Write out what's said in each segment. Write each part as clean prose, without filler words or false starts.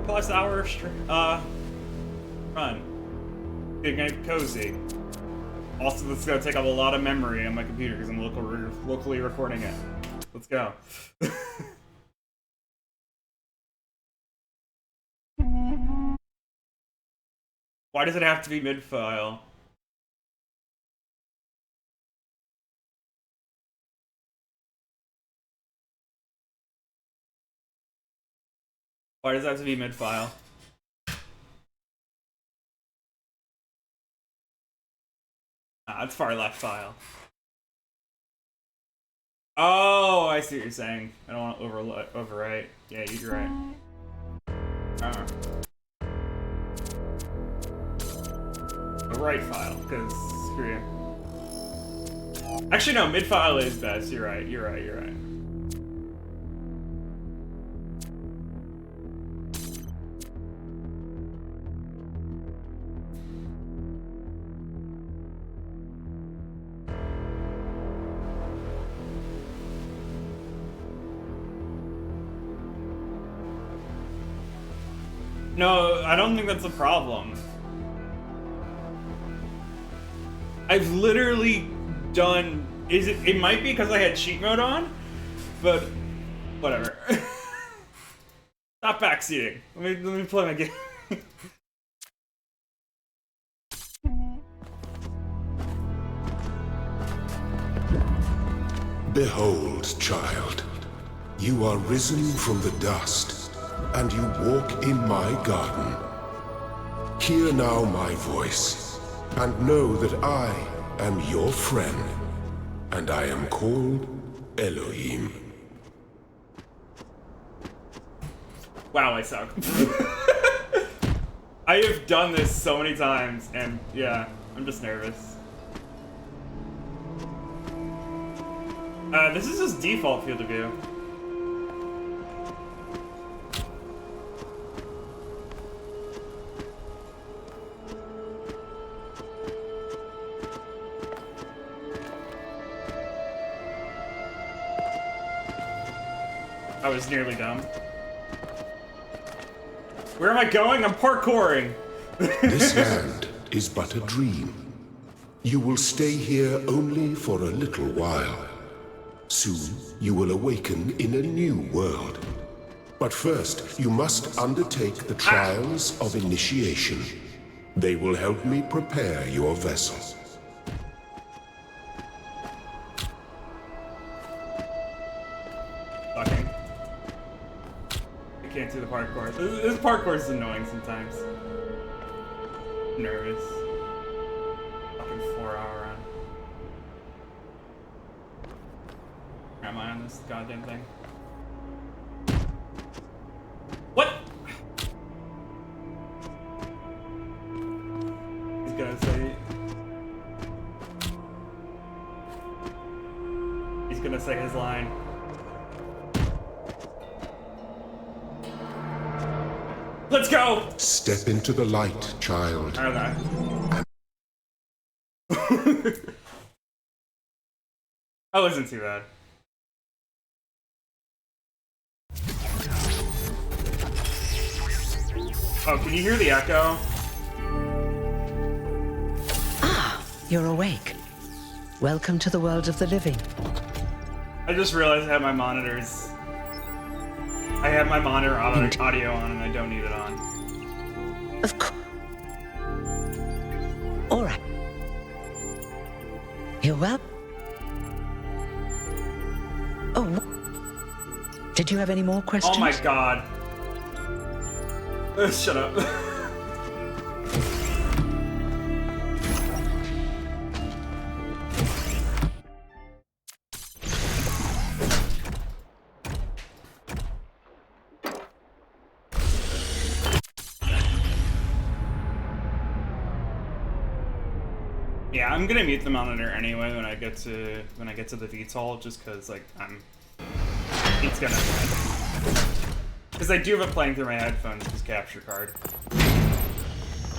4+ hour run. Getting cozy. Also, this is gonna take up a lot of memory on my computer because I'm locally recording it. Let's go. Why does it have to be mid-file? Why does it have to be mid-file? It's far left file. Oh, I see what you're saying. I don't want to overwrite. Yeah, you're right. The right file, because screw you. Actually, no, mid file is best. You're right. No, I don't think that's a problem. I've literally done... It might be because I had cheat mode on, but whatever. Stop backseating. Let me play my game. Behold, child, you are risen from the dust, and you walk in my garden. Hear now my voice, and know that I am your friend, and I am called Elohim. Wow, I suck. I have done this so many times, and yeah, I'm just nervous. This is just default field of view. I was nearly dumb. Where am I going? I'm parkouring! This land is but a dream. You will stay here only for a little while. Soon, you will awaken in a new world. But first, you must undertake the trials of initiation. They will help me prepare your vessel. Fucking. I can't do the parkour. This parkour is annoying sometimes. I'm nervous. Fucking 4-hour run. Am I on this goddamn thing? What? He's gonna say... He's gonna say his line. Let's go! Step into the light, child. Okay. That wasn't too bad. Oh, can you hear the echo? Ah, you're awake. Welcome to the world of the living. I just realized I have my monitors. I have my monitor audio on and I don't need it on. Of course. All right. You're well? Oh, did you have any more questions? Oh my god. Shut up. Yeah, I'm gonna mute the monitor anyway when I get to the VTOL, just cause like it's gonna, because I do have it playing through my headphones with capture card.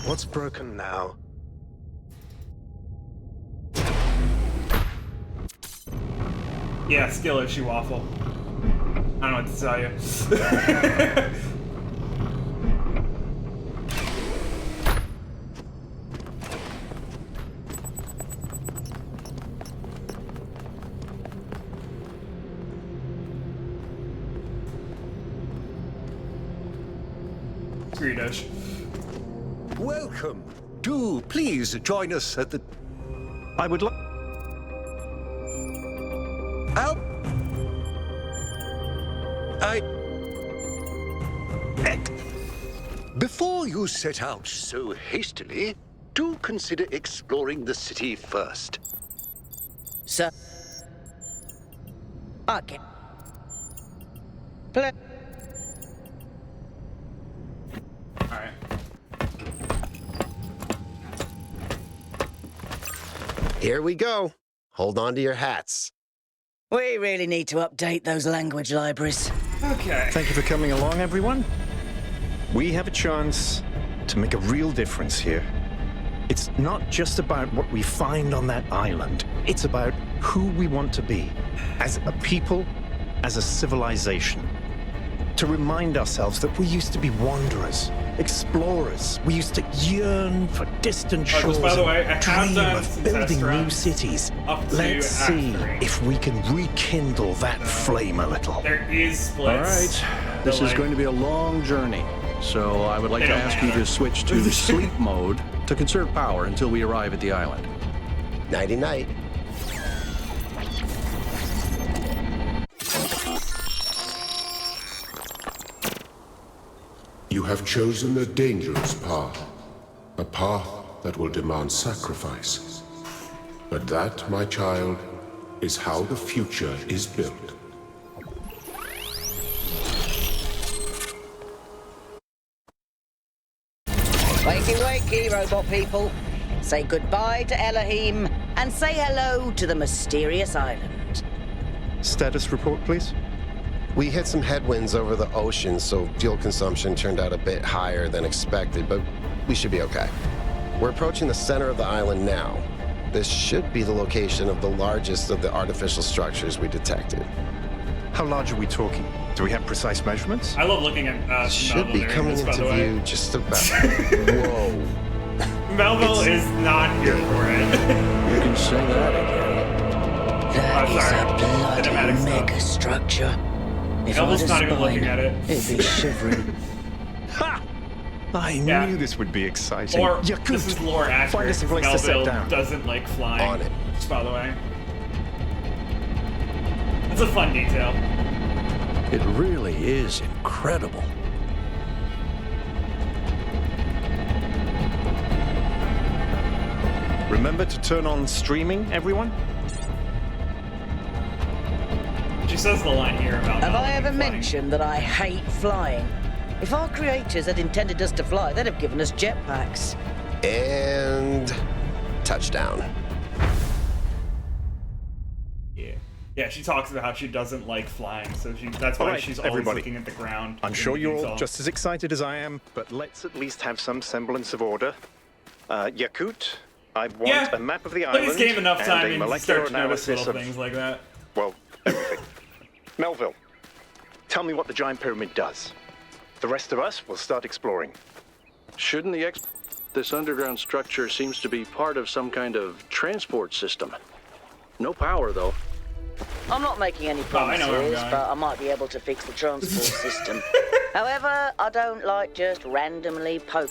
What's broken now? Yeah, skill issue, Waffle. I don't know what to tell you. Greedish. Welcome. Do please join us at the... I would like... Out. Before you set out so hastily, do consider exploring the city first. Sir. Okay. Play. Alright. Here we go. Hold on to your hats. We really need to update those language libraries. Okay. Thank you for coming along, everyone. We have a chance to make a real difference here. It's not just about what we find on that island. It's about who we want to be as a people, as a civilization. To remind ourselves that we used to be wanderers, explorers. We used to yearn for distant shores, just by the way, I have dream done of some building test new runs cities. up to Let's see Act 3. if we can rekindle that flame a little. There is splits. All right, this is going to be a long journey, so I would like to ask you to switch to sleep mode to conserve power until we arrive at the island. Nighty-night. You have chosen a dangerous path. A path that will demand sacrifice. But that, my child, is how the future is built. Wakey, wakey, robot people. Say goodbye to Elohim and say hello to the mysterious island. Status report, please. We hit some headwinds over the ocean, so fuel consumption turned out a bit higher than expected, but we should be okay. We're approaching the center of the island now. This should be the location of the largest of the artificial structures we detected. How large are we talking? Do we have precise measurements? I love looking at Should be Melville coming during this, by into the way. view just about. Whoa. Melville is not here for it. You can say that again. That is sorry. a bloody Cinematic stuff. mega structure. If Melville's I'd not a even spine, looking at it. It'd be shivering. Ha! I Yeah. knew this would be exciting. Or, Yakut, this is lore accurate. find us a place to Melville sit down. doesn't like flying. On it. Just by the way. It's a fun detail. It really is incredible. Remember to turn on streaming, everyone? She says the line here about Have I Melville ever flying. mentioned that I hate flying? If our creators had intended us to fly, they'd have given us jetpacks. And touchdown. Yeah. Yeah, she talks about how she doesn't like flying, so that's why All right, she's always everybody. looking at the ground. I'm sure in you're all detail. just as excited as I am, but let's at least have some semblance of order. Yakut, I want Yeah. a map of the Play island this game enough and time a and you molecular start to notice analysis little of, things like that. well, everything. Melville, tell me what the giant pyramid does. The rest of us will start exploring. Shouldn't this underground structure seems to be part of some kind of transport system. No power, though. I'm not making any I promises, know where I'm going. but I might be able to fix the transport system. However, I don't like just randomly poke.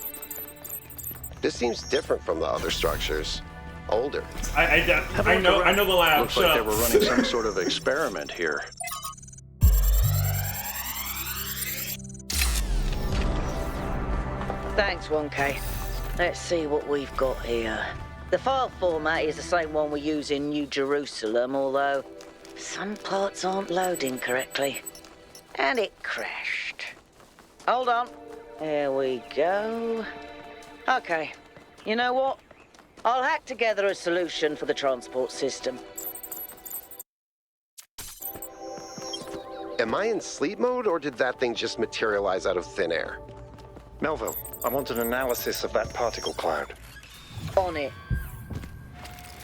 This seems different from the other structures. Older. I know the lab. Looks Shut like they up. were running some sort of experiment here. Thanks, 1K. Let's see what we've got here. The file format is the same one we use in New Jerusalem, although some parts aren't loading correctly. And it crashed. Hold on. There we go. Okay. You know what? I'll hack together a solution for the transport system. Am I in sleep mode, or did that thing just materialize out of thin air? Melville, I want an analysis of that particle cloud. On it.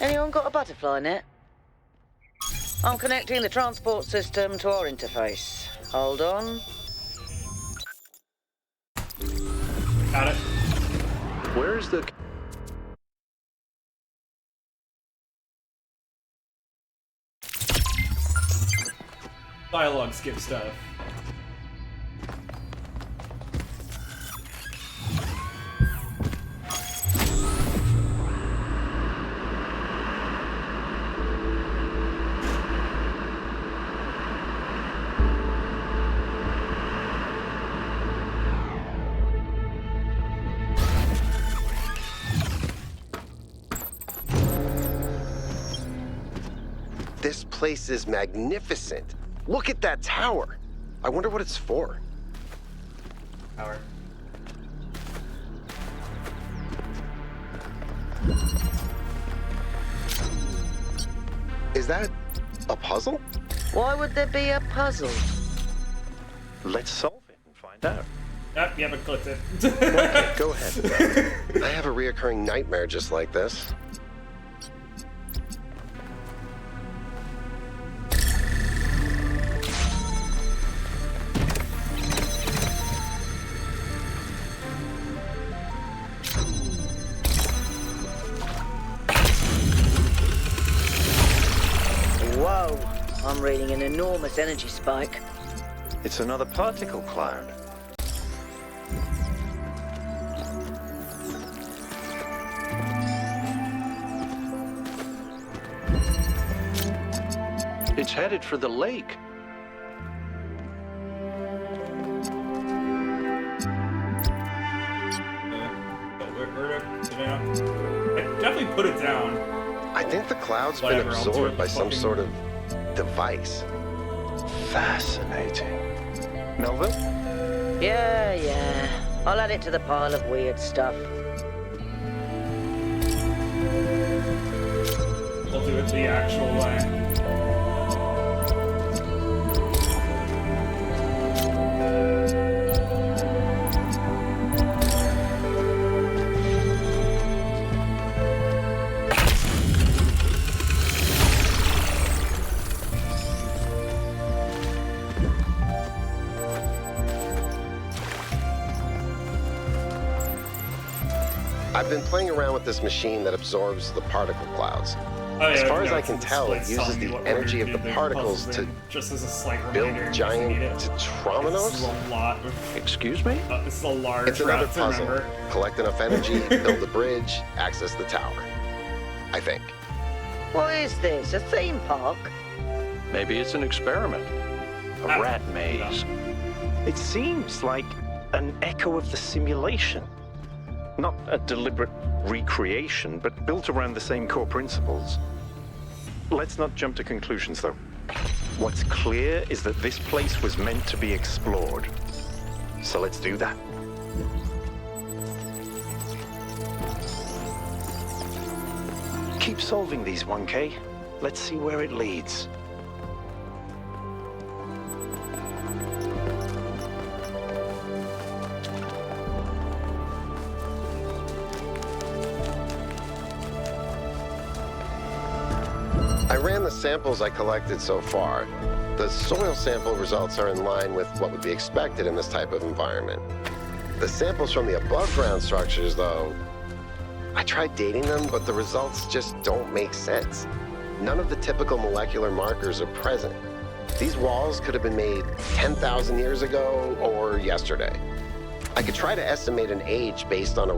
Anyone got a butterfly net? I'm connecting the transport system to our interface. Hold on. Got it. Where's the... Dialogue skip stuff. This place is magnificent. Look at that tower. I wonder what it's for. Power. Is that a puzzle? Why would there be a puzzle? Let's solve it and find out. Yep, you haven't clicked it. Okay, go ahead. I have a reoccurring nightmare just like this. Whoa, I'm reading an enormous energy spike. It's another particle cloud. It's headed for the lake. I definitely put it down. I think the cloud's been Whatever, I'll do absorbed it by some fucking- sort of device. Fascinating. Melville? Yeah. I'll add it to the pile of weird stuff. We'll do it the actual way. I've been playing around with this machine that absorbs the particle clouds. Oh, As yeah, far as no, I it's can in tell, it splits uses telling me the what energy order of to the do particles puzzles to in, just as a slight build reminder. giant This tetrominos. is a lot. Excuse me? This is a large It's another route to puzzle. remember. Collect enough energy, build a bridge, access the tower. I think. What is this? A theme park? Maybe it's an experiment. A Ah, rat maze. It seems like an echo of the simulation. Not a deliberate recreation, but built around the same core principles. Let's not jump to conclusions, though. What's clear is that this place was meant to be explored. So let's do that. Keep solving these, 1K. Let's see where it leads. I ran the samples I collected so far. The soil sample results are in line with what would be expected in this type of environment. The samples from the above-ground structures, though, I tried dating them, but the results just don't make sense. None of the typical molecular markers are present. These walls could have been made 10,000 years ago or yesterday. I could try to estimate an age based on a...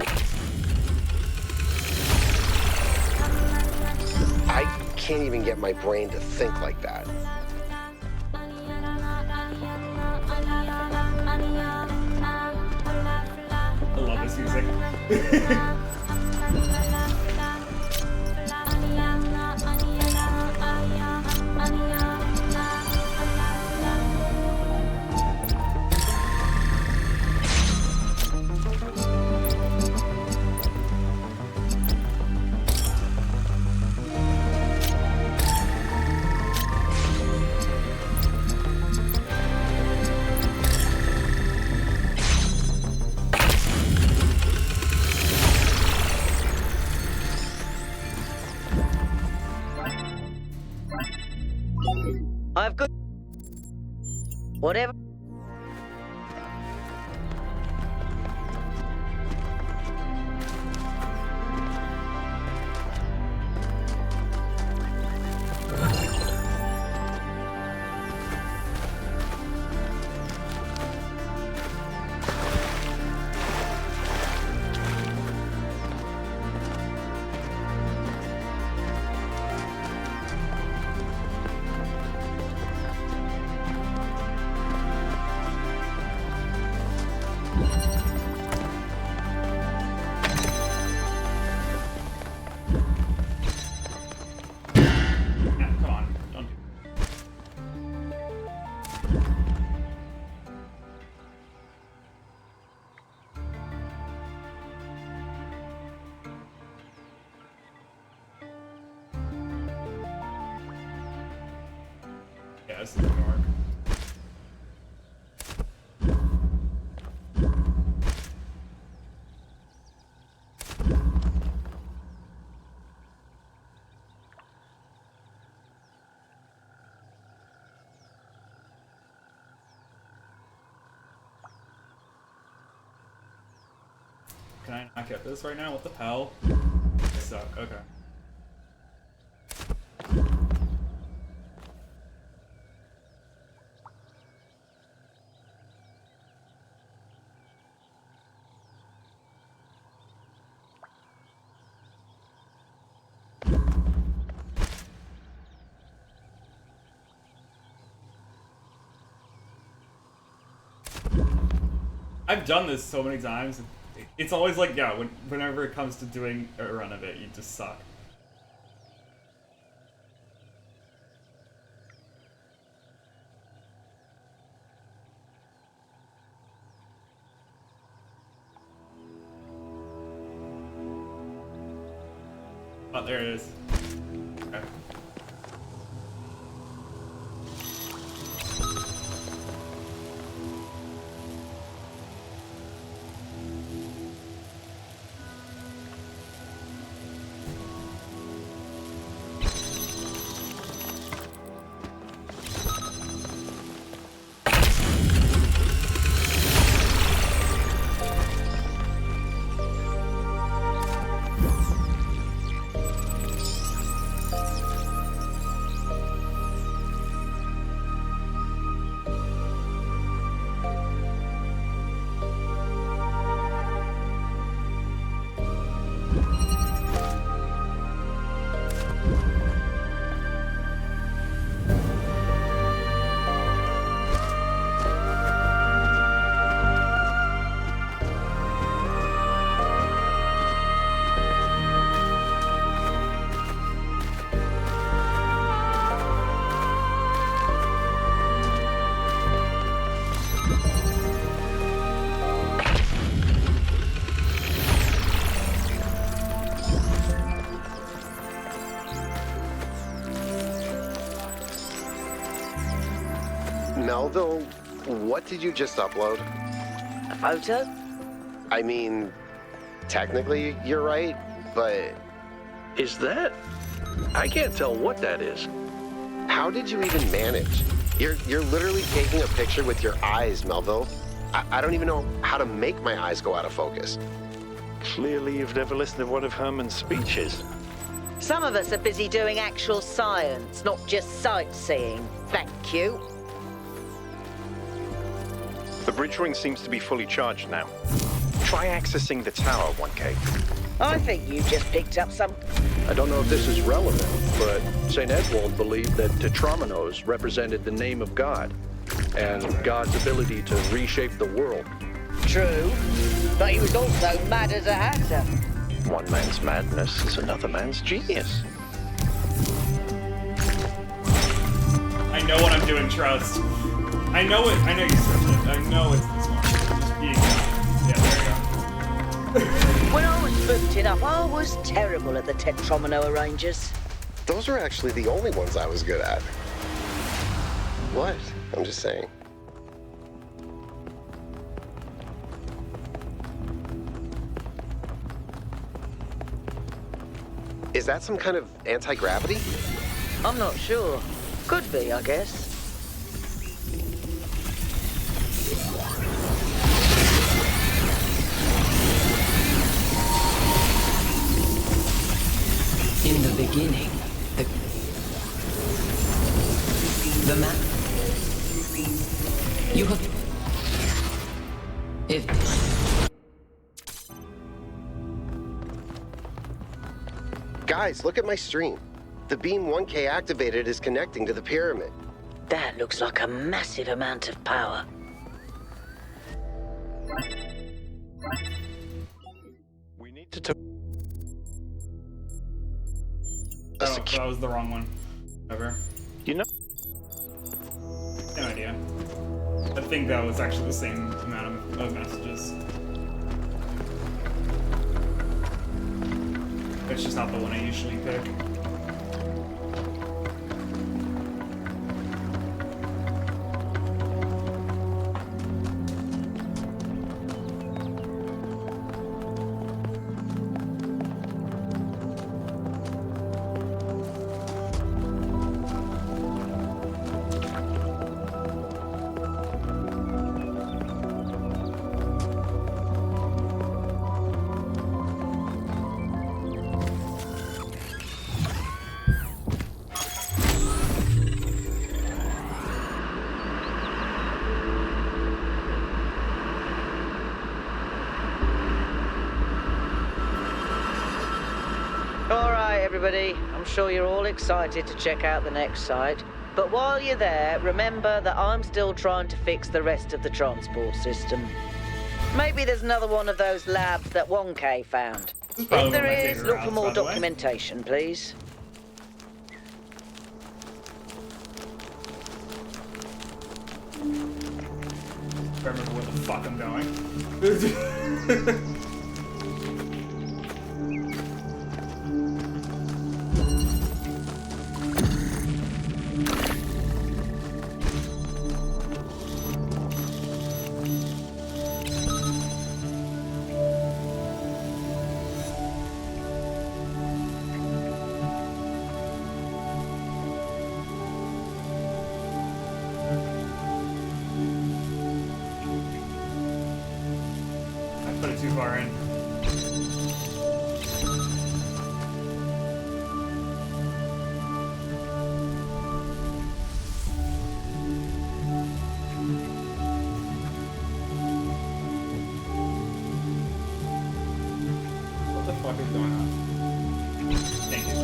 I can't even get my brain to think like that. I love this music. I've got... Whatever... this is gonna work. Can I not get this right now? What the hell? I suck. Okay. I've done this so many times. It's always like, yeah, whenever it comes to doing a run of it, you just suck. Oh, there it is. Okay. Melville, what did you just upload? A photo? I mean, technically you're right, but Is that? I can't tell what that is. how did you even manage? You're literally taking a picture with your eyes, Melville. I don't even know how to make my eyes go out of focus. Clearly you've never listened to one of Herman's speeches. Some of us are busy doing actual science, not just sightseeing. Thank you. The bridge ring seems to be fully charged now. Try accessing the tower, 1K. I think you just picked up some... I don't know if this is relevant, but St. Edwald believed that Tetrominos represented the name of God and God's ability to reshape the world. True, but he was also mad as a hatter. One man's madness is another man's genius. I know what I'm doing, trust. I know it. I know you said it. I know it's this one. Just being... Yeah, there you go. When I was booted up, I was terrible at the Tetromino arrangers. Those were actually the only ones I was good at. What? I'm just saying. Is that some kind of anti-gravity? I'm not sure. Could be, I guess. In the beginning, the map. You have... If... Guys, look at my stream. The beam 1K activated is connecting to the pyramid. That looks like a massive amount of power. We need to... Oh, that was the wrong one. Ever. You know... No idea. I think that was actually the same amount of messages. It's just not the one I usually pick. everybody. I'm sure you're all excited to check out the next site. But while you're there, remember that I'm still trying to fix the rest of the transport system. Maybe there's another one of those labs that 1K found. If probably one of there my is, favorite look for routes, more by the way. documentation, please. I remember where the fuck I'm going. I put it too far in. What the fuck is going on? Thank you.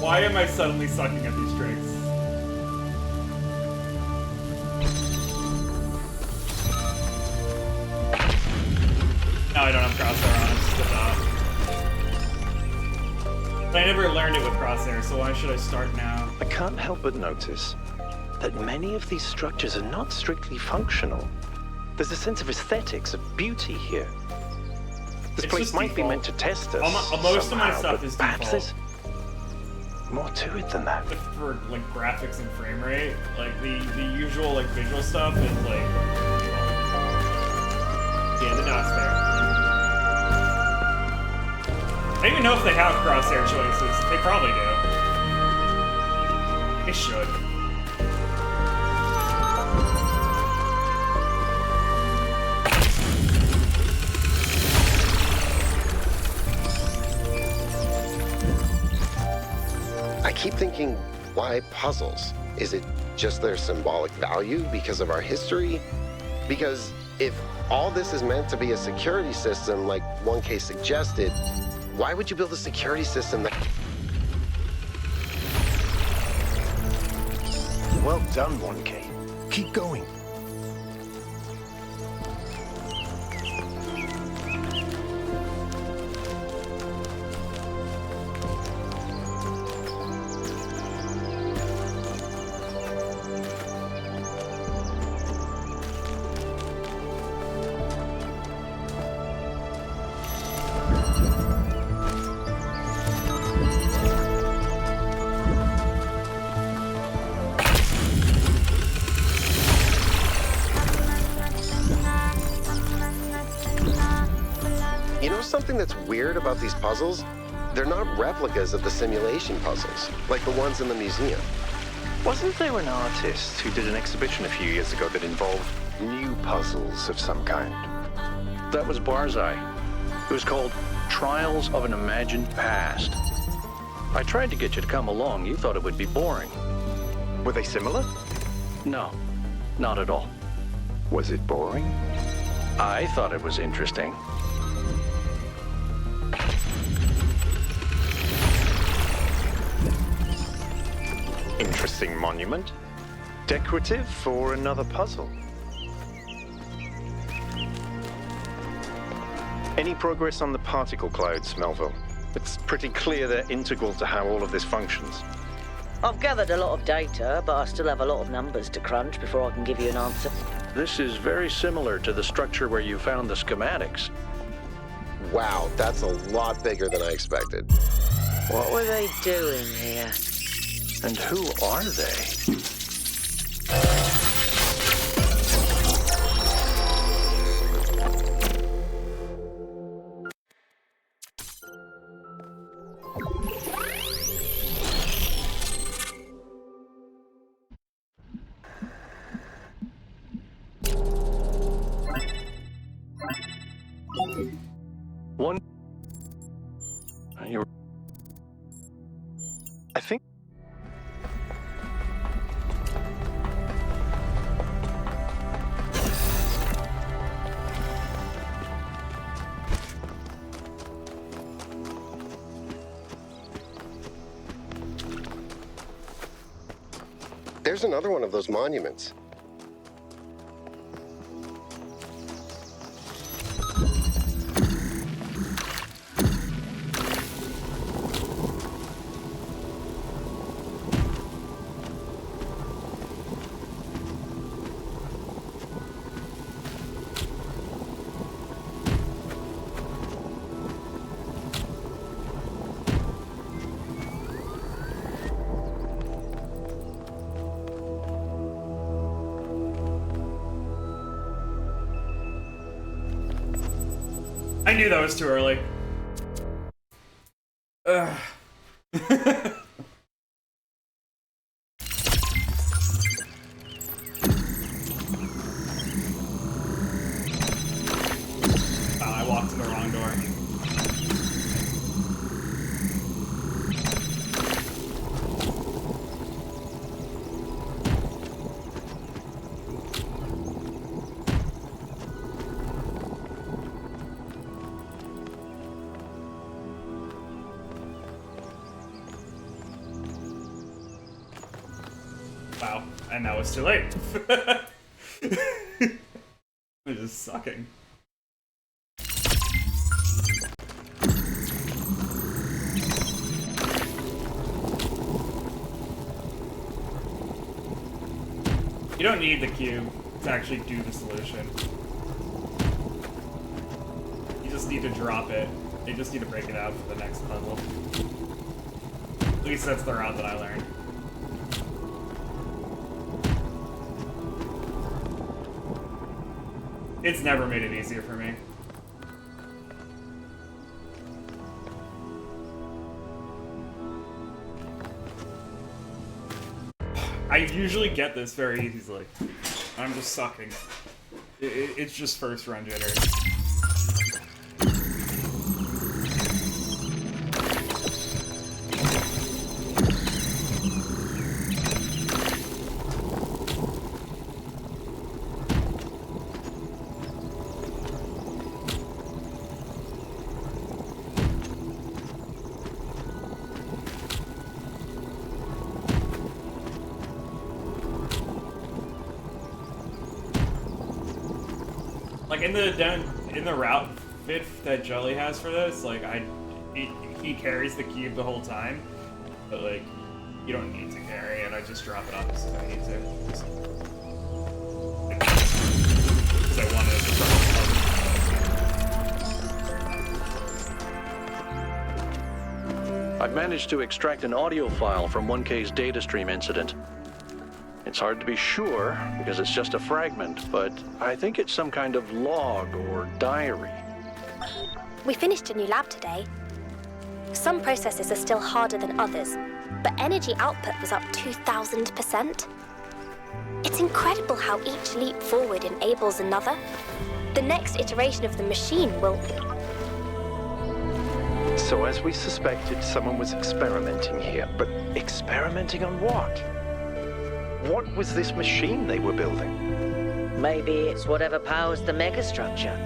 Why am I suddenly sucking at these drinks? No, I don't have crosshair on, it's just But I never learned it with crosshair, so why should I start now? I can't help but notice that many of these structures are not strictly functional. There's a sense of aesthetics, of beauty here. This It's place just might be default. meant to test us. Most of my somehow, stuff but is perhaps default. there's more to it than that. But for like graphics and frame rate, like the usual like visual stuff is like yeah, the dot's there. I don't even know if they have crosshair choices. They probably do. They should. I keep thinking, why puzzles? Is it just their symbolic value because of our history? Because if all this is meant to be a security system like 1K suggested, why would you build a security system that... Well done, 1K. Keep going. You know something that's weird about these puzzles? They're not replicas of the simulation puzzles, like the ones in the museum. Wasn't there an artist who did an exhibition a few years ago that involved new puzzles of some kind? That was Barzai. It was called Trials of an Imagined Past. I tried to get you to come along. You thought it would be boring. Were they similar? No, not at all. Was it boring? I thought it was interesting. Interesting monument. Decorative for another puzzle. Any progress on the particle clouds, Melville? It's pretty clear they're integral to how all of this functions. I've gathered a lot of data, but I still have a lot of numbers to crunch before I can give you an answer. This is very similar to the structure where you found the schematics. Wow, that's a lot bigger than I expected. What were they doing here? And who are they? One. I think There's another one of those monuments. I knew that was too early. Ugh. Wow, I walked in the wrong door. Wow, and that was too late. I'm just sucking. You don't need the cube to actually do the solution. You just need to drop it. You just need to break it out for the next puzzle. At least that's the route that I learned. It's never made it easier for me. I usually get this very easily. I'm just sucking. It's just first run jitters. Like in the route fit that Jelly has for this, like he carries the cube the whole time, but like you don't need to carry it. I just drop it off if I need to. Because I wanted it to drop. I've managed to extract an audio file from 1K's data stream incident. It's hard to be sure because it's just a fragment, but I think it's some kind of log or diary. We finished a new lab today. Some processes are still harder than others, but energy output was up 2,000%. It's incredible how each leap forward enables another. The next iteration of the machine will... So as we suspected, someone was experimenting here, but experimenting on what? What was this machine they were building? Maybe it's whatever powers the megastructure.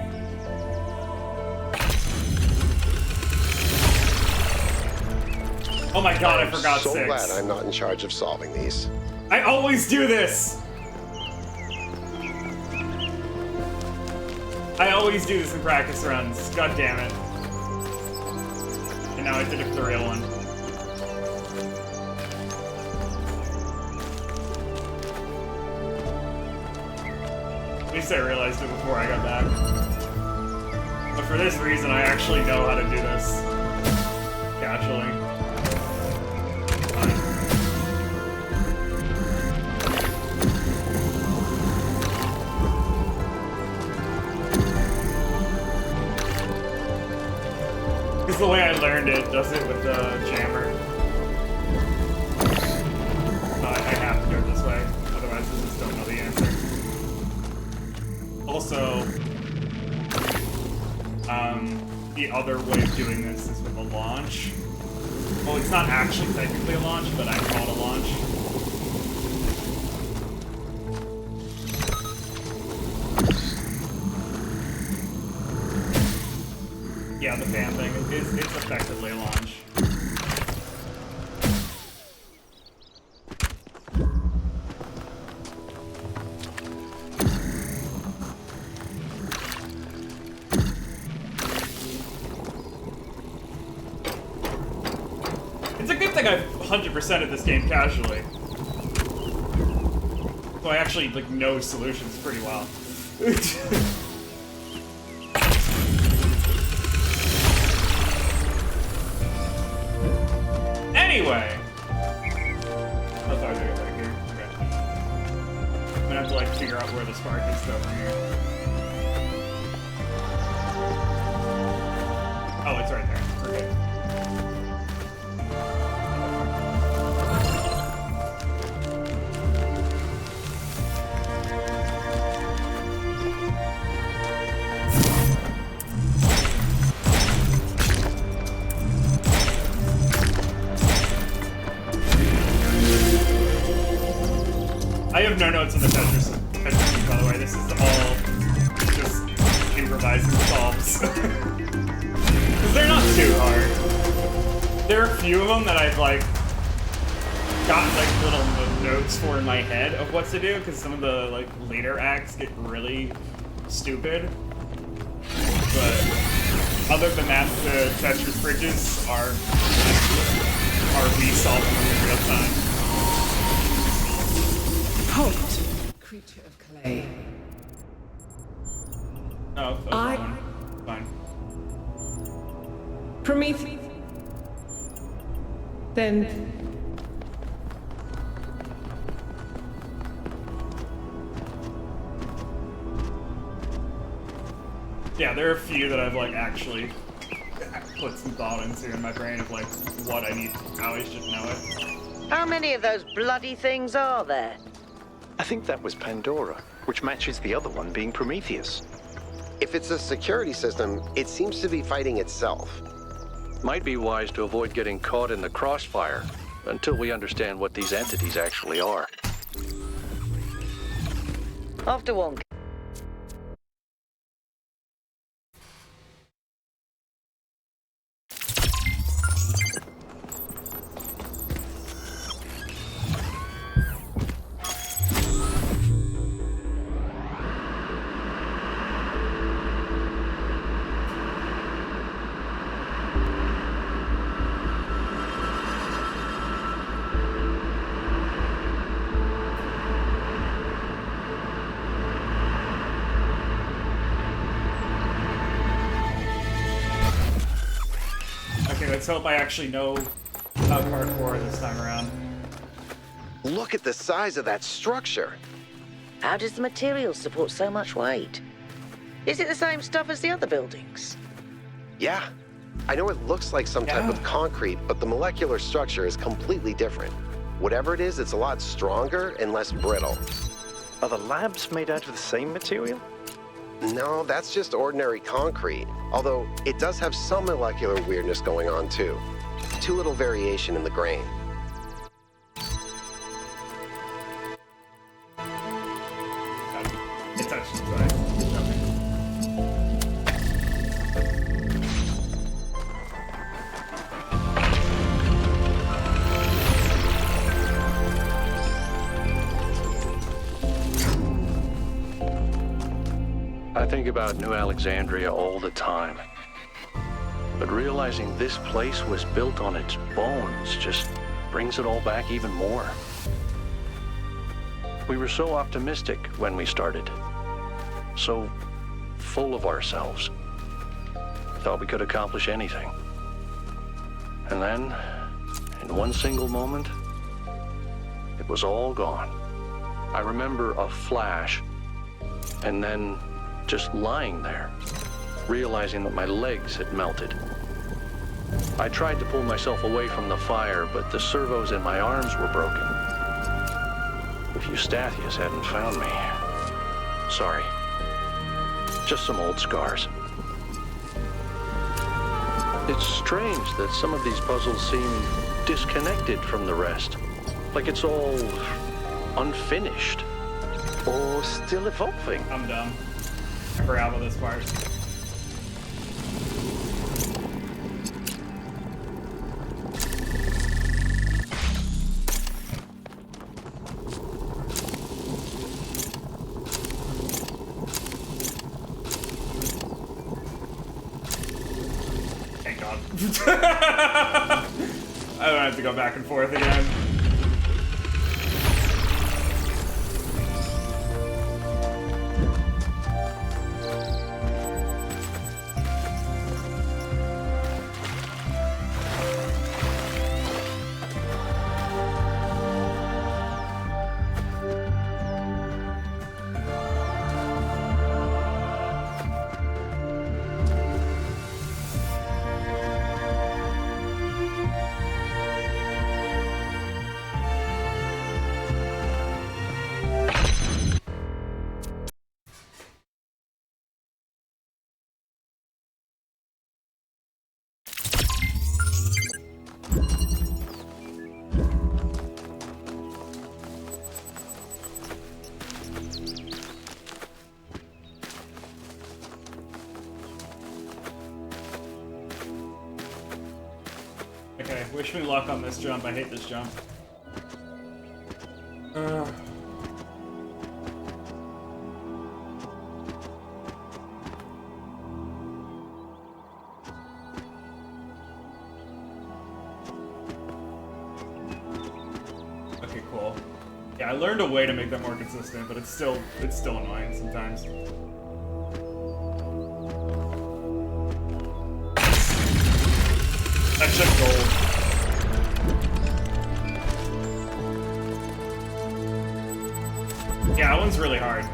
Oh my god, I forgot so 6. glad I'm not in charge of solving these. I always do this! I always do this in practice runs. God damn it. And now I did it for the real one. At least I realized it before I got back. But for this reason, I actually know how to do this. Casually. Fine. Because the way I learned it does it with the jammer. I have to do it this way, otherwise I just don't know the answer. Also, the other way of doing this is with a launch. Well, it's not actually technically a launch, but I call it a launch. Yeah, the fan thing, it's effectively a launch. think I've 100%ed this game casually. So I actually, like, know solutions pretty well. Anyway! I thought I would go back here. Okay. I'm gonna have to, like, figure out where the spark is though from here. Oh, it's right there. We're good. I have no notes on the Tetris, by the way. This is all just improvising solves. Because they're not too hard. There are a few of them that I've, like, got, like, little notes for in my head of what to do, because some of the, like, later acts get really stupid. But other than that, the Tetris bridges are re-solving them in real time. Halt, creature of clay. Oh, fine. Fine. Prometheus. Then. Yeah, there are a few that I've, like, actually put some thought into in my brain of, like, what I need, how I should know it. How many of those bloody things are there? I think that was Pandora, which matches the other one being Prometheus. If it's a security system, it seems to be fighting itself. Might be wise to avoid getting caught in the crossfire until we understand what these entities actually are. After one. Let's hope I actually know about parkour this time around. Look at the size of that structure. How does the material support so much weight? Is it the same stuff as the other buildings? Yeah. I know it looks like some type of concrete, but the molecular structure is completely different. Whatever it is, it's a lot stronger and less brittle. Are the labs made out of the same material? No, that's just ordinary concrete. Although, it does have some molecular weirdness going on, too. Too little variation in the grain. It touched inside. I think about New Alexandria all the time. But realizing this place was built on its bones just brings it all back even more. We were so optimistic when we started. So full of ourselves. Thought we could accomplish anything. And then, in one single moment, it was all gone. I remember a flash, and then just lying there, realizing that my legs had melted. I tried to pull myself away from the fire, but the servos in my arms were broken. If Eustathius hadn't found me. Sorry. Just some old scars. It's strange that some of these puzzles seem disconnected from the rest. Like it's all unfinished. Or still evolving. I'm dumb. I forgot about this part. Thank God. I don't have to go back and forth again. Okay, wish me luck on this jump. I hate this jump. Okay, cool. Yeah, I learned a way to make that more consistent, but it's still annoying sometimes. That's just gold. Yeah, that one's really hard.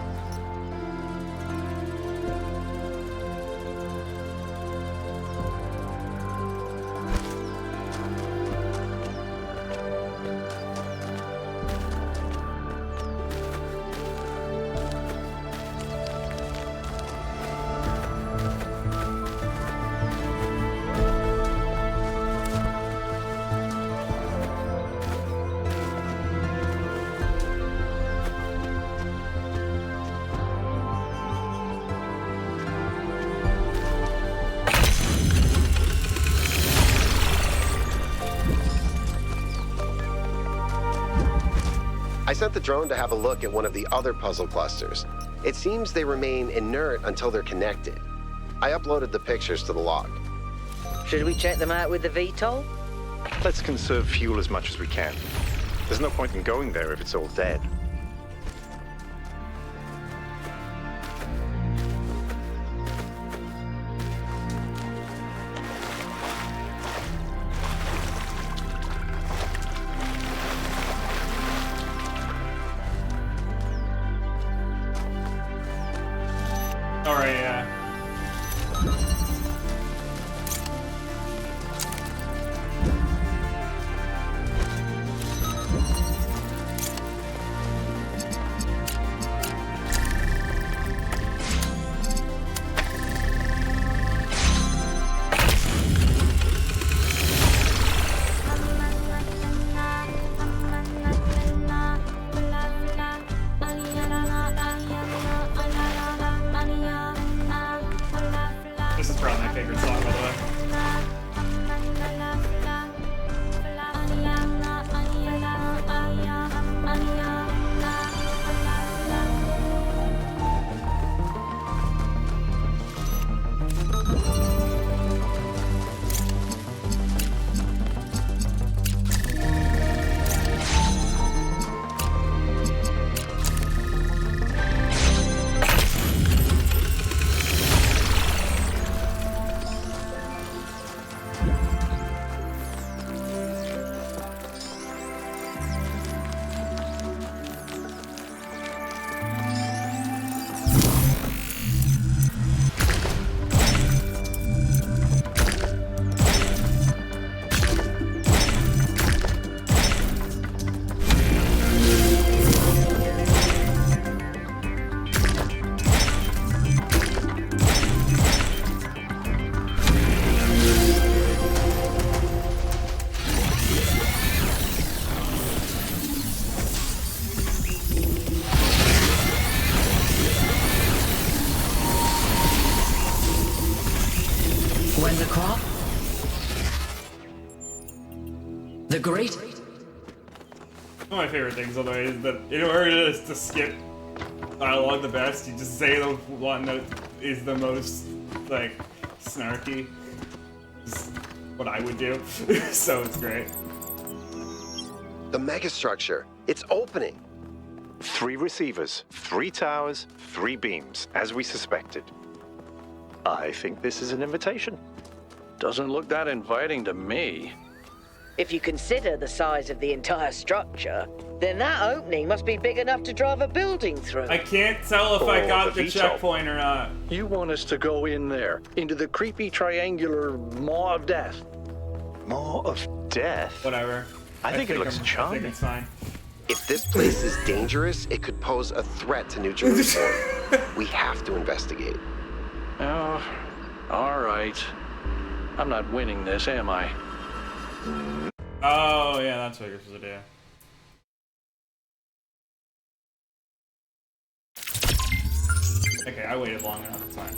I sent the drone to have a look at one of the other puzzle clusters. It seems they remain inert until they're connected. I uploaded the pictures to the log. Should we check them out with the VTOL? Let's conserve fuel as much as we can. There's no point in going there if it's all dead. Alright, yeah. This is probably my favorite song, by the way. When the crop? The great? One of my favorite things, although, is that in order to skip dialogue the best, you just say the one that is the most, like, snarky. Is what I would do. So it's great. The megastructure. It's opening. 3 receivers, 3 towers, 3 beams, as we suspected. I think this is an invitation. Doesn't look that inviting to me. If you consider the size of the entire structure, then that opening must be big enough to drive a building through. I can't tell if I Oh, got the the VTOL. checkpoint or not. You want us to go in there, into the creepy triangular maw of death? More of death. Whatever. I think it looks I think charming. it's fine. If this place is dangerous, it could pose a threat to New Jerusalem. We have to investigate. Oh, all right. I'm not winning this, am I? Oh, yeah, that's what you're supposed to do. Okay, I waited long enough. It's fine.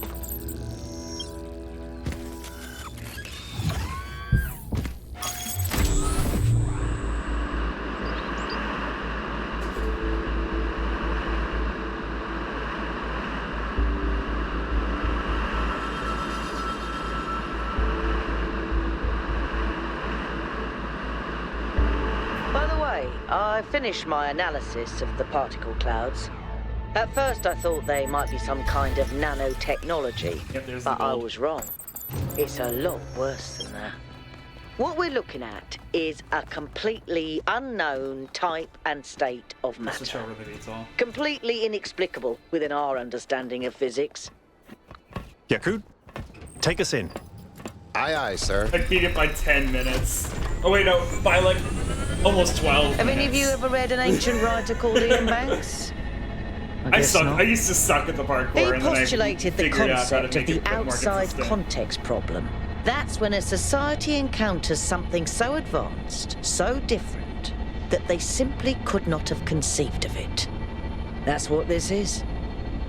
By the way, I finished my analysis of the particle clouds. At first I thought they might be some kind of nanotechnology, Yep, there's the but I gold. was wrong. It's a lot worse than that. What we're looking at is a completely unknown type and state of Let's switch matter. over the VTOL. Completely inexplicable within our understanding of physics. Yakut, take us in. Aye, aye, sir. I beat it by 10 minutes. Oh wait, no, by like almost 12 Have any of you minutes. ever read an ancient writer called Ian Banks? I suck. I used to suck at the parkour, He and then I postulated the figured out how to concept of make it the a bit more outside consistent. context problem. That's when a society encounters something so advanced, so different, that they simply could not have conceived of it. That's what this is.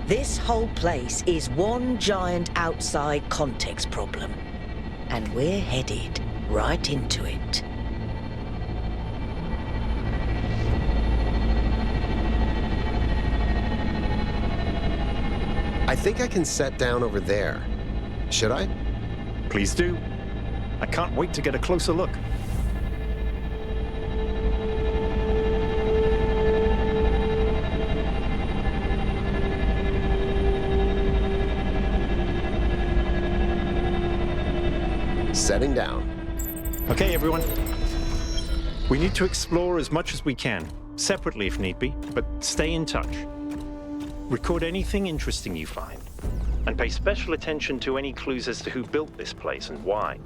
This whole place is one giant outside context problem. And we're headed right into it. I think I can set down over there. Should I? Please do. I can't wait to get a closer look. Setting down. Okay, everyone. We need to explore as much as we can, separately if need be, but stay in touch. Record anything interesting you find, and pay special attention to any clues as to who built this place and why.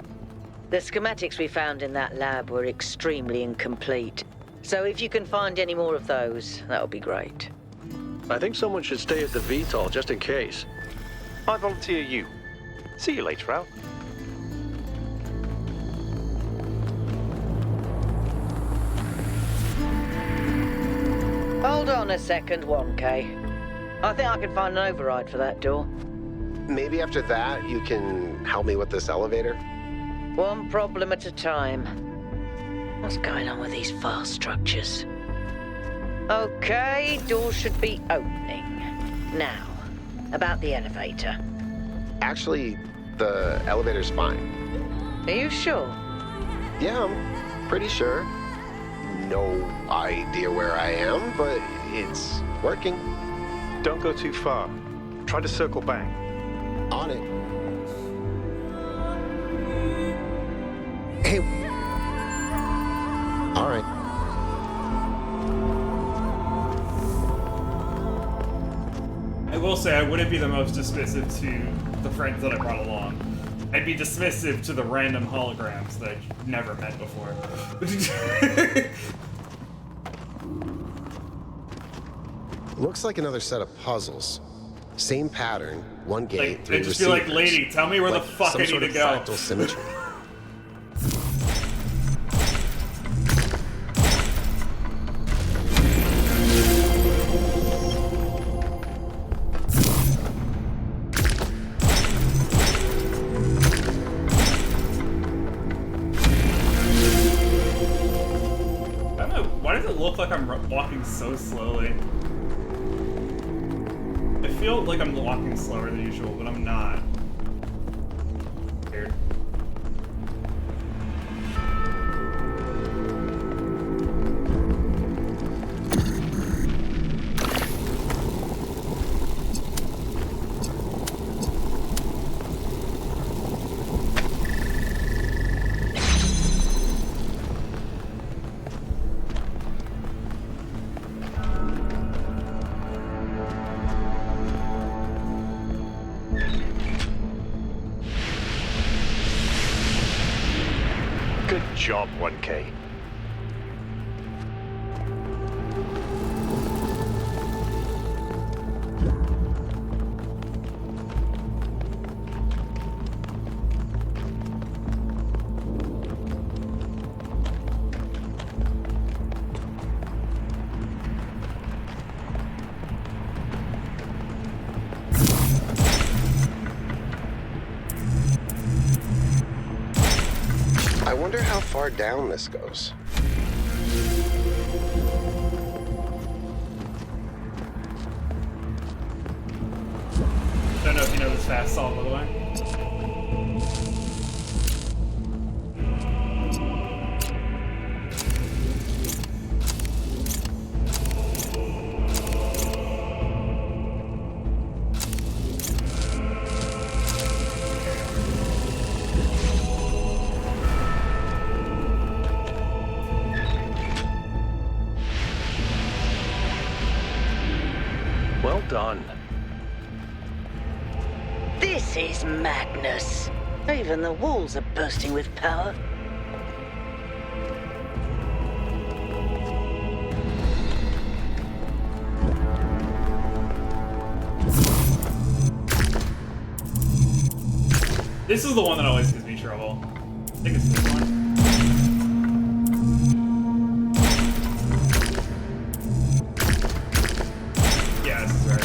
The schematics we found in that lab were extremely incomplete. So if you can find any more of those, that would be great. I think someone should stay at the VTOL just in case. I volunteer you. See you later, Al. Hold on a second, 1K. I think I can find an override for that door. Maybe after that, you can help me with this elevator? One problem at a time. What's going on with these fast structures? Okay, door should be opening. Now, about the elevator. Actually, the elevator's fine. Are you sure? Yeah, I'm pretty sure. No idea where I am, but it's working. Don't go too far. Try to circle back. On it. Hey. All right. I will say I wouldn't be the most dismissive to the friends that I brought along. I'd be dismissive to the random holograms that I've never met before. Looks like another set of puzzles. Same pattern, one gate, Like, three I'd just be like, receivers. lady, tell me where Like the fuck some I need sort to of go. fractal symmetry. I don't know, why does it look like I'm walking so slowly? I feel like I'm walking slower than usual, but I'm not. Weird. job, 1K. I wonder how far down this goes. Don't know if you know this fast solve, by the way. Well done. This is madness. Even the walls are bursting with power. This is the one that always gives me trouble. I think it's this one. Yeah, this is right.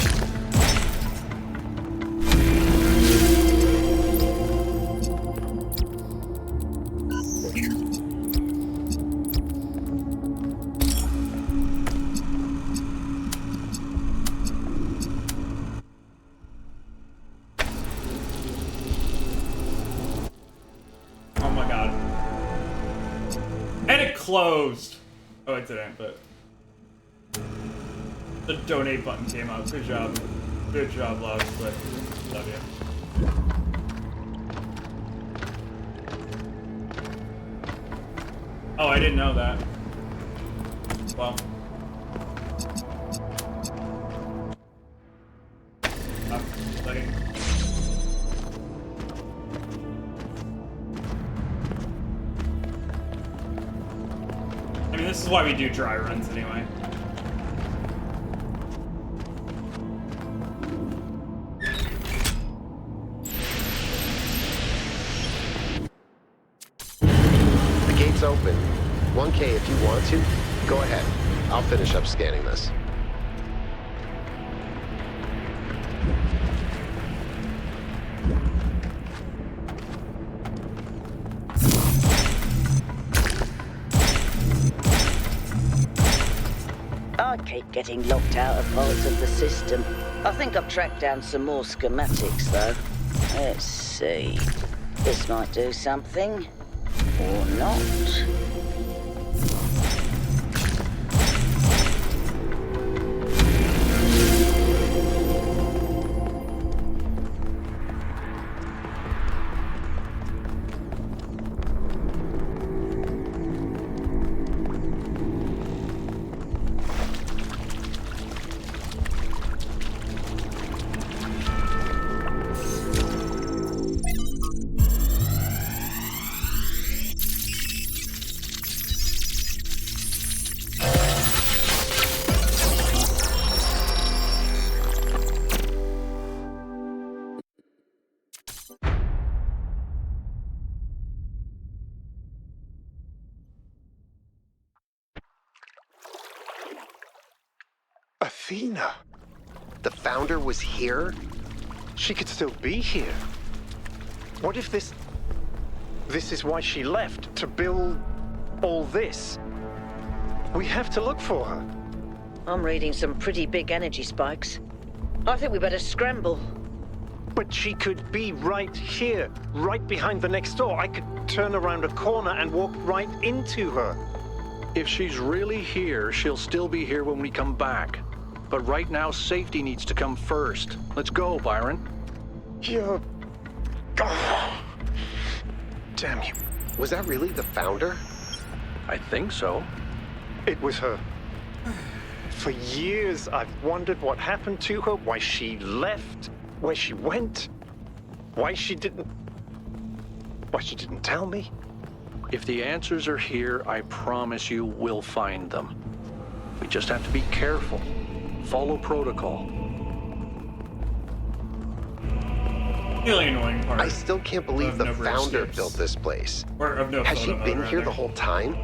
Oh my god. And it closed! Oh, it didn't, but... The donate button came up. Good job. Good job, love. But love you. Oh, I didn't know that. Well. Second. I mean, this is why we do dry runs anyway. The gate's open. 1K, if you want to, go ahead. I'll finish up scanning this. I keep getting locked out of parts of the system. I think I've tracked down some more schematics, though. Let's see. This might do something. Or not. Athena! The founder was here? She could still be here. What if this is why she left, to build all this? We have to look for her. I'm reading some pretty big energy spikes. I think we better scramble. But she could be right here, right behind the next door. I could turn around a corner and walk right into her. If she's really here, she'll still be here when we come back. But right now, safety needs to come first. Let's go, Byron. You're... Oh. Damn you. Was that really the founder? I think so. It was her. For years, I've wondered what happened to her, why she left, where she went, why she didn't tell me. If the answers are here, I promise you we'll find them. We just have to be careful. Follow protocol. The really annoying part. I still can't believe the founder built this place. Or of no Has she photo been mode, here rather. the whole time?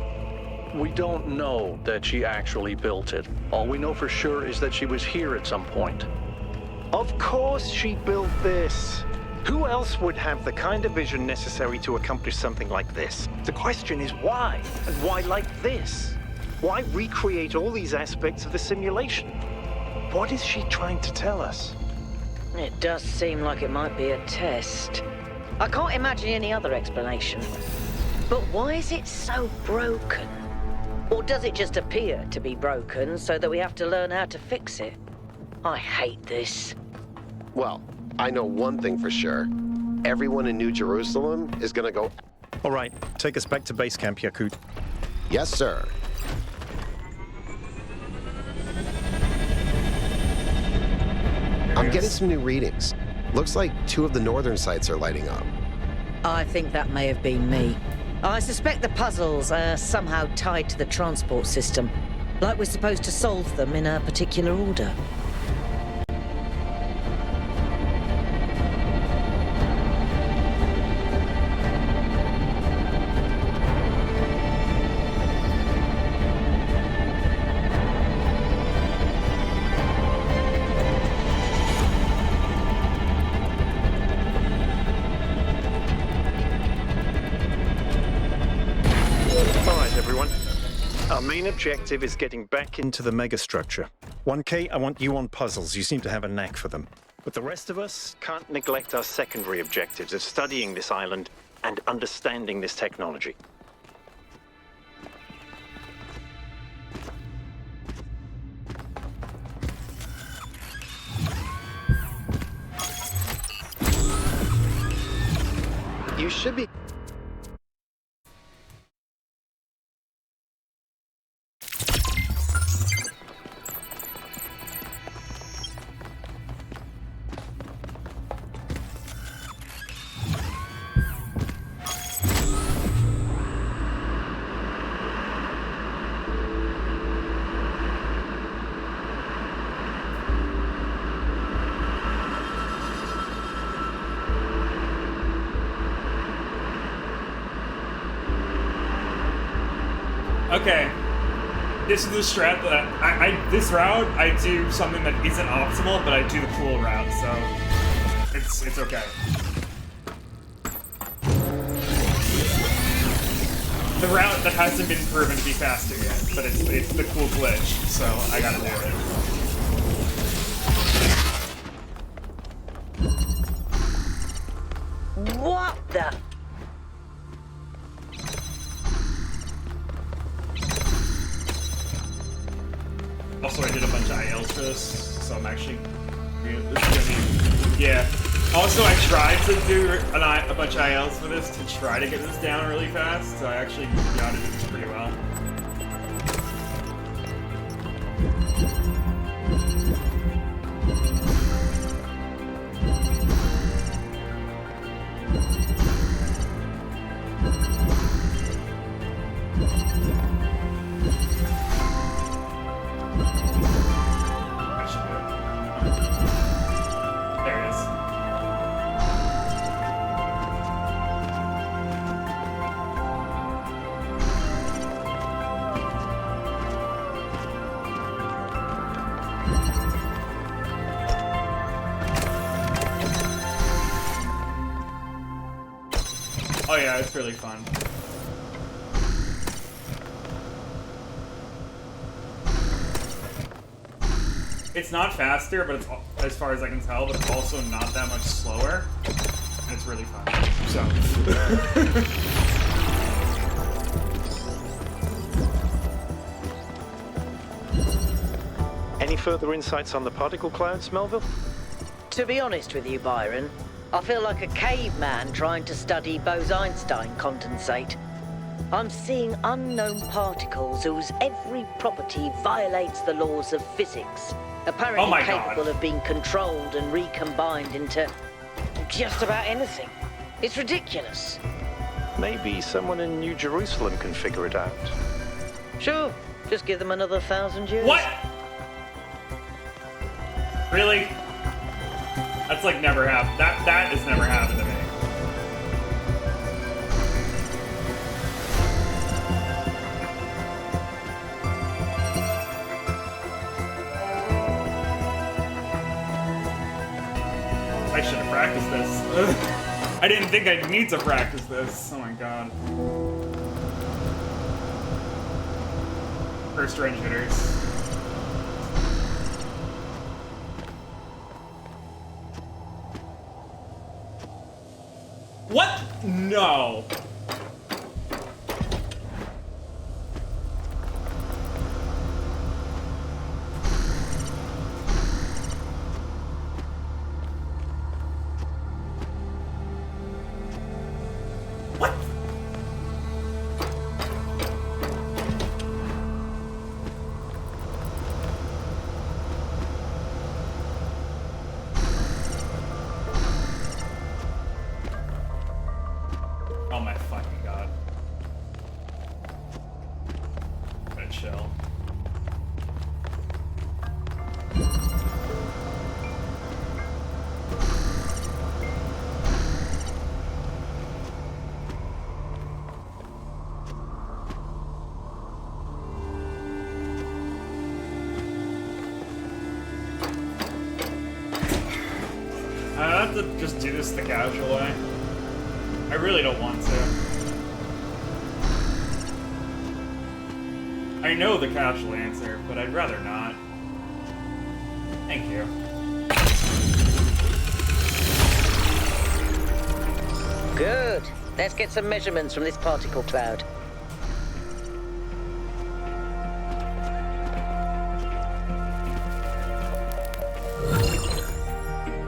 We don't know that she actually built it. All we know for sure is that she was here at some point. Of course she built this. Who else would have the kind of vision necessary to accomplish something like this? The question is why? And why like this? Why recreate all these aspects of the simulation? What is she trying to tell us? It does seem like it might be a test. I can't imagine any other explanation. But why is it so broken? Or does it just appear to be broken so that we have to learn how to fix it? I hate this. Well, I know one thing for sure. Everyone in New Jerusalem is gonna go... All right, take us back to base camp, Yakut. Yes, sir. I'm getting some new readings. Looks like 2 of the northern sites are lighting up. I think that may have been me. I suspect the puzzles are somehow tied to the transport system. Like we're supposed to solve them in a particular order. Our main objective is getting back into the megastructure. 1K, I want you on puzzles. You seem to have a knack for them. But the rest of us can't neglect our secondary objectives of studying this island and understanding this technology. You should be... Okay, this is the strat that this route I do something that isn't optimal, but I do the cool route, so it's okay. The route that hasn't been proven to be faster yet, but it's the cool glitch, so I gotta do it. What the? Also, I did a bunch of ILs for this, so I'm actually... This is gonna be... Yeah. Also, I tried to do a bunch of ILs for this to try to get this down really fast, so I actually got to do this pretty well. Oh yeah, it's really fun. It's not faster, but it's, as far as I can tell, but it's also not that much slower. And it's really fun. So. Any further insights on the particle clouds, Melville? To be honest with you, Byron, I feel like a caveman trying to study Bose-Einstein condensate. I'm seeing unknown particles whose every property violates the laws of physics, apparently capable of being controlled and recombined into just about anything. It's ridiculous. Maybe someone in New Jerusalem can figure it out. Sure, just give them another 1,000 years. What? Really? That's like never happened. That has never happened to me. I should have practiced this. I didn't think I'd need to practice this. Oh my god. First range hitters. What? No. What? Oh my fucking god. Gotta chill. I have to just do this the casual way. I really don't want to. I know the casual answer, but I'd rather not. Thank you. Good. Let's get some measurements from this particle cloud.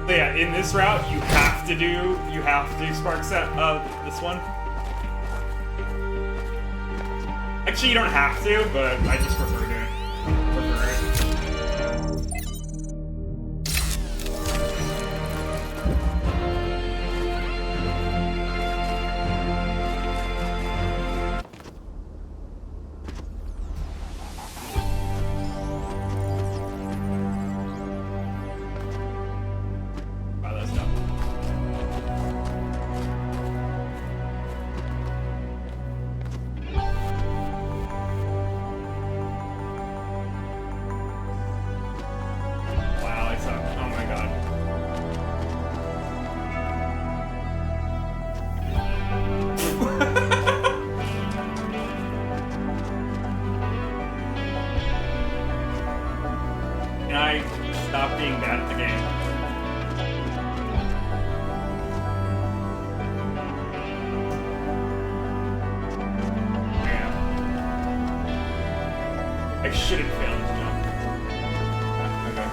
So yeah, in this route, you have to do spark set this one. Actually, you don't have to, but I just prefer doing it. Wow, that's dumb. Wow, I suck. Oh my god. Can I stop being bad at the game? Yeah. I shouldn't fail this jump. Okay.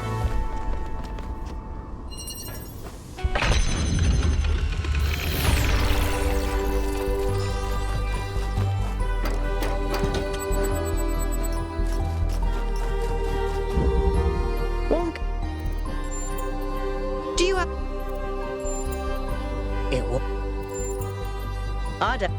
Wonk. Do you have... It will... I don't...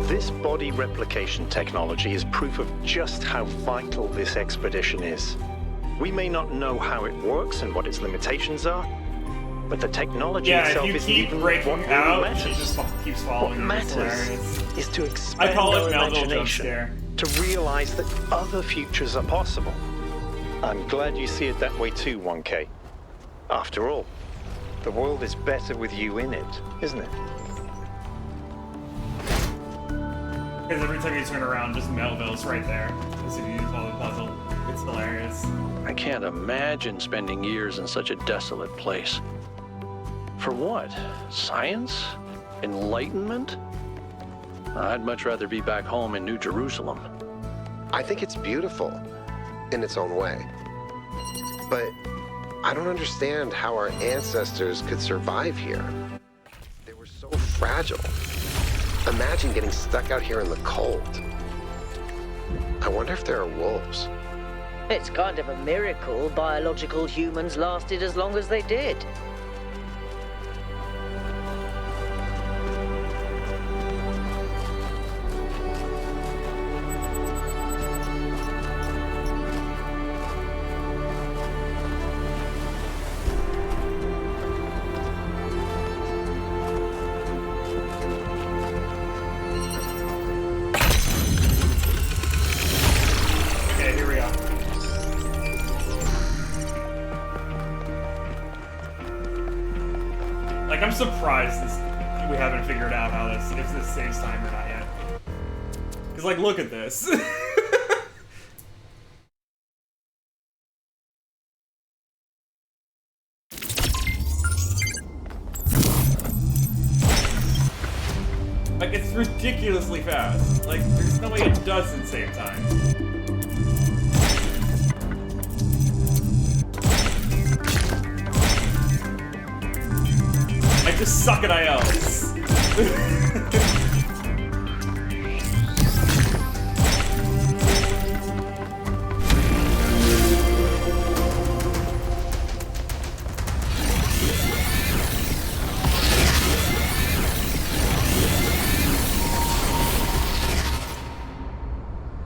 This body replication technology is proof of just how vital this expedition is. We may not know how it works and what its limitations are, but the technology Yeah, itself if you isn't keep even breaking what really out, matters. she just keeps What following me. It's matters hilarious. is to expand I call our it Melville jump imagination, scare. to realize that other futures are possible. I'm glad you see it that way too, 1K. After all, the world is better with you in it, isn't it? Because every time you turn around, just Melville's right there. As if you solve the puzzle. It's hilarious. I can't imagine spending years in such a desolate place. For what? Science? Enlightenment? I'd much rather be back home in New Jerusalem. I think it's beautiful in its own way. But I don't understand how our ancestors could survive here. They were so fragile. Imagine getting stuck out here in the cold. I wonder if there are wolves. It's kind of a miracle biological humans lasted as long as they did. I'm surprised we haven't figured out how if this saves time or not yet. Cause like, look at this. Like, it's ridiculously fast. Like, there's no way it doesn't save time. I just suck at ILs.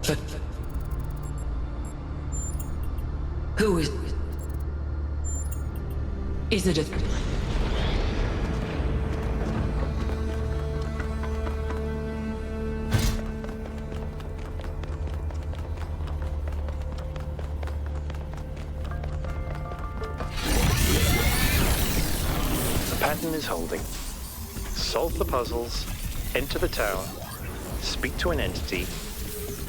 But who is? Is it a? Pattern is holding. Solve the puzzles, enter the tower, speak to an entity,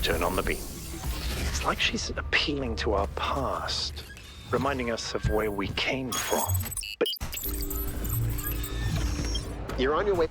turn on the beam. It's like she's appealing to our past, reminding us of where we came from. But you're on your way.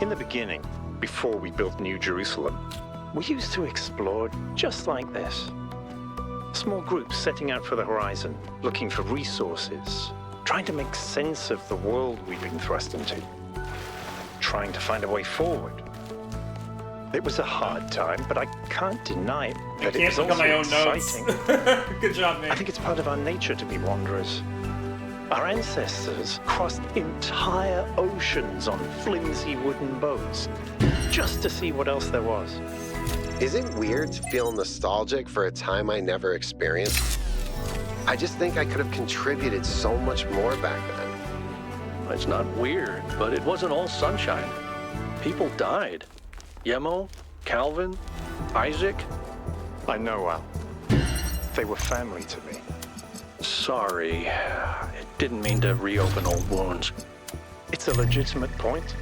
in the beginning, before we built New Jerusalem, we used to explore just like this. Small groups setting out for the horizon, looking for resources, trying to make sense of the world we've been thrust into, trying to find a way forward. It was a hard time, but I can't deny that it was also exciting. Good job, man. I think it's part of our nature to be wanderers. Our ancestors crossed entire oceans on flimsy wooden boats just to see what else there was. Is it weird to feel nostalgic for a time I never experienced? I just think I could have contributed so much more back then. It's not weird, but it wasn't all sunshine. People died. Yemo, Calvin, Isaac. I know, Al. They were family to me. Sorry. It didn't mean to reopen old wounds. It's a legitimate point,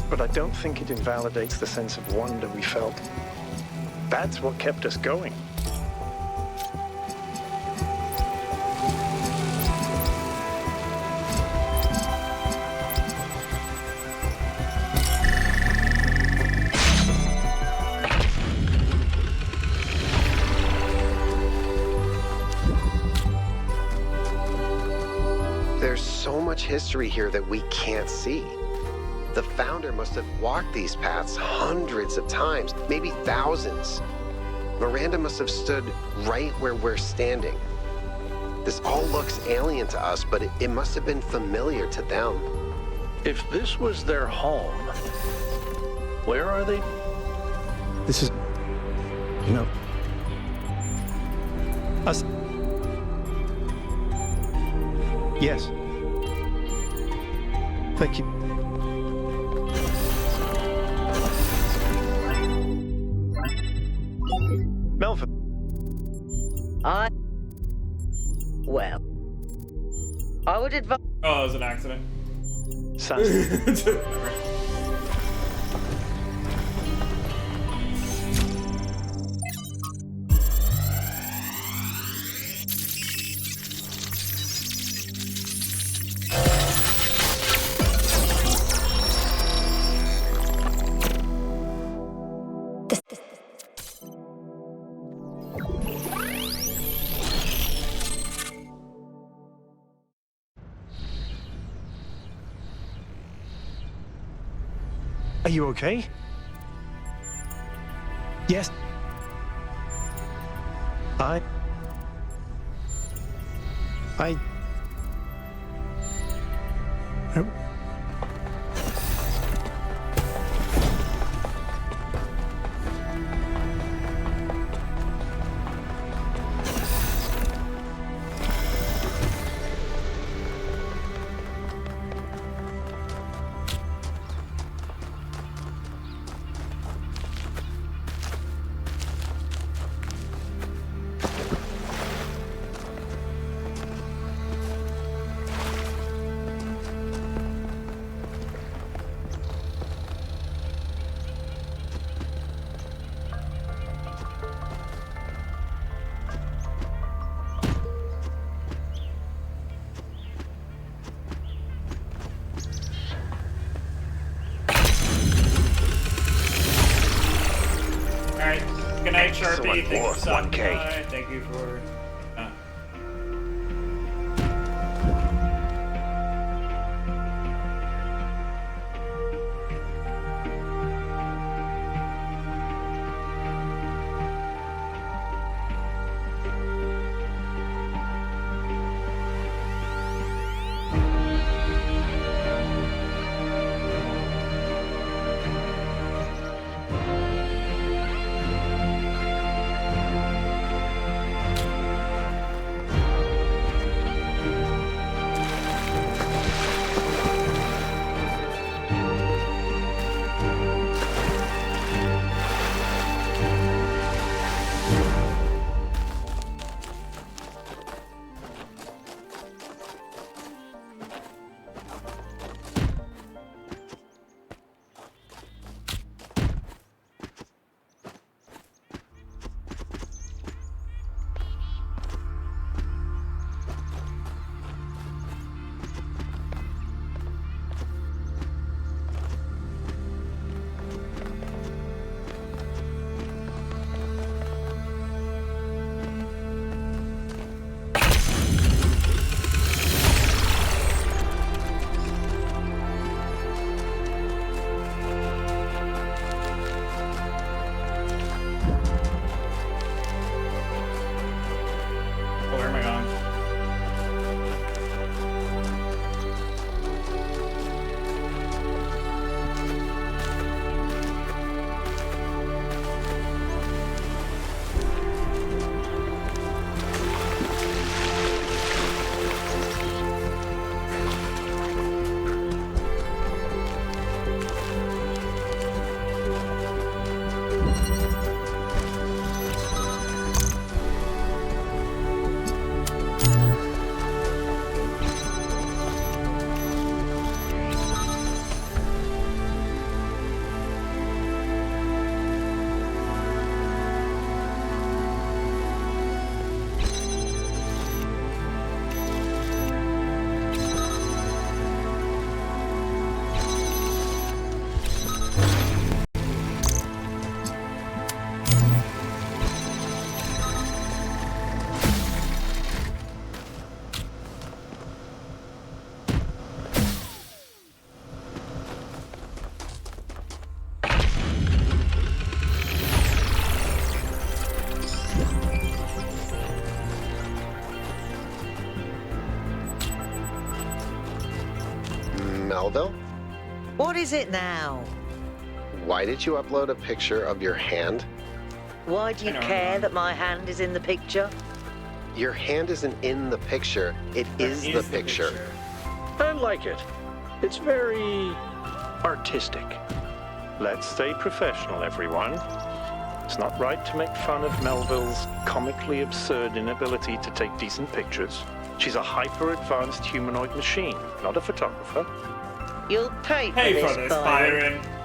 but I don't think it invalidates the sense of wonder we felt. That's what kept us going. so much history here that we can't see. The founder must have walked these paths hundreds of times, maybe thousands. Miranda must have stood right where we're standing. This all looks alien to us, but it must have been familiar to them. If this was their home, where are they? This is... You know... Us... Yes. Thank you. Melvin. Well, I would advise... Oh, it was an accident. Sounds... Are you okay? Yes. I... Oh. Alright, good night, Sharpie. Excellent Thank you work, for stopping 1K. by. Thank you for... Melville? What is it now? Why did you upload a picture of your hand? Why do you I don't care know. that my hand is in the picture? Your hand isn't in the picture, it is the picture. I like it. It's very artistic. Let's stay professional, everyone. It's not right to make fun of Melville's comically absurd inability to take decent pictures. She's a hyper-advanced humanoid machine, not a photographer. You'll pay for Pay this, for this, Byron. Byron.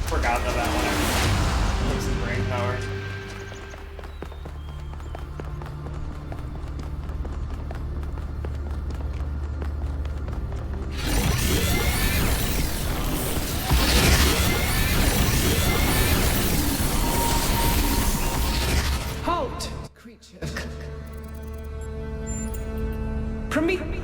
Forgot that that one actually took some brain power. Halt, creature. Prometheus.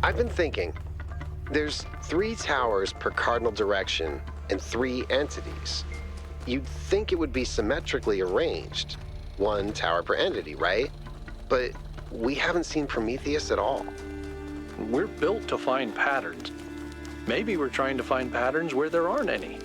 I've been thinking. There's 3 towers per cardinal direction and 3 entities. You'd think it would be symmetrically arranged. 1 tower per entity, right? But we haven't seen Prometheus at all. We're built to find patterns. Maybe we're trying to find patterns where there aren't any.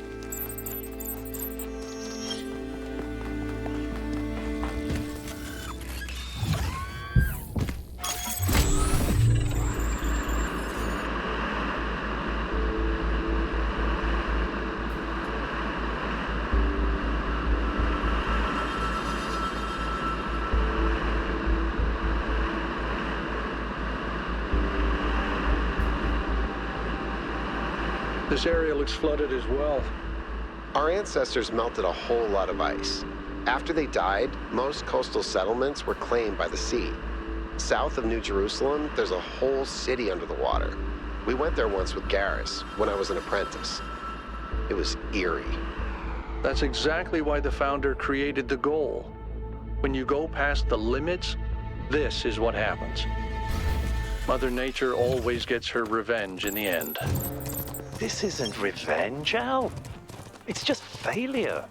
This area looks flooded as well. Our ancestors melted a whole lot of ice. After they died, most coastal settlements were claimed by the sea. South of New Jerusalem, there's a whole city under the water. We went there once with Garrus when I was an apprentice. It was eerie. That's exactly why the founder created the goal. When you go past the limits, this is what happens. Mother Nature always gets her revenge in the end. This isn't revenge, Al. It's just failure.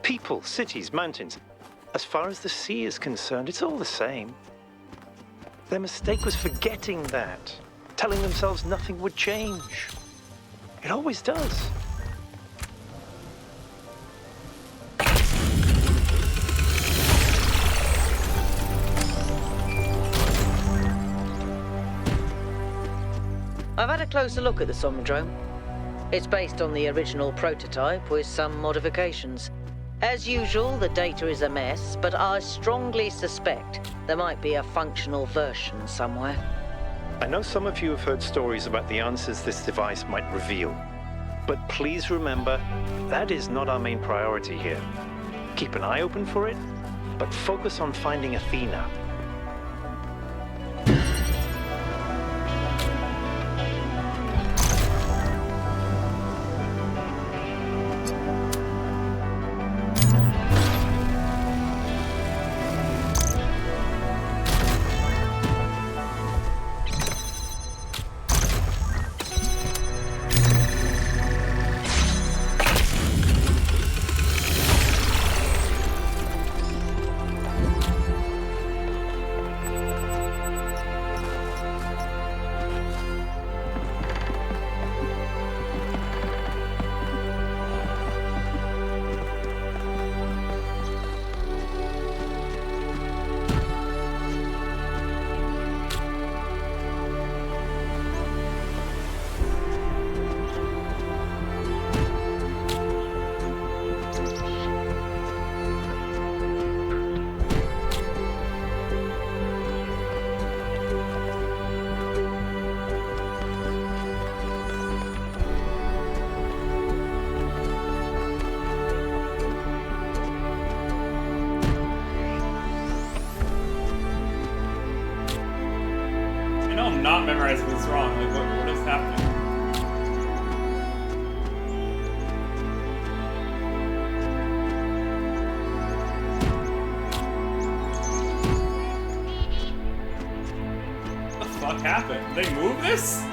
People, cities, mountains. As far as the sea is concerned, it's all the same. Their mistake was forgetting that. telling themselves nothing would change. It always does. I've had a closer look at the Somnodrome. It's based on the original prototype with some modifications. As usual, the data is a mess, but I strongly suspect there might be a functional version somewhere. I know some of you have heard stories about the answers this device might reveal, but please remember, that is not our main priority here. Keep an eye open for it, but focus on finding Athena. I'm not memorizing this wrong. Like, what is happening? What the fuck happened? Did they move this?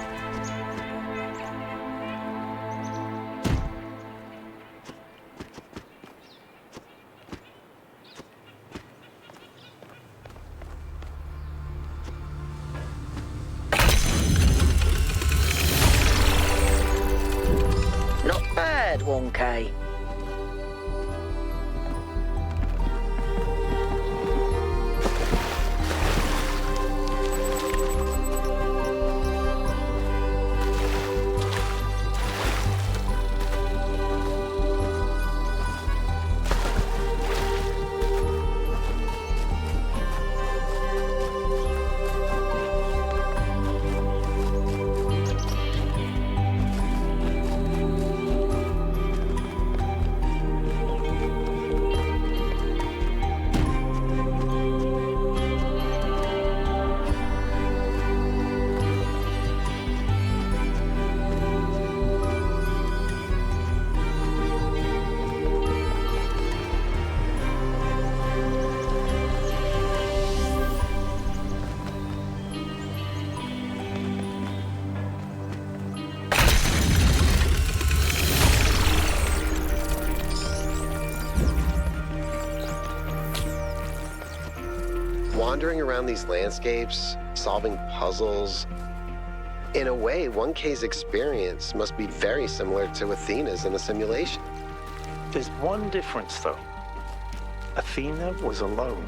Not bad, 1K. Wandering around these landscapes, solving puzzles. In a way, 1K's experience must be very similar to Athena's in the simulation. There's one difference, though. Athena was alone.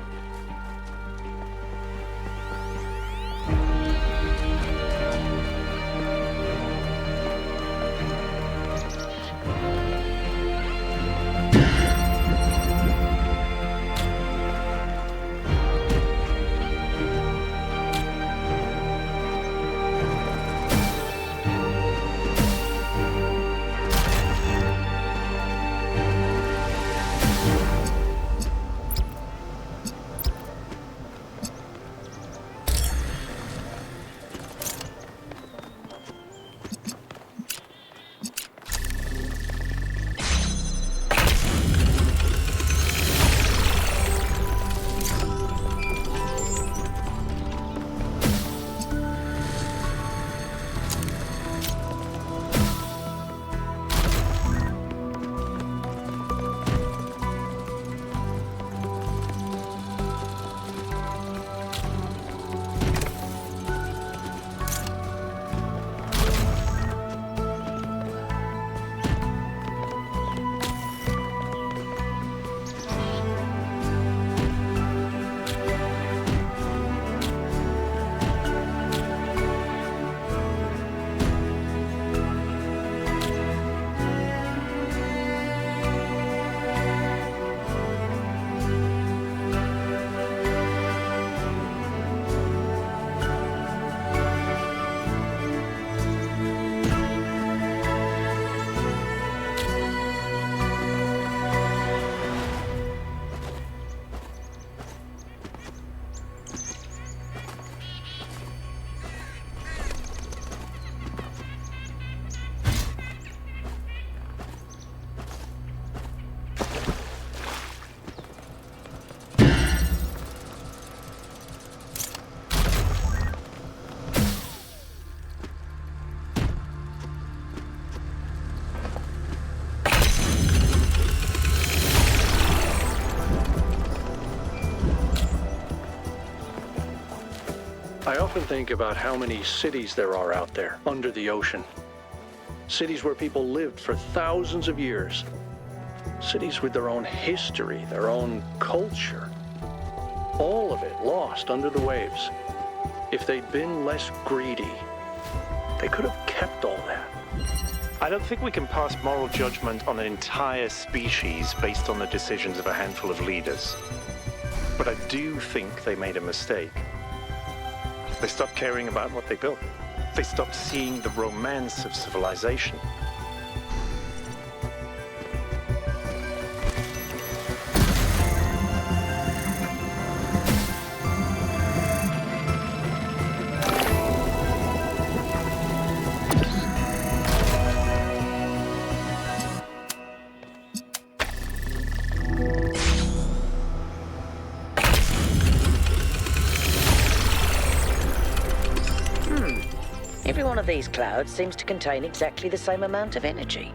I often think about how many cities there are out there, under the ocean. Cities where people lived for thousands of years. Cities with their own history, their own culture. All of it lost under the waves. If they'd been less greedy, they could have kept all that. I don't think we can pass moral judgment on an entire species based on the decisions of a handful of leaders. But I do think they made a mistake. They stopped caring about what they built. They stopped seeing the romance of civilization. Every one of these clouds seems to contain exactly the same amount of energy.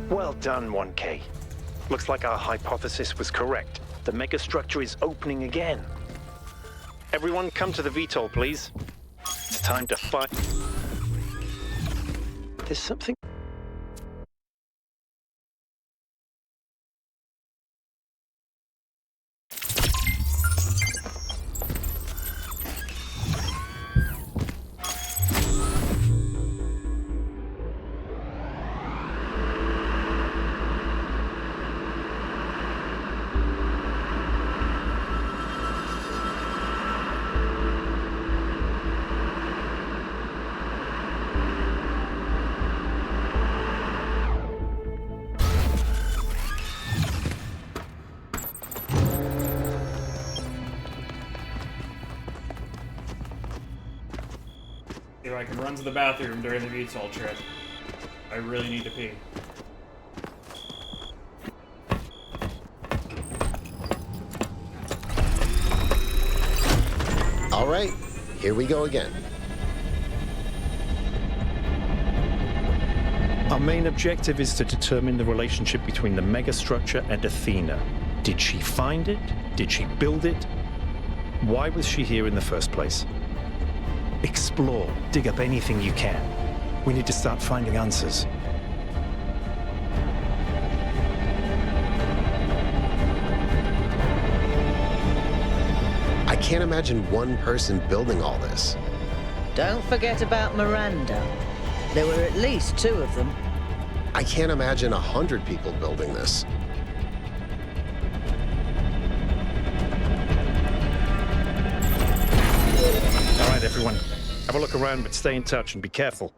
Well done, 1K. Looks like our hypothesis was correct. The megastructure is opening again. Everyone come to the VTOL, please. It's time to fight. There's something... If I can run to the bathroom during the VTOL trip, I really need to pee. All right, here we go again. Our main objective is to determine the relationship between the megastructure and Athena. Did she find it? Did she build it? Why was she here in the first place? Explore, dig up anything you can. We need to start finding answers. I can't imagine one person building all this. Don't forget about Miranda. There were at least 2 of them. I can't imagine 100 people building this. right, everyone. Have a look around, but stay in touch and be careful.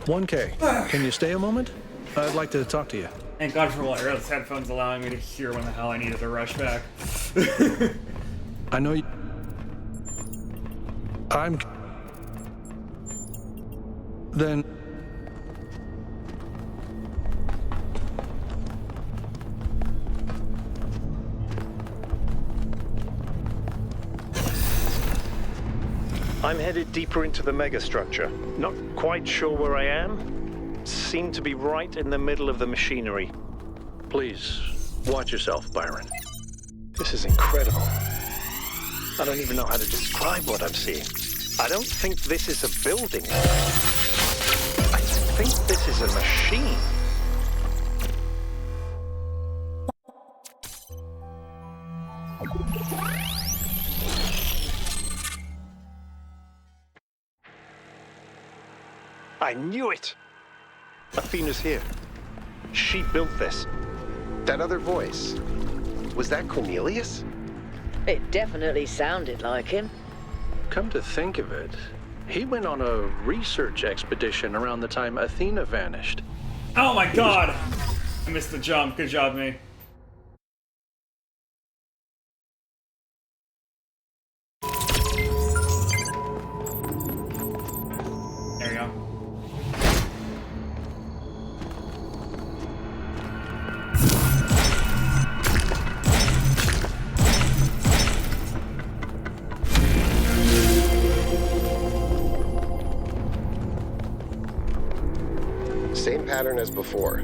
1K, can you stay a moment? I'd like to talk to you. Thank God for wireless headphones allowing me to hear when the hell I needed to rush back. I know you... Then... I'm headed deeper into the megastructure. Not quite sure where I am. Seem to be right in the middle of the machinery. Please, watch yourself, Byron. This is incredible. I don't even know how to describe what I'm seeing. I don't think this is a building. I think this is a machine. I knew it! Athena's here. She built this. That other voice, was that Cornelius? It definitely sounded like him. Come to think of it, he went on a research expedition around the time Athena vanished. Oh my God! I missed the jump. Good job, me. There you go. Same pattern as before.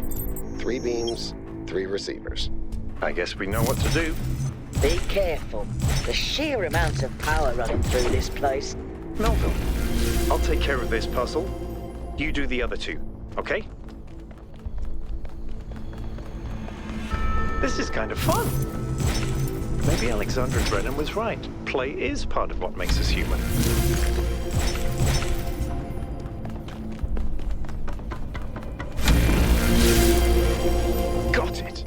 3 beams, 3 receivers. I guess we know what to do. Be careful. The sheer amount of power running through this place. Melville, I'll take care of this puzzle. You do the other 2, okay? This is kind of fun. Maybe Alexandra Drennan was right. Play is part of what makes us human. Got it.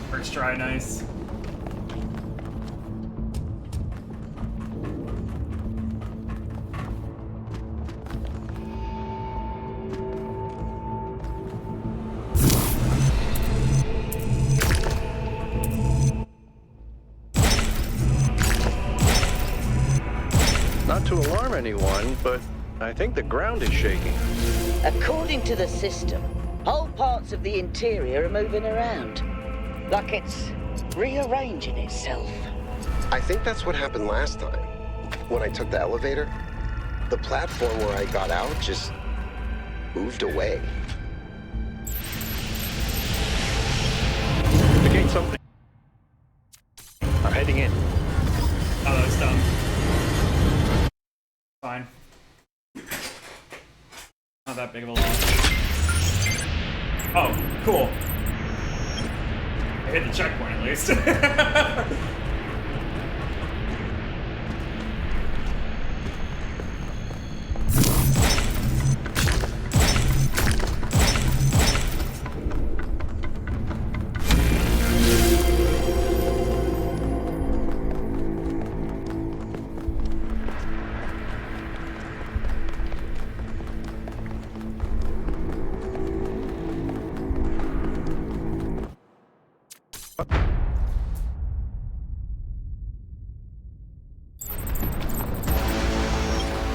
First try, nice. Not to alarm anyone, but I think the ground is shaking. According to the system, whole parts of the interior are moving around. Like it's rearranging itself. I think that's what happened last time. When I took the elevator, the platform where I got out just moved away. The gate's opening. I'm heading in. Oh, that was dumb. Fine. Not that big of a loss. Oh, cool. I hit the checkpoint at least.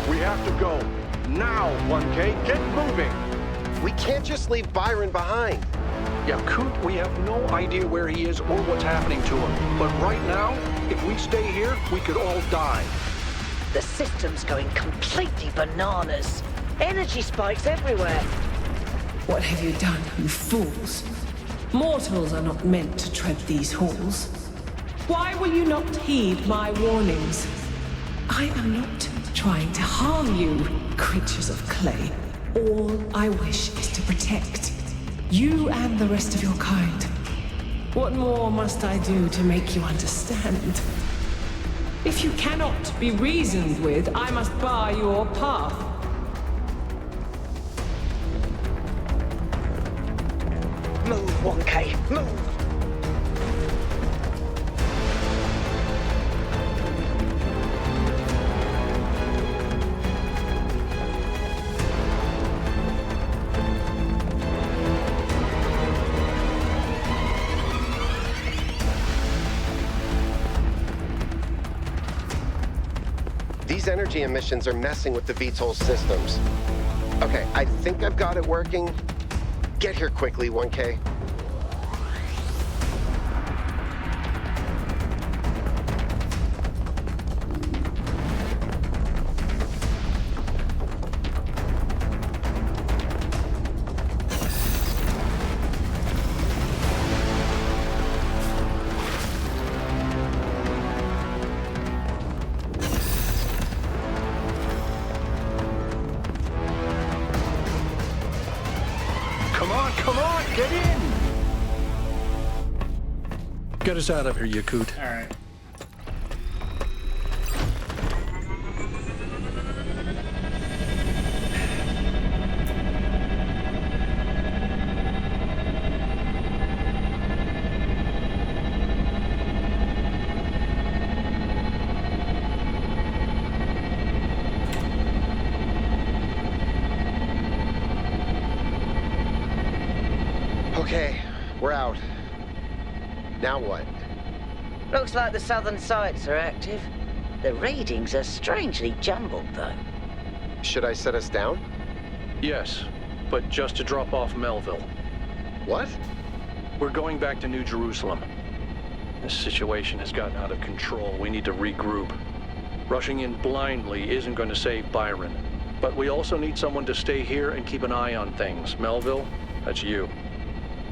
We have to go. Now, 1K, get moving. We can't just leave Byron behind. Yeah, Coot, we have no idea where he is or what's happening to him. But right now, if we stay here, we could all die. The system's going completely bananas. Energy spikes everywhere. What have you done, you fools? Mortals are not meant to tread these halls. Why will you not heed my warnings? I am not trying to harm you, creatures of clay. All I wish is to protect you and the rest of your kind. What more must I do to make you understand? If you cannot be reasoned with, I must bar your path. Move, 1K, move! These energy emissions are messing with the VTOL systems. Okay, I think I've got it working. Get here quickly, 1K. Come on, get in! Get us out of here, Yakut. Alright. Okay, we're out. Now what? Looks like the southern sites are active. The readings are strangely jumbled, though. Should I set us down? Yes, but just to drop off Melville. What? We're going back to New Jerusalem. This situation has gotten out of control. We need to regroup. Rushing in blindly isn't going to save Byron. But we also need someone to stay here and keep an eye on things. Melville, that's you.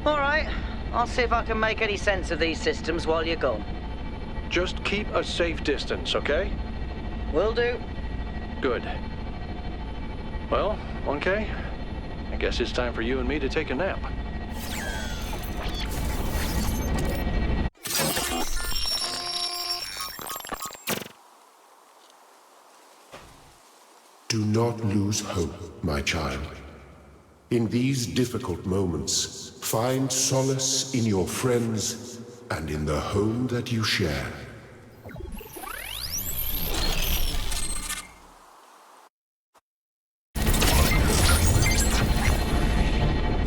All right, I'll see if I can make any sense of these systems while you're gone. Just keep a safe distance, okay? Will do. Good. Well, 1K, I guess it's time for you and me to take a nap. Do not lose hope, my child. In these difficult moments, find solace in your friends and in the home that you share.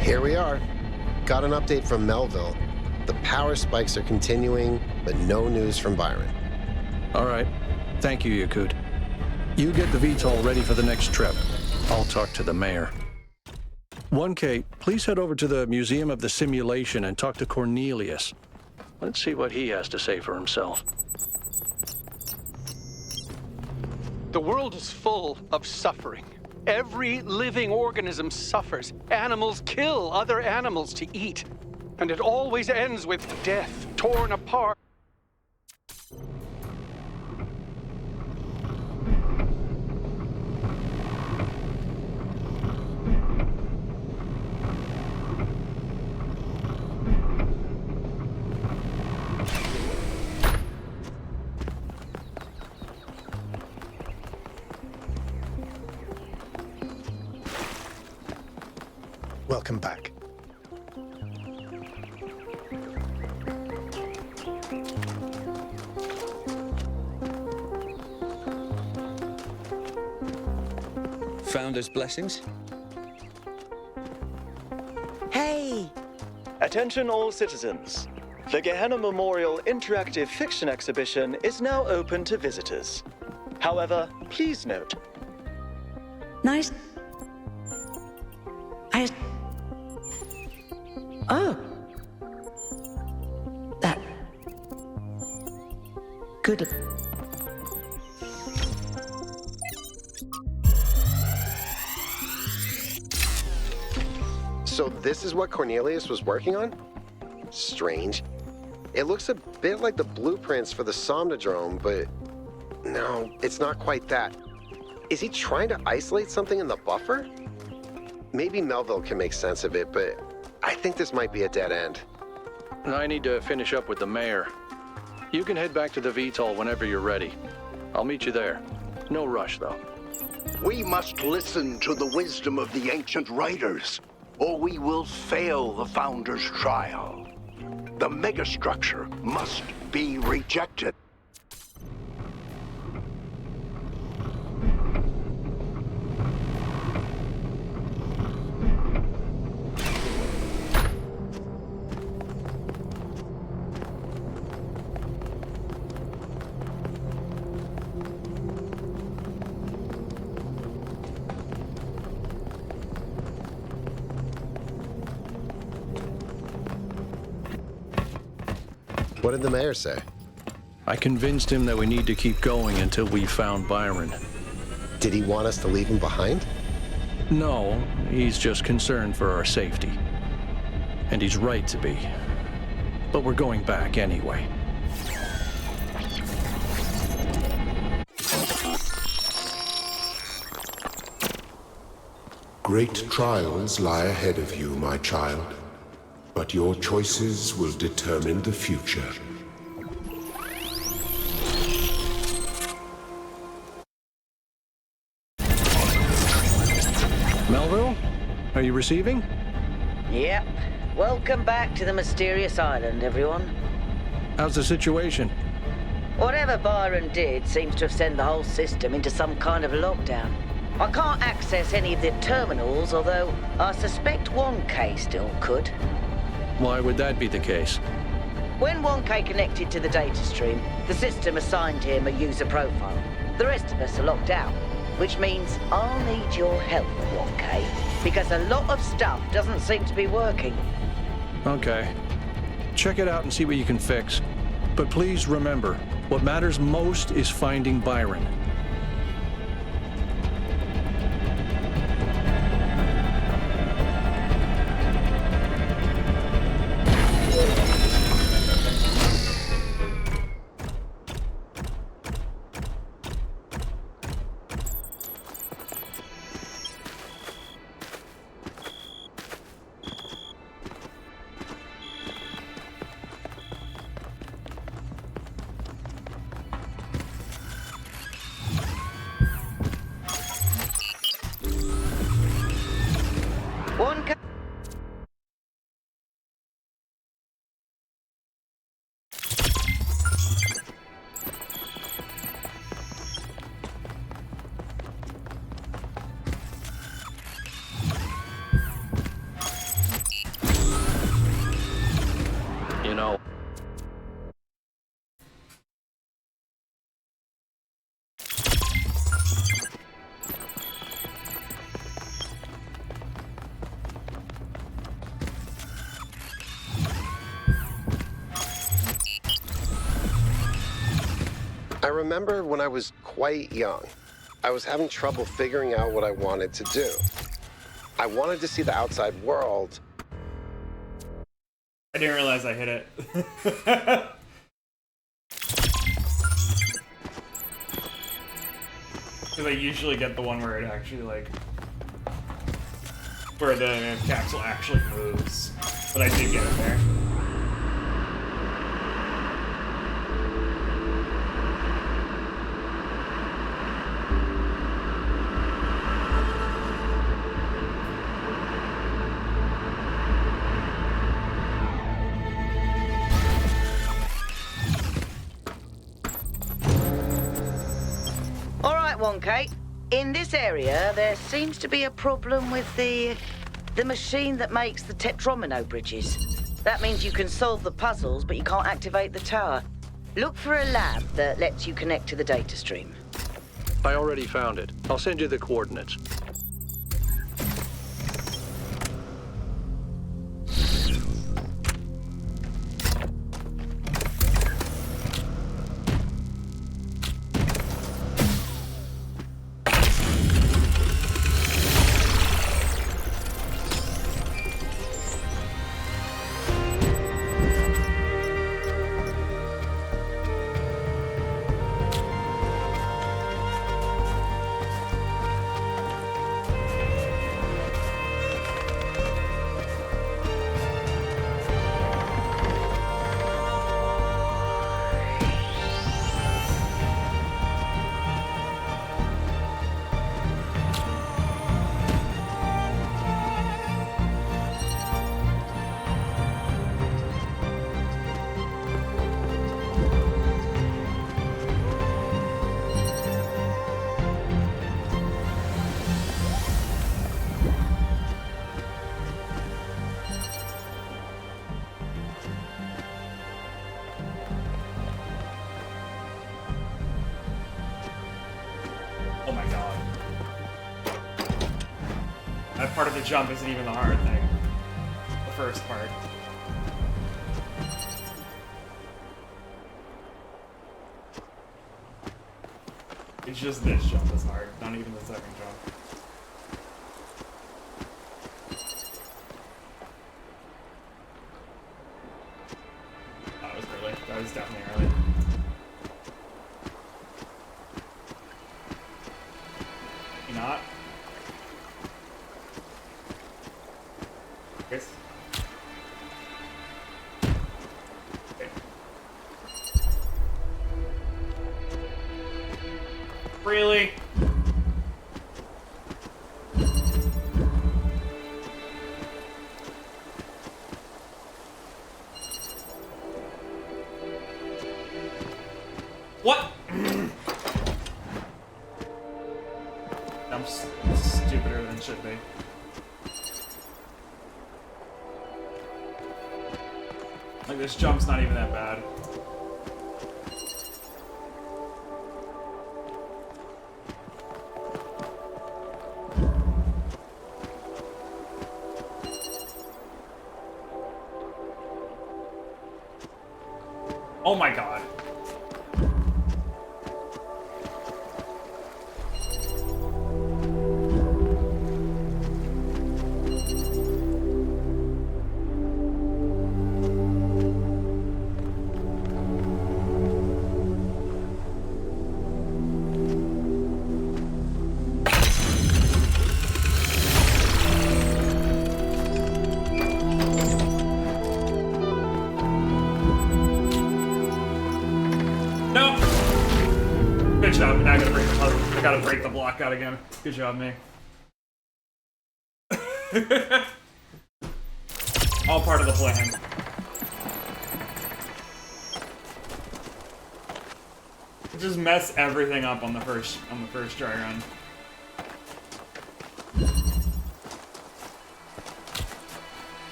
Here we are. Got an update from Melville. The power spikes are continuing, but no news from Byron. All right. Thank you, Yakut. You get the VTOL ready for the next trip. I'll talk to the mayor. 1K, please head over to the Museum of the Simulation and talk to Cornelius. Let's see what he has to say for himself. The world is full of suffering. Every living organism suffers. Animals kill other animals to eat. And it always ends with death, torn apart. Welcome back. Founder's blessings. Hey! Attention all citizens. The Gehenna Memorial Interactive Fiction Exhibition is now open to visitors. However, please note. Nice. Oh. That. Good. So this is what Cornelius was working on? Strange. It looks a bit like the blueprints for the Somnodrome, but no, it's not quite that. Is he trying to isolate something in the buffer? Maybe Melville can make sense of it, but I think this might be a dead end. I need to finish up with the mayor. You can head back to the VTOL whenever you're ready. I'll meet you there. No rush, though. We must listen to the wisdom of the ancient writers, or we will fail the Founder's trial. The megastructure must be rejected. What did the mayor say? I convinced him that we need to keep going until we found Byron. Did he want us to leave him behind? No, he's just concerned for our safety. And he's right to be. But we're going back anyway. Great trials lie ahead of you, my child. But your choices will determine the future. Melville? Are you receiving? Yep. Welcome back to the mysterious island, everyone. How's the situation? Whatever Byron did seems to have sent the whole system into some kind of lockdown. I can't access any of the terminals, although I suspect 1K still could. Why would that be the case? When 1K connected to the data stream, the system assigned him a user profile. The rest of us are locked out, which means I'll need your help, 1K, because a lot of stuff doesn't seem to be working. Okay. Check it out and see what you can fix. But please remember, what matters most is finding Byron. You know, I remember when I was quite young, I was having trouble figuring out what I wanted to do. I wanted to see the outside world. I didn't realize I hit it. Because I usually get the one where it actually, like, where the capsule actually moves. But I did get it there. All right, 1K. In this area, there seems to be a problem with the machine that makes the tetromino bridges. That means you can solve the puzzles, but you can't activate the tower. Look for a lab that lets you connect to the data stream. I already found it. I'll send you the coordinates. Oh my god. That part of the jump isn't even the hard thing. The first part. It's just this jump is hard, not even the second jump. That was early. That was definitely early. You not? Chris? Okay. Really? What? I'm stupider than should be. Like, this jump's not even that bad. Oh my god. Good job. Now I gotta break the block out again. Good job, me. All part of the plan. Just mess everything up on the first try run.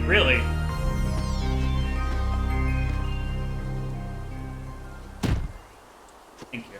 Really? Thank you.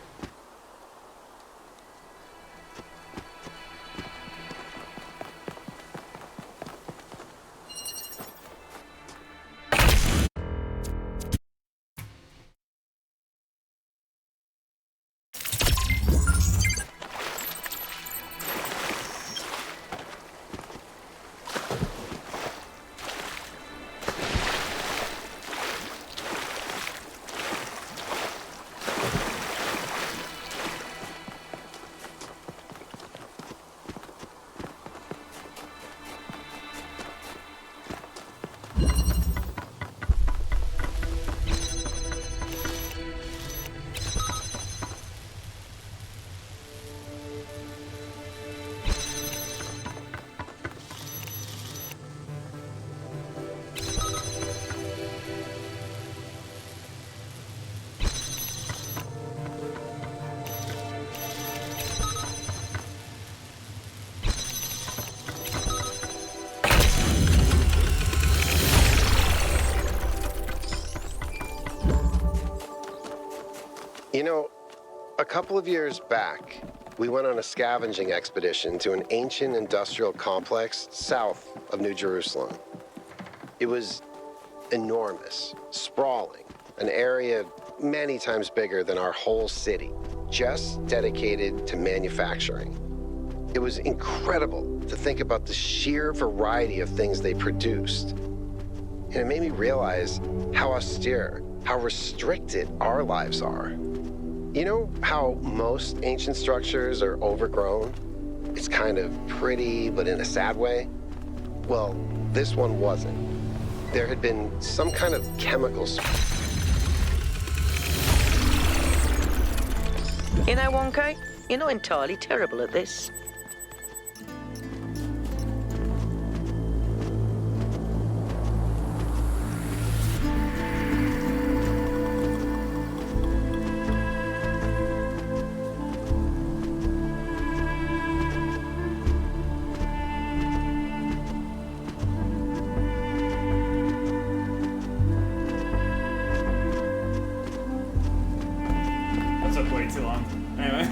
know, a couple of years back, we went on a scavenging expedition to an ancient industrial complex south of New Jerusalem. It was enormous, sprawling, an area many times bigger than our whole city, just dedicated to manufacturing. It was incredible to think about the sheer variety of things they produced. And it made me realize how austere, how restricted our lives are. You know how most ancient structures are overgrown? It's kind of pretty, but in a sad way. Well, this one wasn't. There had been some kind of chemical. You know, Wonka, you're not entirely terrible at this. That took way too long. Anyway.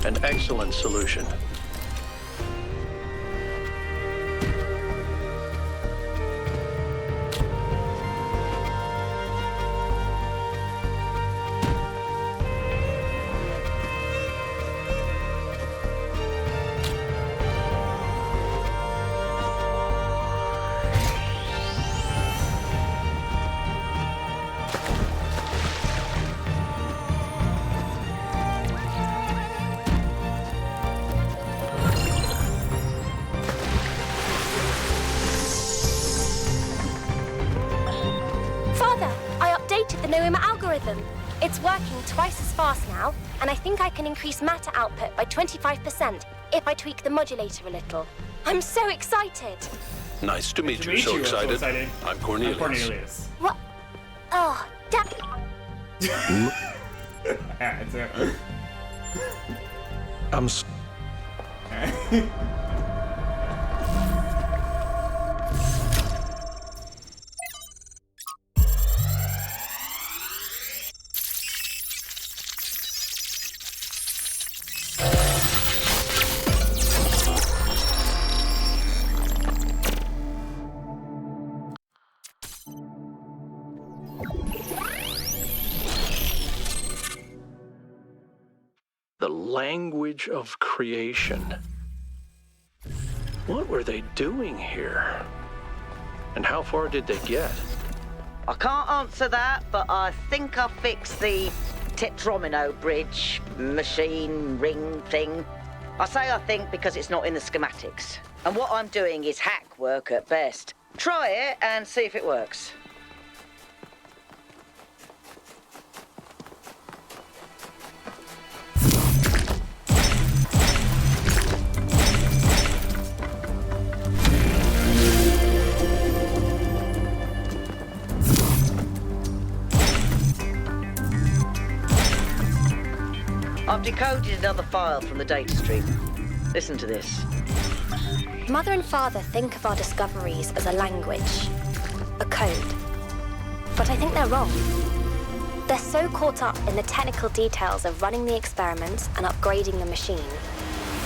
An excellent solution. It's working twice as fast now, and I think I can increase matter output by 25% if I tweak the modulator a little. I'm so excited! Nice to meet you. So excited. I'm Cornelius. What? Oh, damn. The language of creation. What were they doing here? And how far did they get? I can't answer that, but I think I fixed the Tetromino bridge, machine, ring thing. I say I think because it's not in the schematics. And what I'm doing is hack work at best. Try it and see if it works. I've decoded another file from the data stream. Listen to this. Mother and Father think of our discoveries as a language, a code. But I think they're wrong. They're so caught up in the technical details of running the experiments and upgrading the machine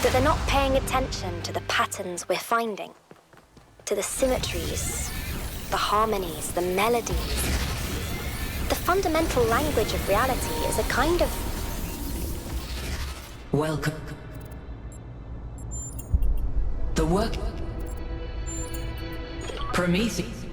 that they're not paying attention to the patterns we're finding, to the symmetries, the harmonies, the melodies. The fundamental language of reality is a kind of... Welcome. The work... Prometheus.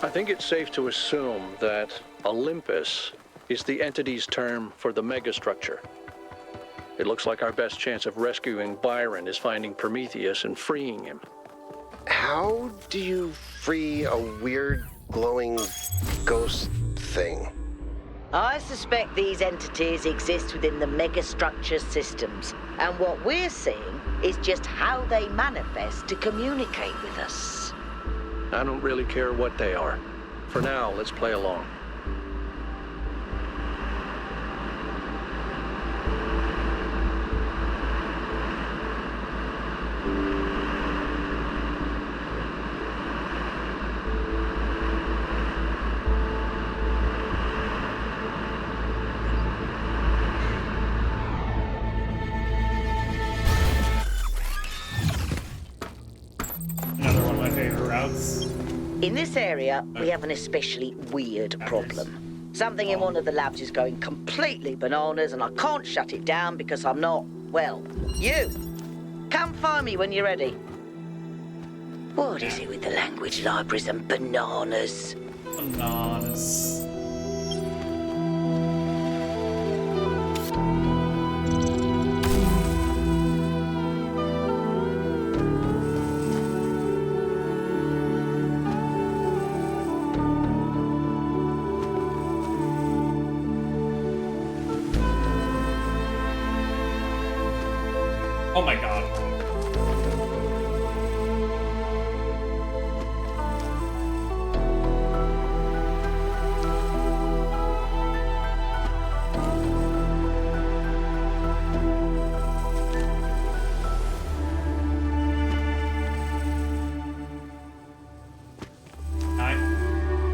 I think it's safe to assume that Olympus is the entity's term for the megastructure. It looks like our best chance of rescuing Byron is finding Prometheus and freeing him. How do you free a weird, glowing ghost thing? I suspect these entities exist within the megastructure systems, and what we're seeing is just how they manifest to communicate with us. I don't really care what they are. For now, let's play along. Another one of my favorite routes. In this area, we have an especially weird problem. Something in one of the labs is going completely bananas, and I can't shut it down because I'm not, well, you. Come find me when you're ready. What is it with the language libraries and bananas? Bananas. Oh my god.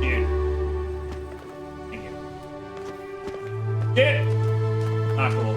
Dude. Thank you. Shit! Not cool.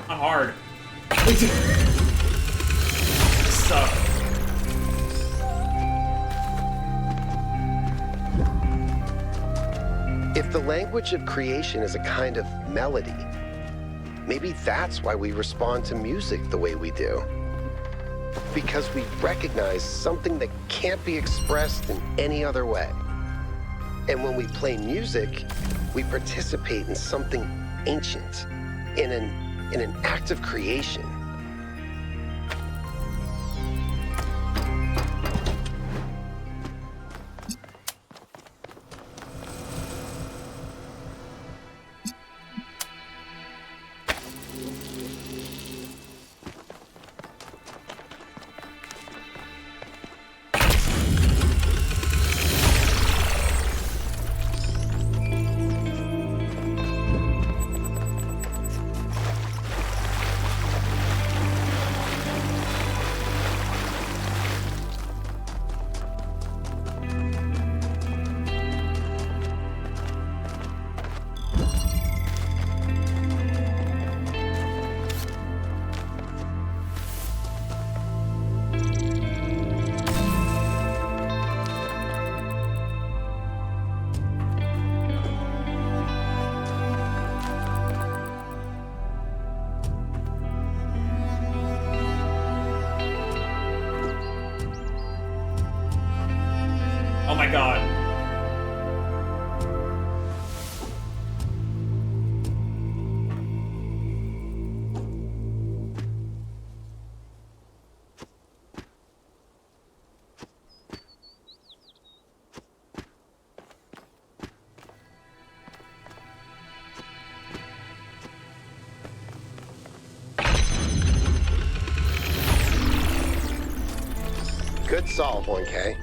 Not hard. Suck. If the language of creation is a kind of melody, maybe that's why we respond to music the way we do. Because we recognize something that can't be expressed in any other way. And when we play music, we participate in something ancient, in an act of creation. solve, 1K.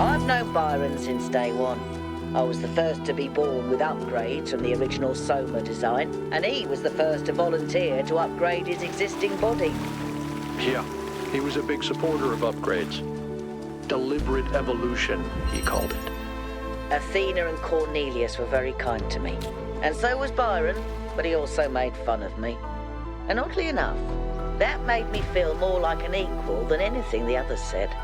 I've known Byron since day one. I was the first to be born with upgrades from the original Soma design, and he was the first to volunteer to upgrade his existing body. Yeah, he was a big supporter of upgrades. Deliberate evolution, he called it. Athena and Cornelius were very kind to me, and so was Byron, but he also made fun of me. And oddly enough, that made me feel more like an equal than anything the others said.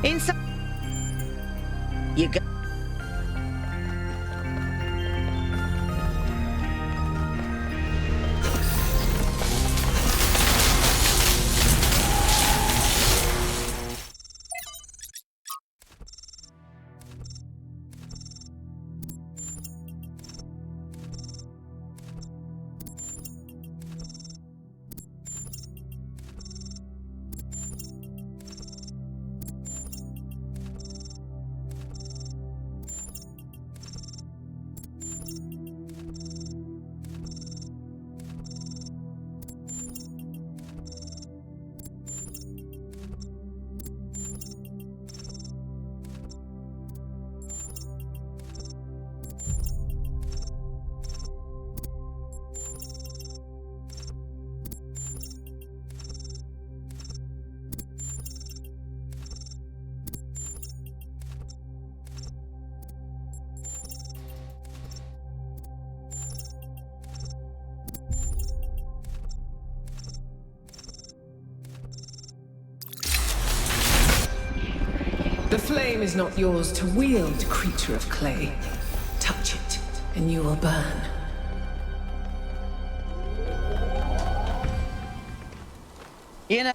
Inside. You go. The flame is not yours to wield, creature of clay. Touch it, and you will burn. You know.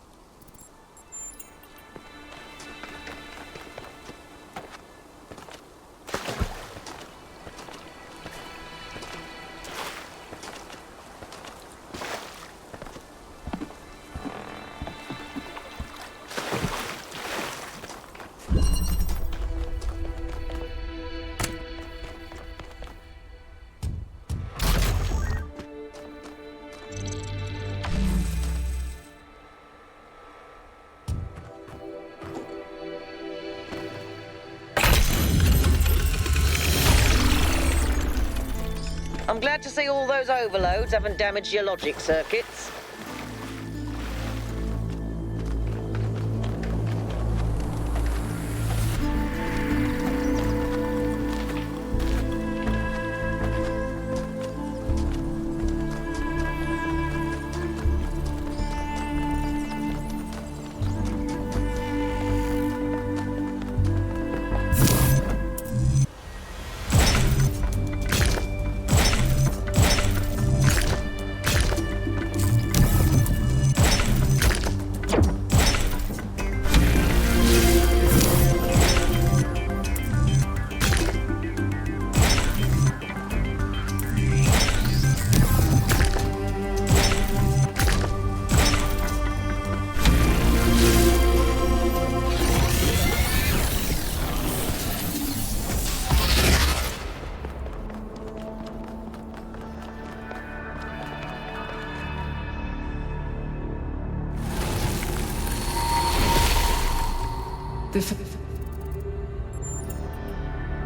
I'm glad to see all those overloads haven't damaged your logic circuits.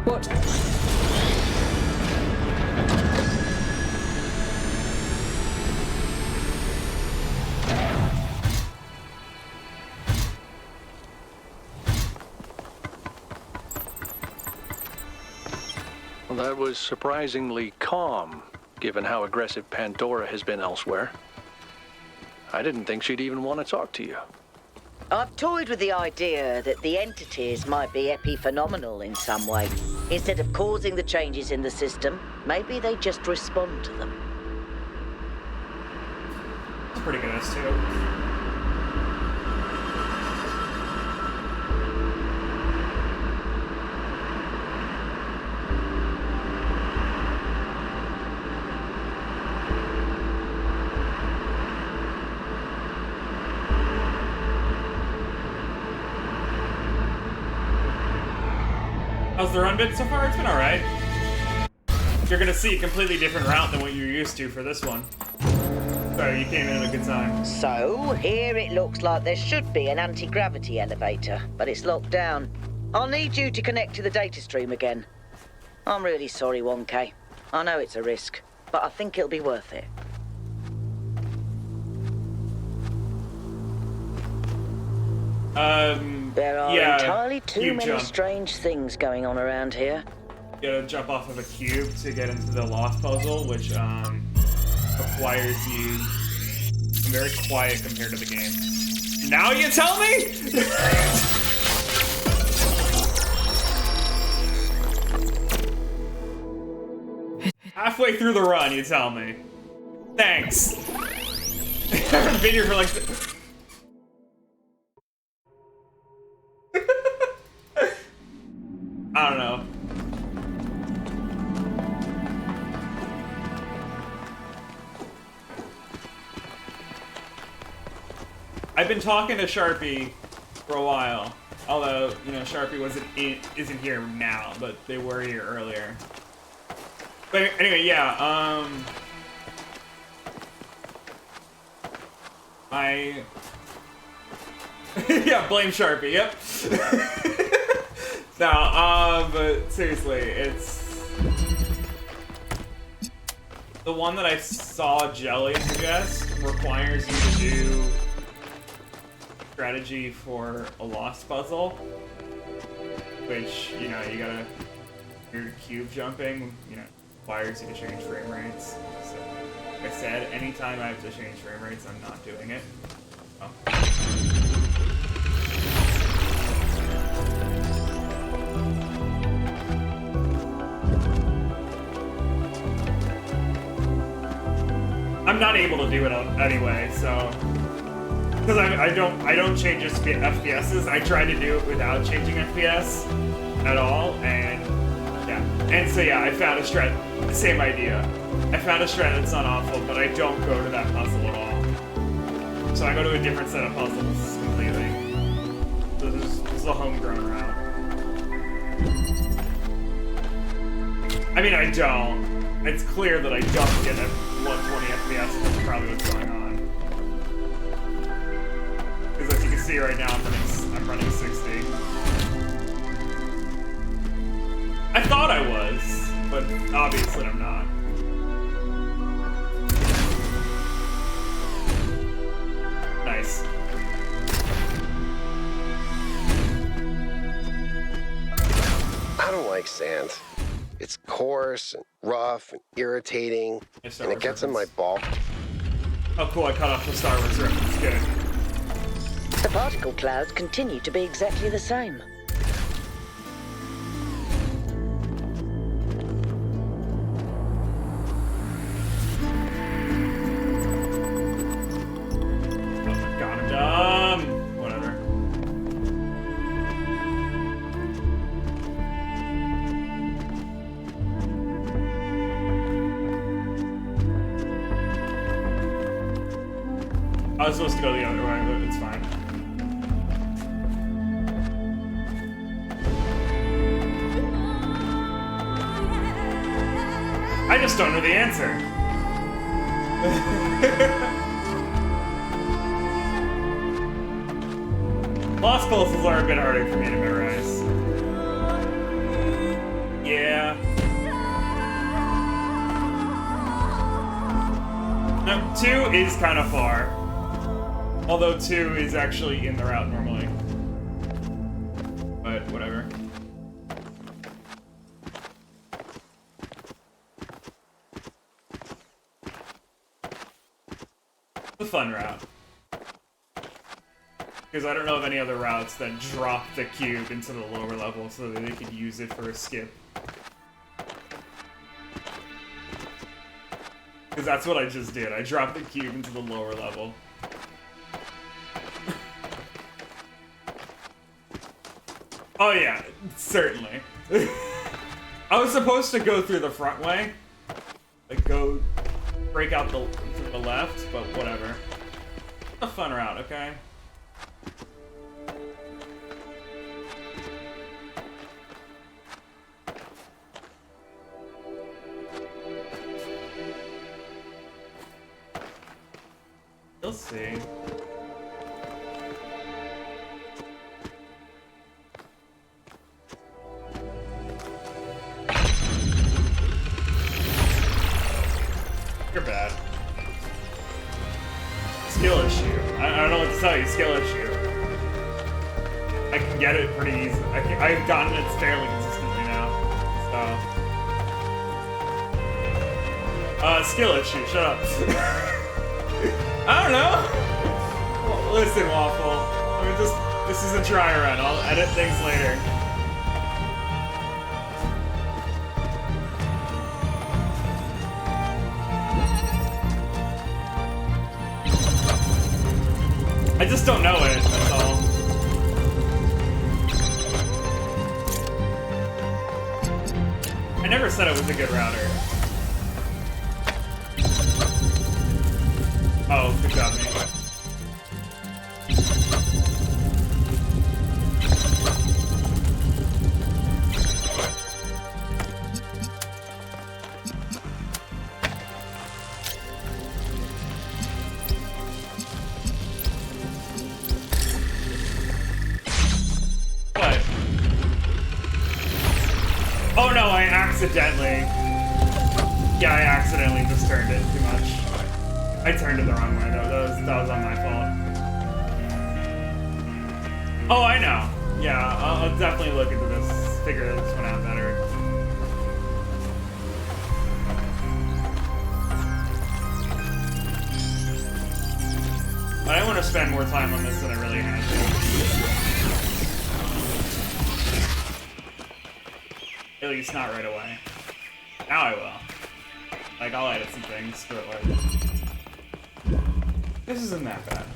What? Well, that was surprisingly calm, given how aggressive Pandora has been elsewhere. I didn't think she'd even want to talk to you. I've toyed with the idea that the entities might be epiphenomenal in some way. Instead of causing the changes in the system, maybe they just respond to them. Pretty good as too. How's the run been so far? It's been alright. You're gonna see a completely different route than what you're used to for this one. Sorry, you came in at a good time. So, here it looks like there should be an anti-gravity elevator, but it's locked down. I'll need you to connect to the data stream again. I'm really sorry, 1K. I know it's a risk, but I think it'll be worth it. There are entirely too many strange things going on around here. You gotta jump off of a cube to get into the loft puzzle, which requires you very quiet compared to the game. Now you tell me? Halfway through the run, you tell me. Thanks. I haven't been here for like... I don't know. I've been talking to Sharpie for a while, although, you know, Sharpie isn't here now, but they were here earlier. But anyway, yeah, yeah, blame Sharpie, yep. No, but seriously, it's... The one that I saw Jelly suggest requires you to do strategy for a lost puzzle, which, you know, you gotta... Your cube jumping, you know, requires you to change frame rates. So, like I said, anytime I have to change frame rates, I'm not doing it. Oh. I'm not able to do it anyway, so because I don't change FPSs. I try to do it without changing FPS at all, and yeah, and so yeah, I found a strat. Same idea. I found a strat that's not awful, but I don't go to that puzzle at all. So I go to a different set of puzzles completely. So this is a homegrown route. I mean, I don't. It's clear that I don't get a 120 FPS, and that's probably what's going on. Because as you can see right now, I'm running 60. I thought I was, but obviously I'm not. Nice. I don't like sand. It's coarse and rough and irritating, and it gets in my ball. Oh, cool, I cut off the Star Wars reference. Good. The particle clouds continue to be exactly the same. Whatever. I was supposed to go the other way, but it's fine. I just don't know the answer. Lost puzzles are a bit harder for me to memorize. Yeah. No, 2 is kind of far. Although 2 is actually in the route normally. But whatever. The fun route. Because I don't know of any other routes that drop the cube into the lower level so that they could use it for a skip. Because that's what I just did. I dropped the cube into the lower level. Oh yeah, certainly. I was supposed to go through the front way. Like go break out through the left, but whatever. A fun route, okay? You'll see. You're bad. Skill issue. I don't know what to tell you. Skill issue. I can get it pretty easy. I've gotten it fairly consistently now. So. Skill issue. Shut up. I don't know. Well, listen, Waffle. This is a try run. I'll edit things later. I just don't know it, that's all. I never said it was a good router. Oh, good job, mate. What? Oh no, I accidentally... Yeah, I accidentally just turned it too much. I turned it the wrong way, though. That was on my fault. Oh, I know. Yeah, I'll definitely look into this. Figure this one out better. But I want to spend more time on this than I really had to. At least not right away. Now I will. Like, I'll edit some things, but like... This isn't that bad.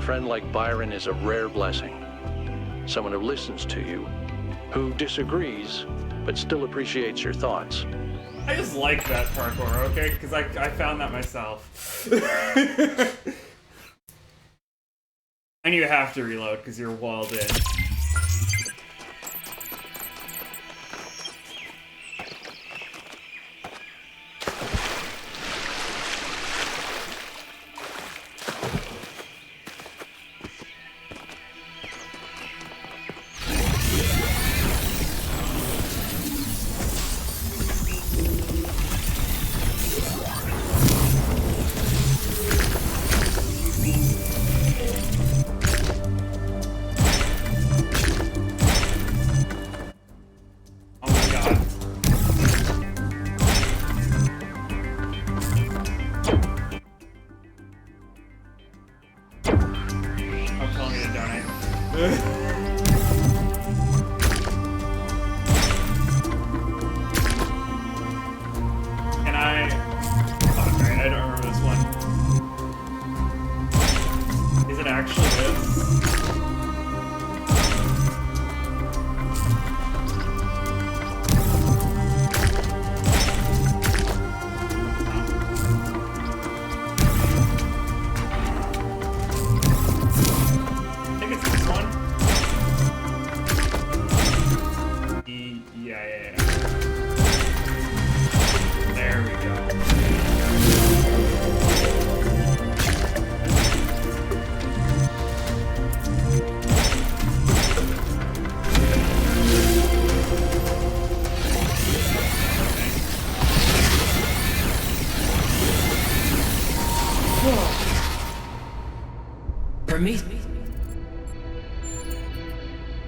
friend like Byron is a rare blessing. Someone who listens to you, who disagrees, but still appreciates your thoughts. I just like that parkour, okay? Because I found that myself. And you have to reload because you're walled in.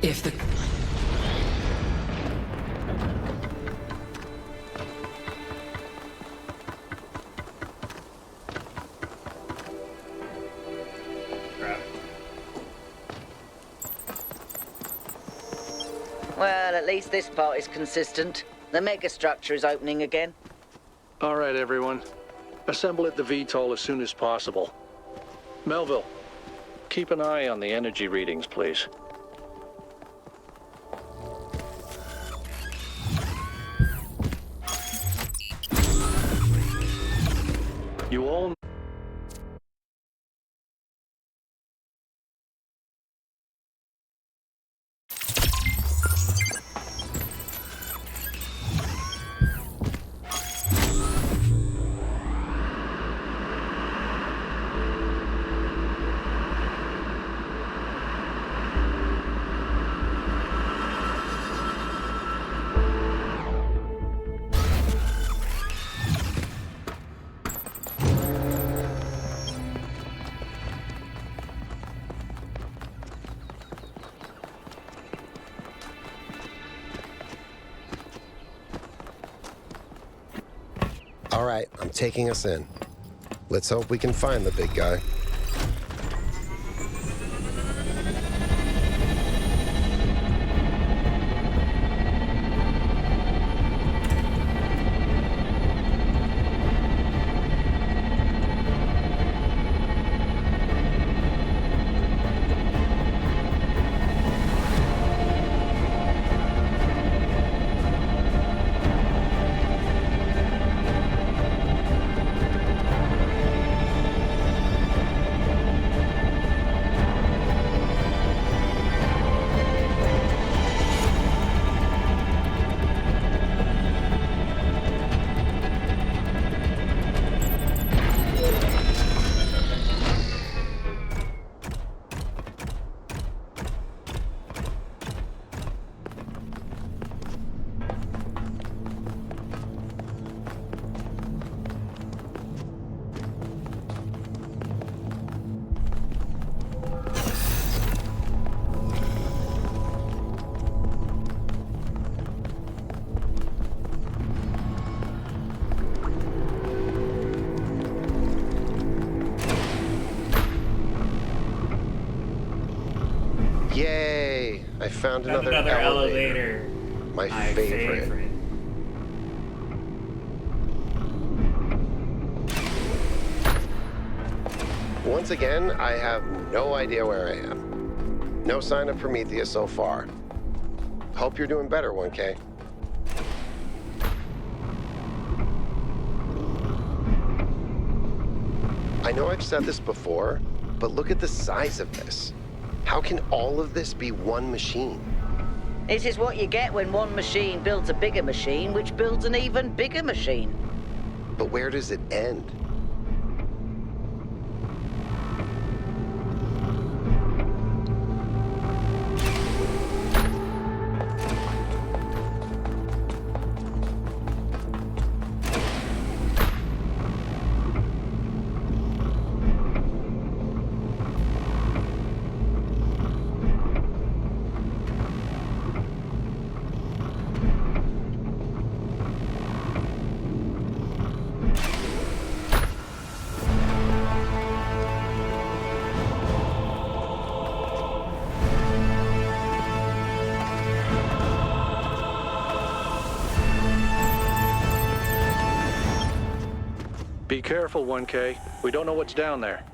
If the... Crap. Well, at least this part is consistent. The megastructure is opening again. All right, everyone. Assemble at the VTOL as soon as possible. Melville, keep an eye on the energy readings, please. You all... All right, I'm taking us in. Let's hope we can find the big guy. Yay! I found another elevator. My favorite. Once again, I have no idea where I am. No sign of Prometheus so far. Hope you're doing better, 1K. I know I've said this before, but look at the size of this. How can all of this be one machine? This is what you get when one machine builds a bigger machine, which builds an even bigger machine. But where does it end? Be careful, 1K. We don't know what's down there.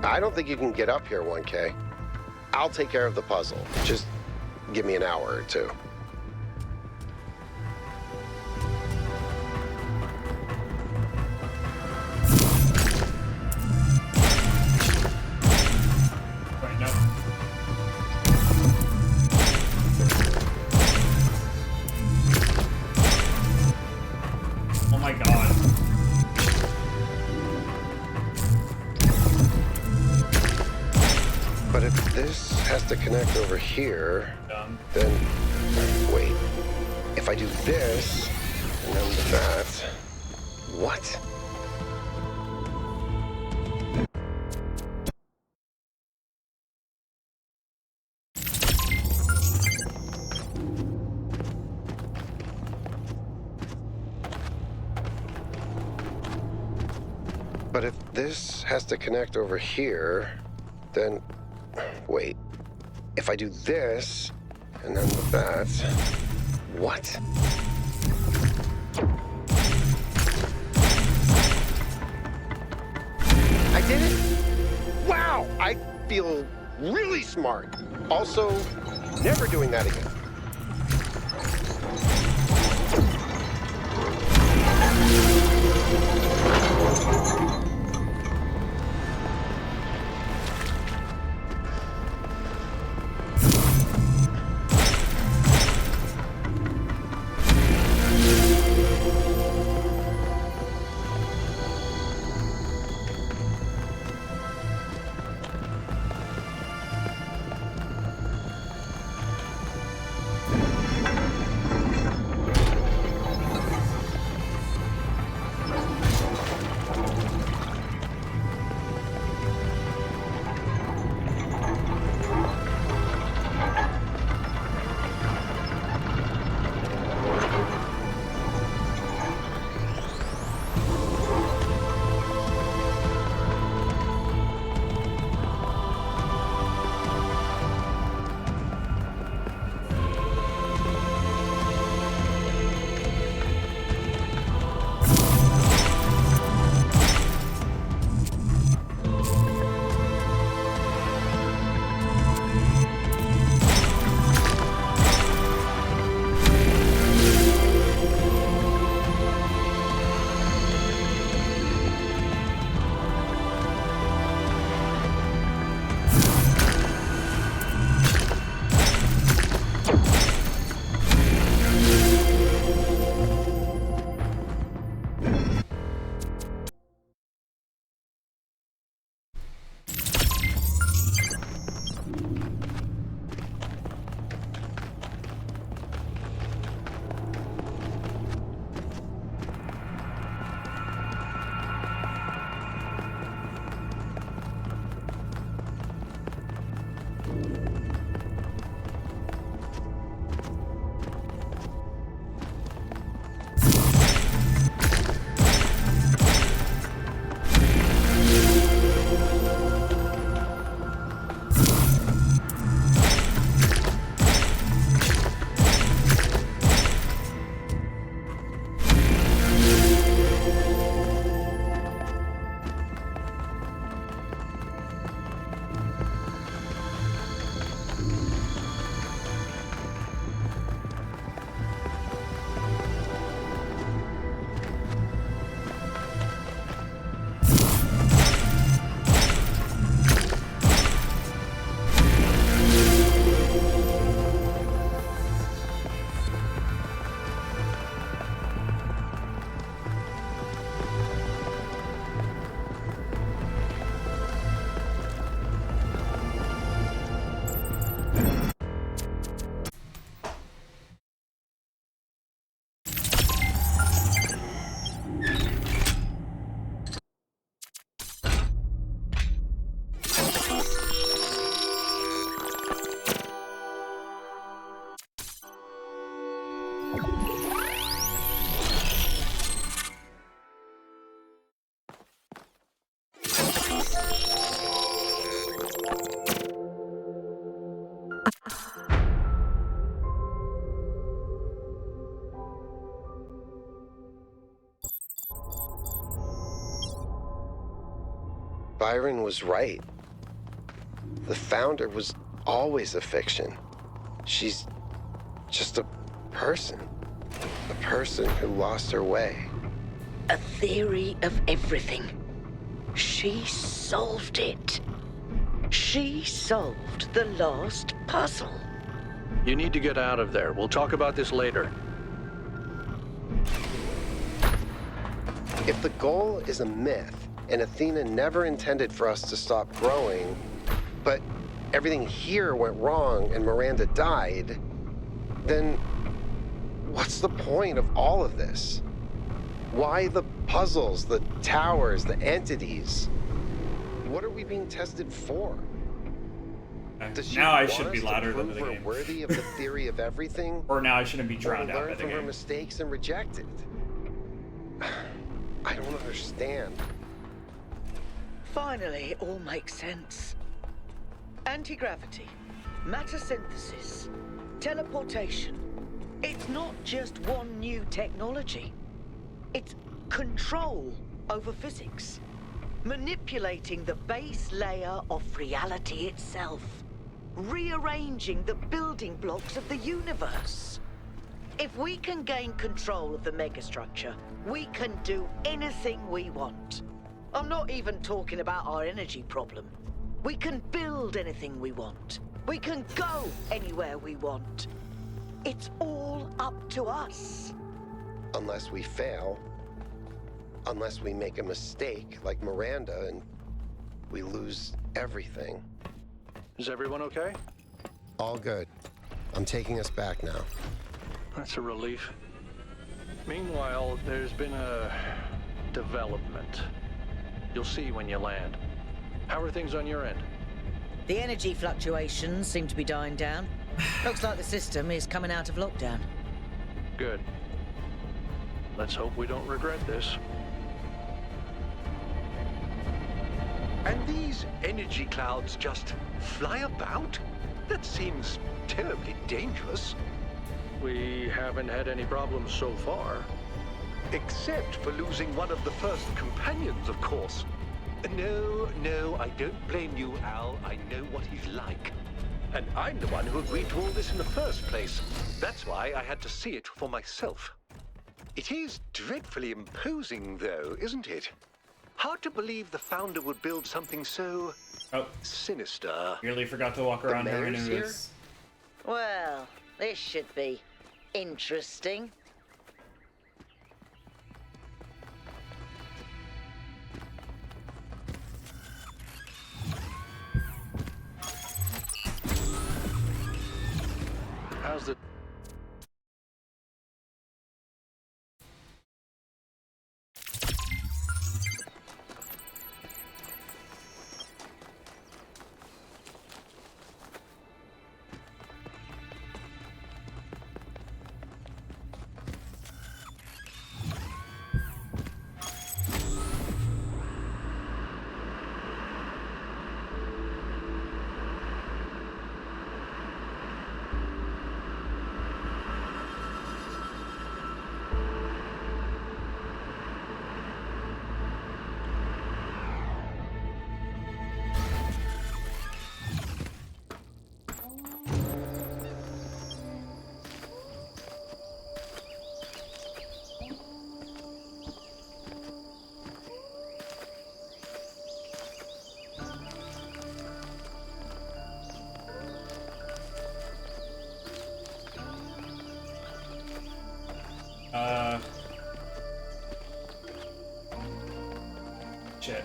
I don't think you can get up here, 1K. I'll take care of the puzzle. Just give me an hour or two. Wait, no. Oh my god. But if this has to connect over here, then wait. If I do this and then that, what? But if this has to connect over here, then wait. If I do this and then that, what? I did it? Wow, I feel really smart. Also, never doing that again. Byron was right. The Founder was always a fiction. She's just a person. A person who lost her way. A theory of everything. She solved it. She solved the last puzzle. You need to get out of there. We'll talk about this later. If the goal is a myth, and Athena never intended for us to stop growing, but everything here went wrong and Miranda died, then what's the point of all of this? Why the puzzles, the towers, the entities? What are we being tested for? Now I should be louder than the we're game. worthy of the theory of everything? Or now I shouldn't be drowned out by learn the from her game. mistakes and reject it? I don't understand. Finally, it all makes sense. Anti-gravity, matter synthesis, teleportation. It's not just one new technology. It's control over physics. Manipulating the base layer of reality itself. Rearranging the building blocks of the universe. If we can gain control of the megastructure, we can do anything we want. I'm not even talking about our energy problem. We can build anything we want. We can go anywhere we want. It's all up to us. Unless we fail. Unless we make a mistake like Miranda and we lose everything. Is everyone okay? All good. I'm taking us back now. That's a relief. Meanwhile, there's been a development. You'll see when you land. How are things on your end? The energy fluctuations seem to be dying down. Looks like the system is coming out of lockdown. Good. Let's hope we don't regret this. And these energy clouds just fly about? That seems terribly dangerous. We haven't had any problems so far. Except for losing one of the first companions, of course. No, I don't blame you, Al. I know what he's like. And I'm the one who agreed to all this in the first place. That's why I had to see it for myself. It is dreadfully imposing, though, isn't it? Hard to believe the Founder would build something so... sinister. Nearly forgot to walk around her news. Well, this should be interesting. How's the... Shit.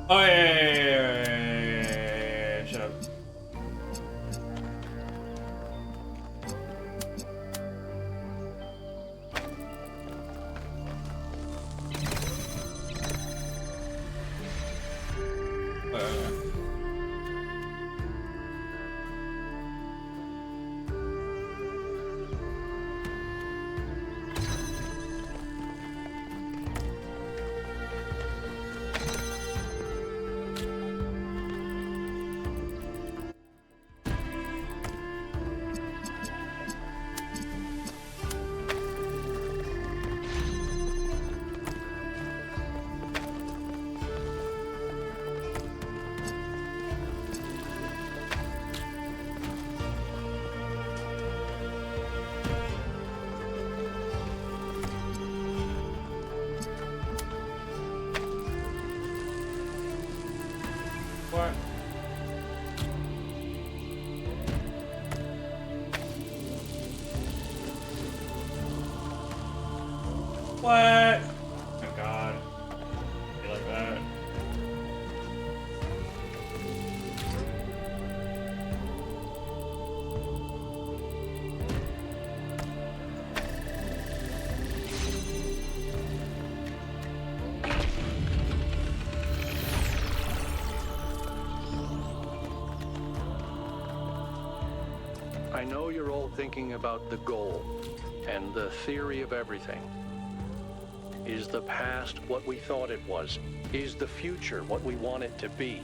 Oh, yeah. Shut up. What? Oh god. I like that. I know you're all thinking about the goal and the theory of everything. Is the past what we thought it was? Is the future what we want it to be?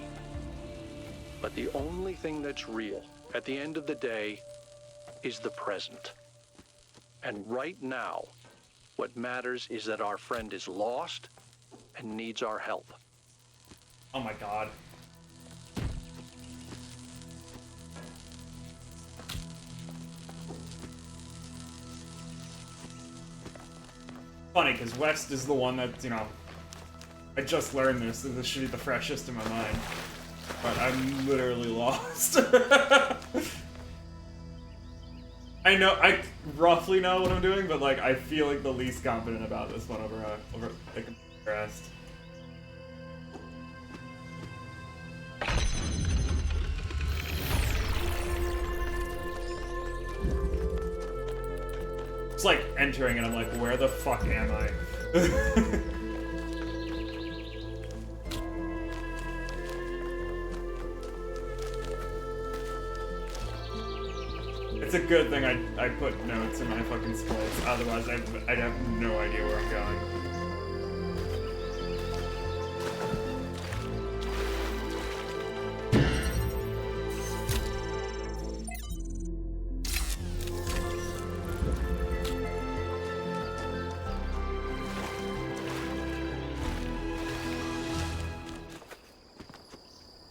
But the only thing that's real, at the end of the day, is the present. And right now, what matters is that our friend is lost and needs our help. Oh my god. Funny, because West is the one that, you know, I just learned this, so this should be the freshest in my mind. But I'm literally lost. I know, I roughly know what I'm doing, but like, I feel like the least confident about this one over like, the rest. It's like entering and I'm like, where the fuck am I? It's a good thing I put notes in my fucking splits, otherwise I'd have no idea where I'm going.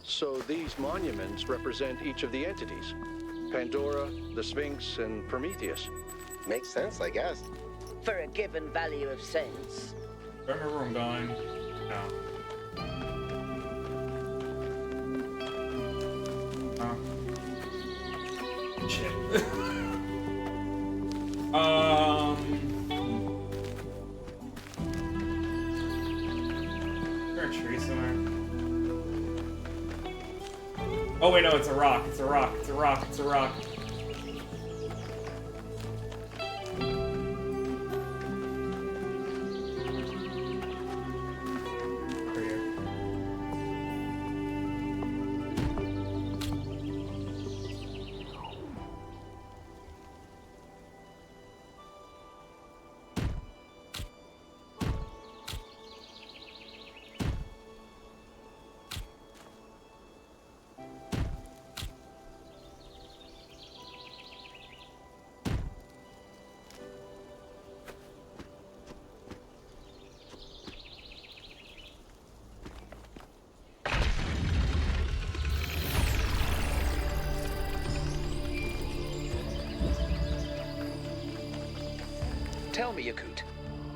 So these monuments represent each of the entities. Pandora, the Sphinx, and Prometheus. Makes sense, I guess. For a given value of sense. Do I remember where I'm going? No. Oh. Shit. Is there a tree somewhere? Oh wait, no, it's a rock. It's a rock. It's a rock. It's a rock. Over here. Tell me, Yakut,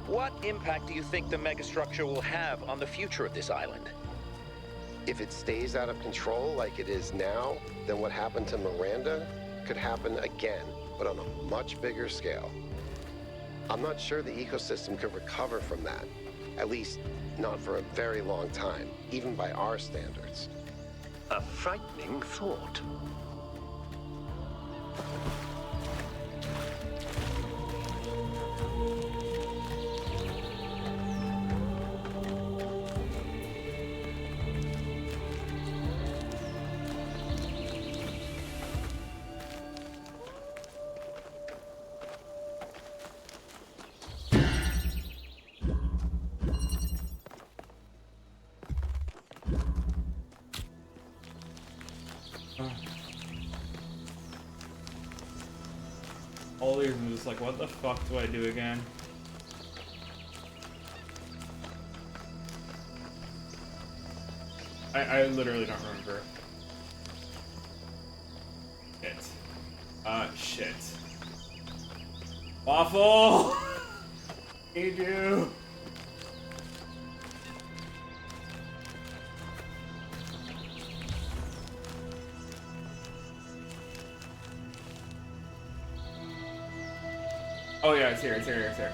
what impact do you think the megastructure will have on the future of this island? If it stays out of control like it is now, then what happened to Miranda could happen again, but on a much bigger scale. I'm not sure the ecosystem could recover from that. At least, not for a very long time, even by our standards. A frightening thought. All these, I'm just like, what the fuck do I do again? I literally don't remember. Shit. Waffle! Need you. Oh yeah, it's here, it's here, it's here.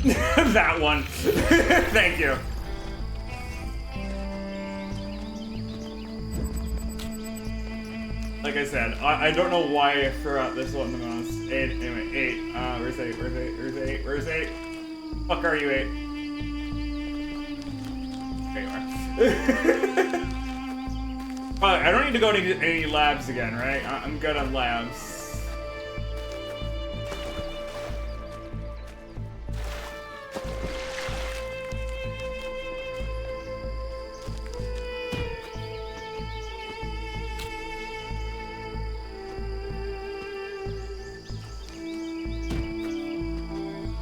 That one. Thank you. Like I said, I don't know why I threw out this one the most. 8, anyway, 8. Where's 8? Where's 8? Where's 8? Where's 8? Fuck are you, 8? There you are. Well, I don't need to go to any labs again, right? I'm good on labs.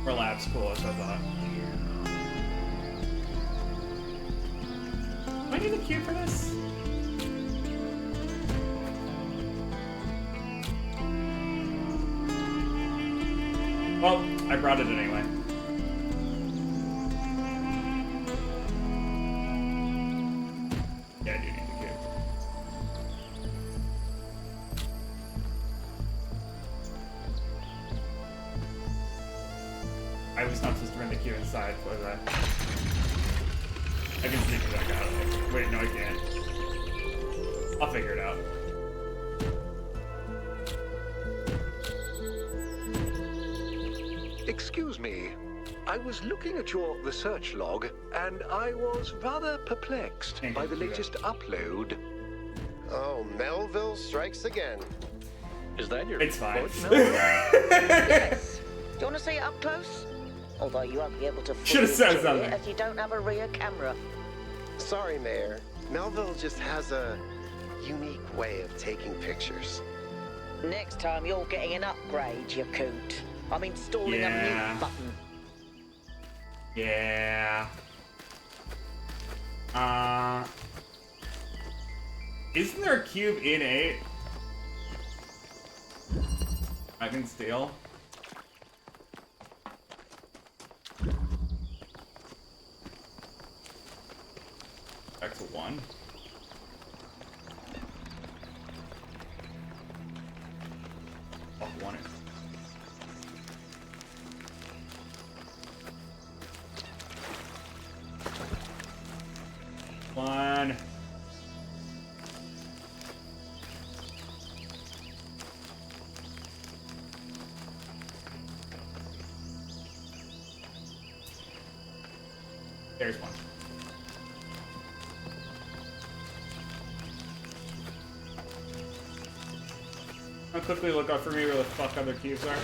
Lab's cool, as I thought. Do I need a cube for this? Well, I brought it anyway. Yeah, I do need the cube. I was not supposed to bring the cube inside, was I? I can sneak it back out of it. Wait, no, I can't. I'll figure it out. Excuse me. I was looking at your research log, and I was rather perplexed by the latest upload. Oh, Melville strikes again. Is that your It's fine. Yes. Do you want to see it up close? Although you won't be able to Should have said enjoy something. it if you don't have a rear camera. Sorry, Mayor. Melville just has a unique way of taking pictures. Next time you're getting an upgrade, you coot. I'm installing a mute button. Yeah. Isn't there a cube in 8? I can steal. Back to 1. I'll want it. One. There's one. I'll quickly look up for me where the fuck other cubes are.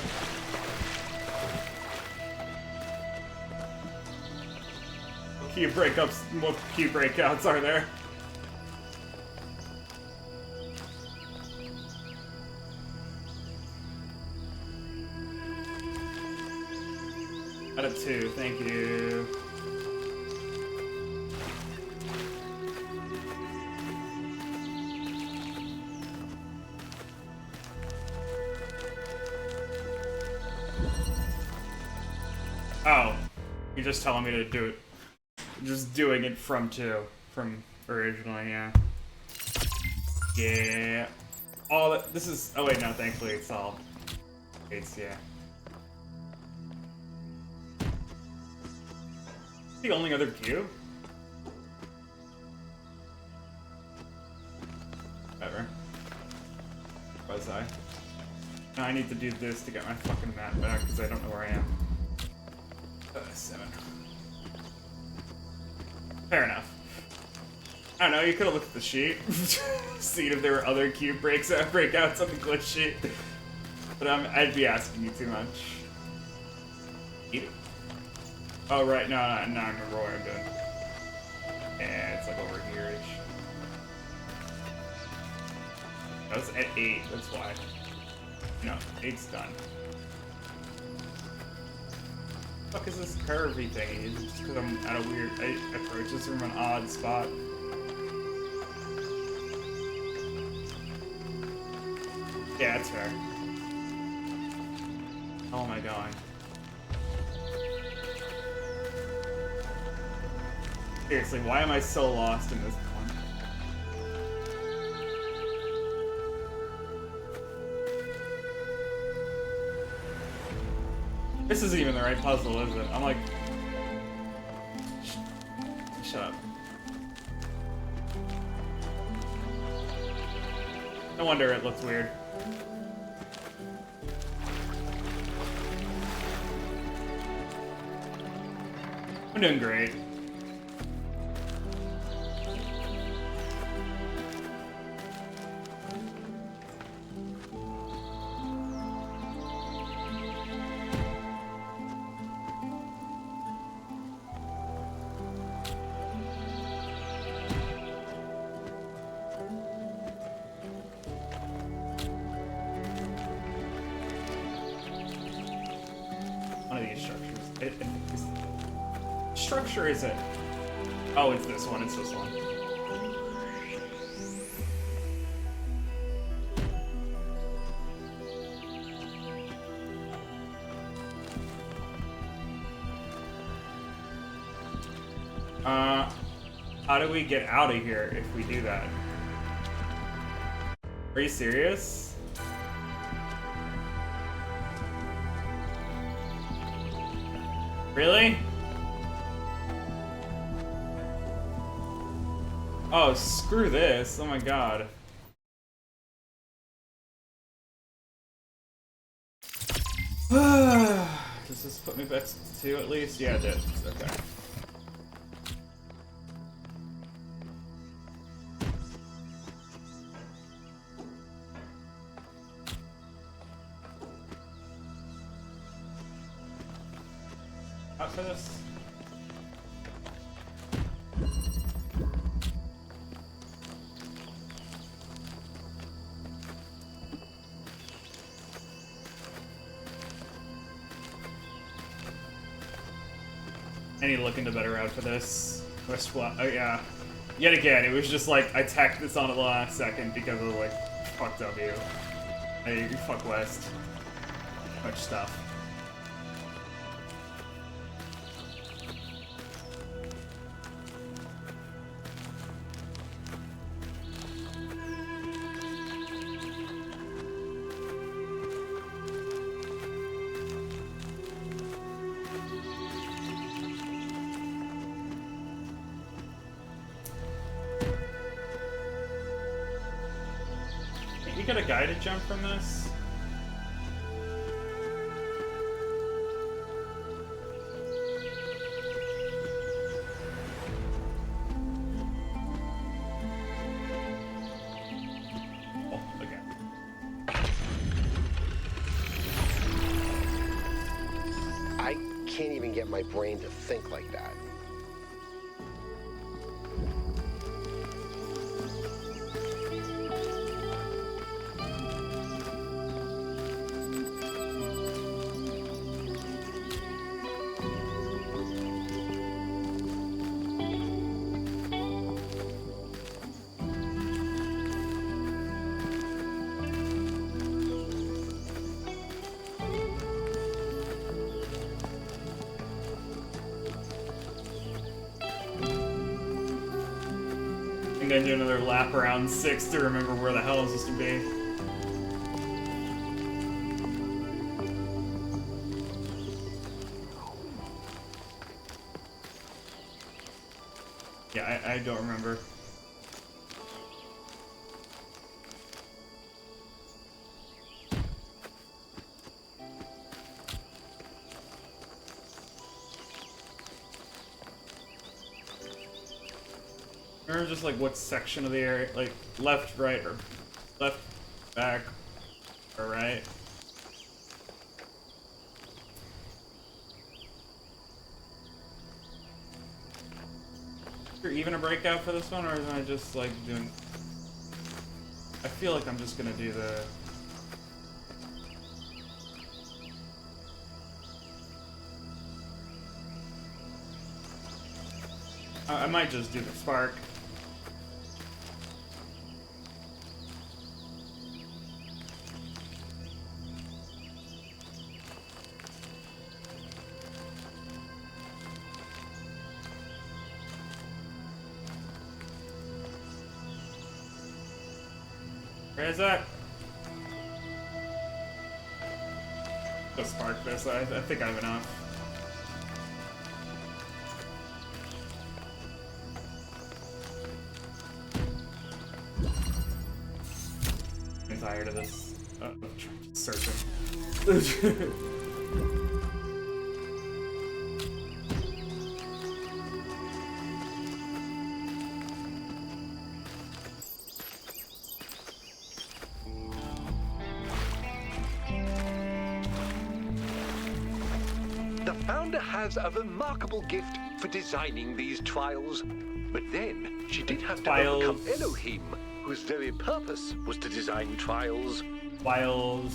Cube breakups, what cube breakouts are there? Out of 2, thank you. Oh, you're just telling me to do it. Just doing it from 2, from originally, yeah. Yeah. All that, this is, oh wait, no, thankfully it's solved. It's, yeah. The only other cube? Whatever. Was I? Now I need to do this to get my fucking map back, because I don't know where I am. 7. Fair enough. I don't know, you could have looked at the sheet. Seen if there were other cube breakouts on the glitch sheet. But I'd be asking you too much. Eat it. Oh, right, no, I remember what I'm doing. Yeah, it's like over here-ish. That was at 8, that's why. No, 8's done. What the fuck is this curvy thing? Is it just because I'm at a weird... I approach this from an odd spot? Yeah, that's fair. How am I going? Seriously, why am I so lost in this one? This isn't even the right puzzle, is it? I'm like... Shut up. No wonder it looks weird. I'm doing great. One of these structures. Structure is it? Oh, it's this one. It's this one. How do we get out of here if we do that? Are you serious? Really? Oh, screw this. Oh my god. Does this put me back to 2 at least? Yeah, it did. Okay. Out for this. I need to look into better route for this. West Flat. Oh yeah. Yet again, it was just like I tacked this on at the last second because of like fuck W. Hey, fuck West. Much stuff. You get a guided jump from this? Oh, okay. I can't even get my brain to think like that. I'm gonna do another lap around 6 to remember where the hell is this to be. Yeah, I don't remember. Remember just like what section of the area, like left, right, or left, back, or right? Is there even a breakout for this one, or am I just like doing... I feel like I'm just gonna do the... I might just do the spark. Where is that? to spark this. I think I have enough. I'm tired of this. Searching. The founder has a remarkable gift for designing these trials. But then, she did have to overcome Elohim, whose very purpose was to design trials. Trials.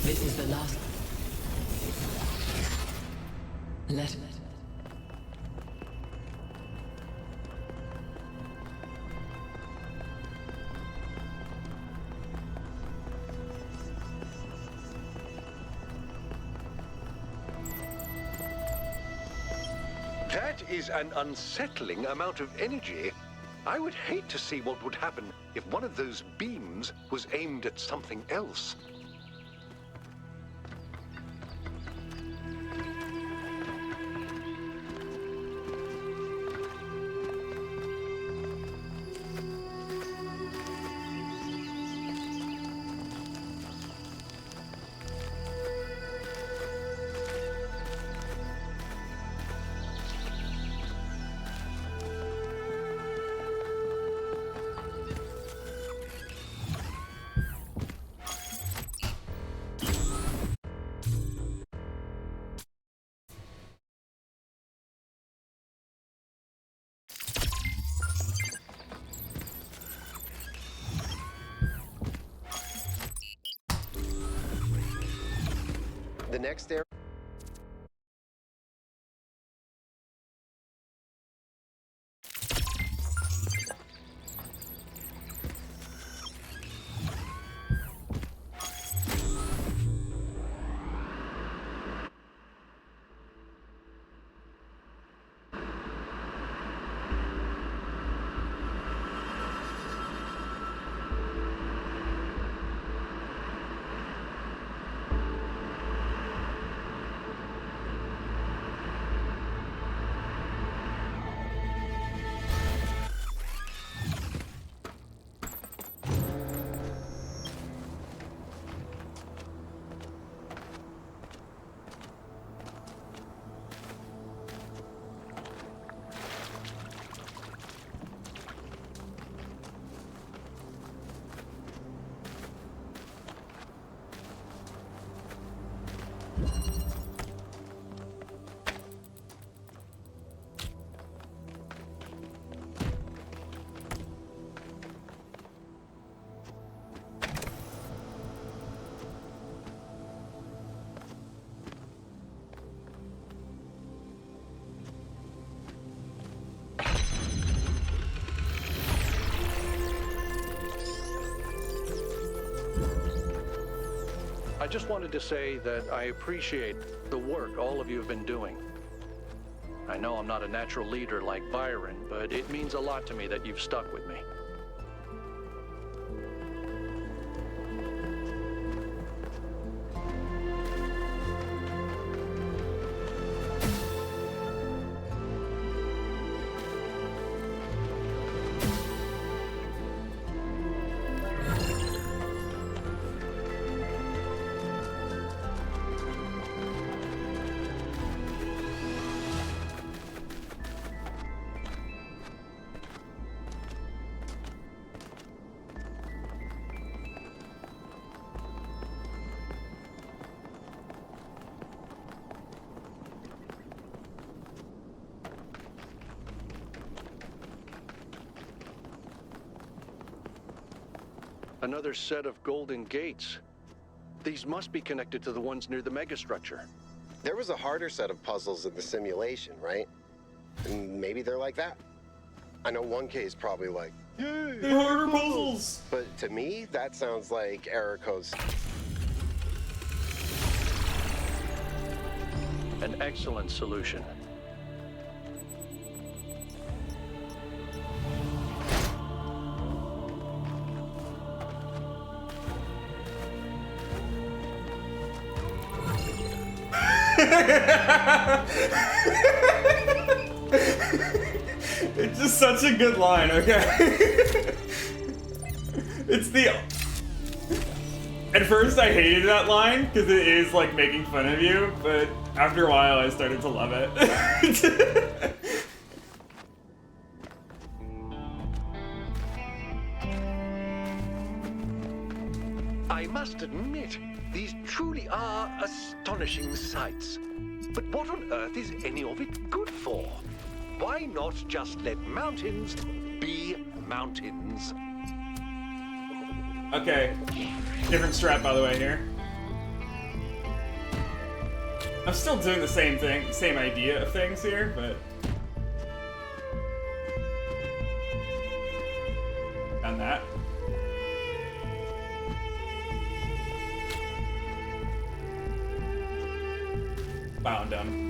This is the last. Let. That is an unsettling amount of energy. I would hate to see what would happen if one of those beams was aimed at something else. The next area. I just wanted to say that I appreciate the work all of you have been doing. I know I'm not a natural leader like Byron, but it means a lot to me that you've stuck with me. Another set of golden gates. These must be connected to the ones near the megastructure. There was a harder set of puzzles in the simulation, right? And maybe they're like that. I know 1K is probably like, yay, harder puzzles! But to me, that sounds like error codes. An excellent solution. It's just such a good line, okay? It's the... At first I hated that line, because it is like making fun of you, but after a while I started to love it. I must admit, these truly are astonishing sights. But what on earth is any of it good for? Why not just let mountains be mountains? Okay, different strat by the way here. I'm still doing the same thing, same idea of things here, but... Done that. Bound him.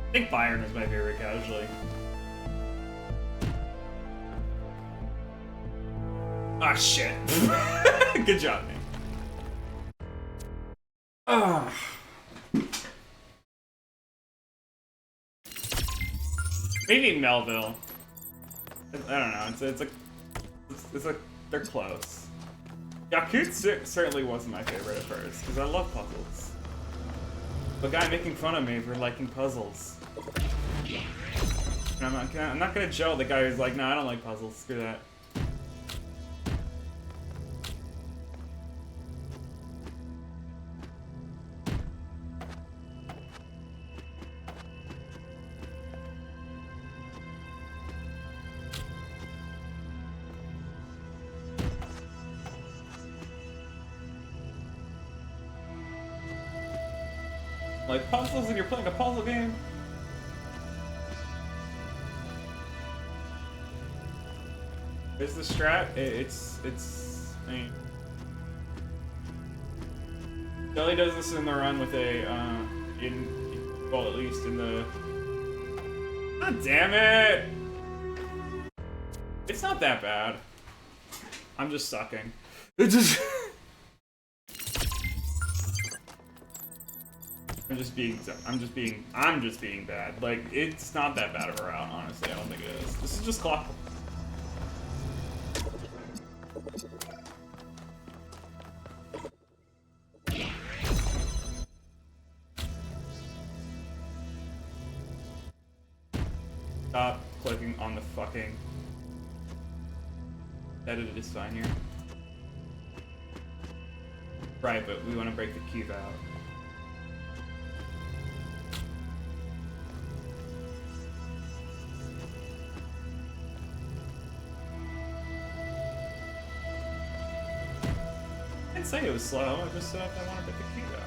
I think Byron is my favorite casually. Ah, shit. Good job, man. Ah. Maybe Melville. I don't know. It's like they're close. Yakut certainly wasn't my favorite at first because I love puzzles. The guy making fun of me for liking puzzles. And I'm not gonna gel the guy who's like, no, I don't like puzzles. Screw that. Like puzzles and you're playing a puzzle game? Is the strat? I mean, Jelly does this in the run with a, well, at least in the... God damn it! It's not that bad. I'm just sucking. It's just... I'm just being bad. Like, it's not that bad of a route, honestly. I don't think it is. This is just clock. Stop clicking on the fucking... Edit is fine here. Right, but we want to break the cube out. didn't say it was slow. I just said if I want to pick the key up.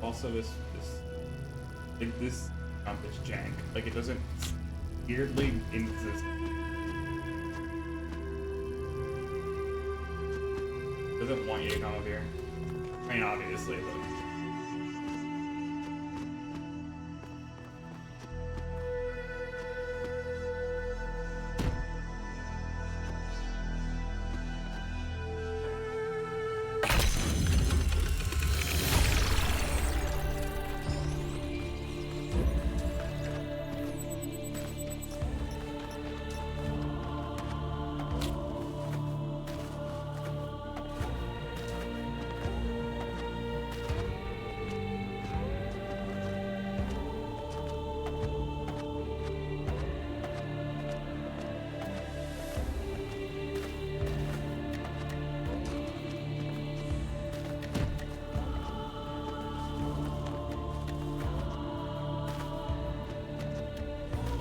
Also, this jump is jank. Like, it doesn't weirdly exist. Doesn't want you to come up here. I mean, obviously, but.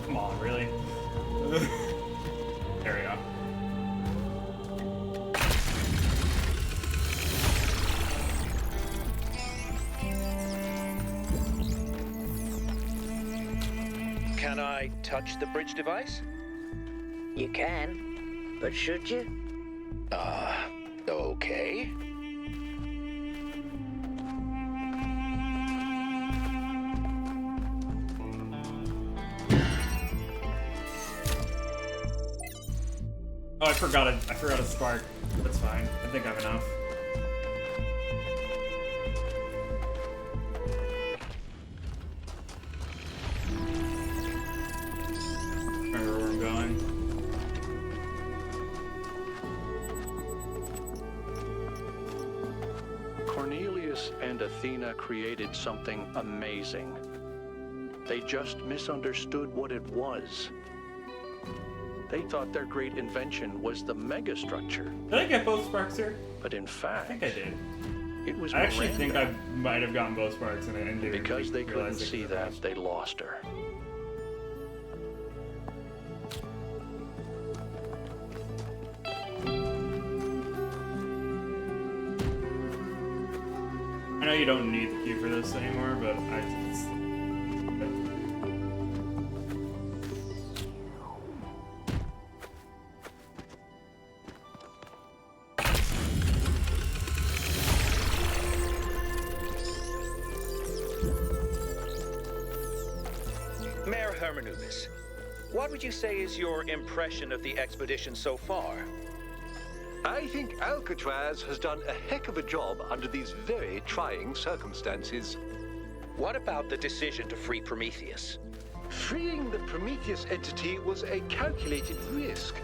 Come on, really? There we go. Can I touch the bridge device? You can, but should you? Okay. Oh, I forgot a spark. That's fine. I think I have enough. Remember where I'm going. Cornelius and Athena created something amazing. They just misunderstood what it was. They thought their great invention was the megastructure. Did I get both sparks here? But in fact, I think I did. It was I actually think Miranda. I might have gotten both sparks and didn't Because they couldn't realize see that, they lost her. I know you don't need the key for this anymore, but Mayor Hermanubis, what would you say is your impression of the expedition so far? I think Alcatraz has done a heck of a job under these very trying circumstances. What about the decision to free Prometheus? Freeing the Prometheus entity was a calculated risk,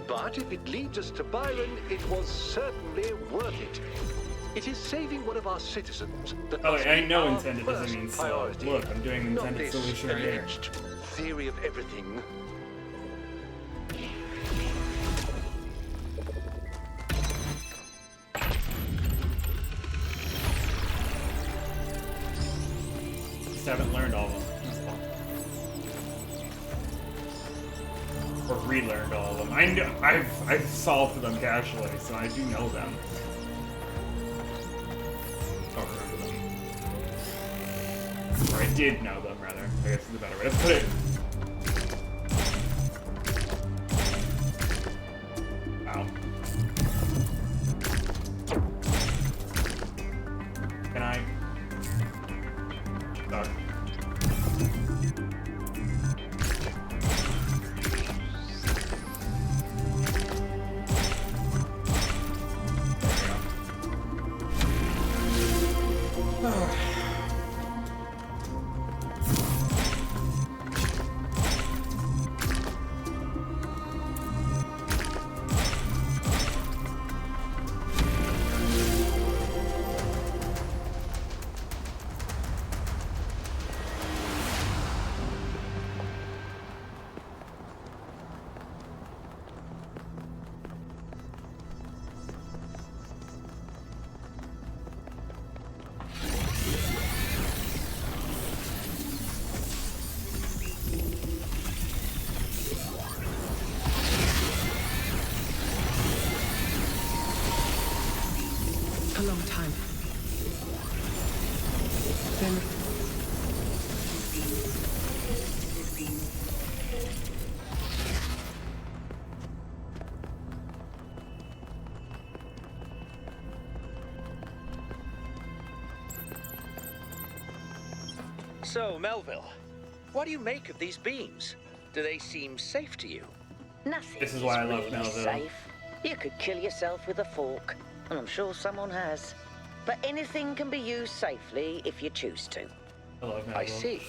but if it leads us to Byron, it was certainly worth it. It is saving one of our citizens that oh, must I be know our intended doesn't first mean slow. priority. Look, I'm doing Not intended this solution right here. alleged theory of everything. Just haven't learned all of them. That's all. Or relearned all of them. I've solved them casually, so I do know them. Or remember them. Or I did know them, rather. I guess is a better way to put it. Wow. Can I? Oh. a long time. Then... So, Melville, what do you make of these beams? Do they seem safe to you? Nothing This is why I love really Melville. safe. You could kill yourself with a fork, and I'm sure someone has. But anything can be used safely if you choose to. I love Melville. I see.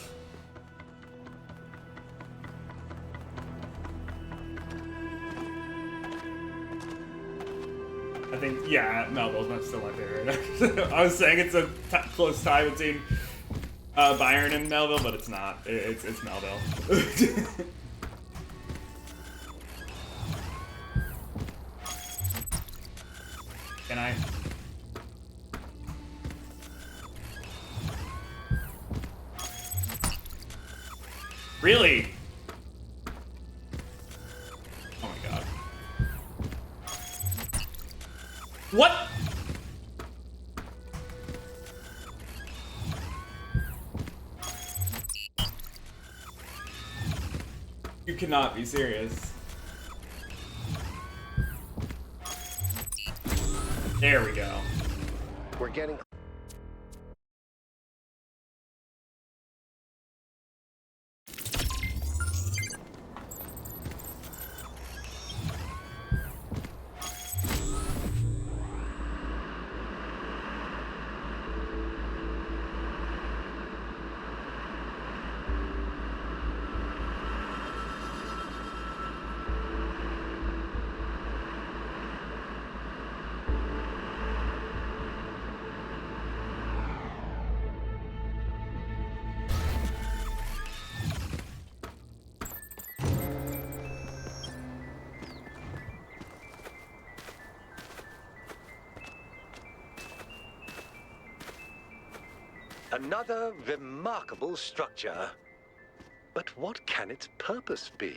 I think, yeah, Melville's still my favorite. I was saying it's a close tie between Byron and Melville, but it's not. It's Melville. Can I? Really? Oh my god. What? You cannot be serious. There we go. We're getting... Another remarkable structure. But what can its purpose be?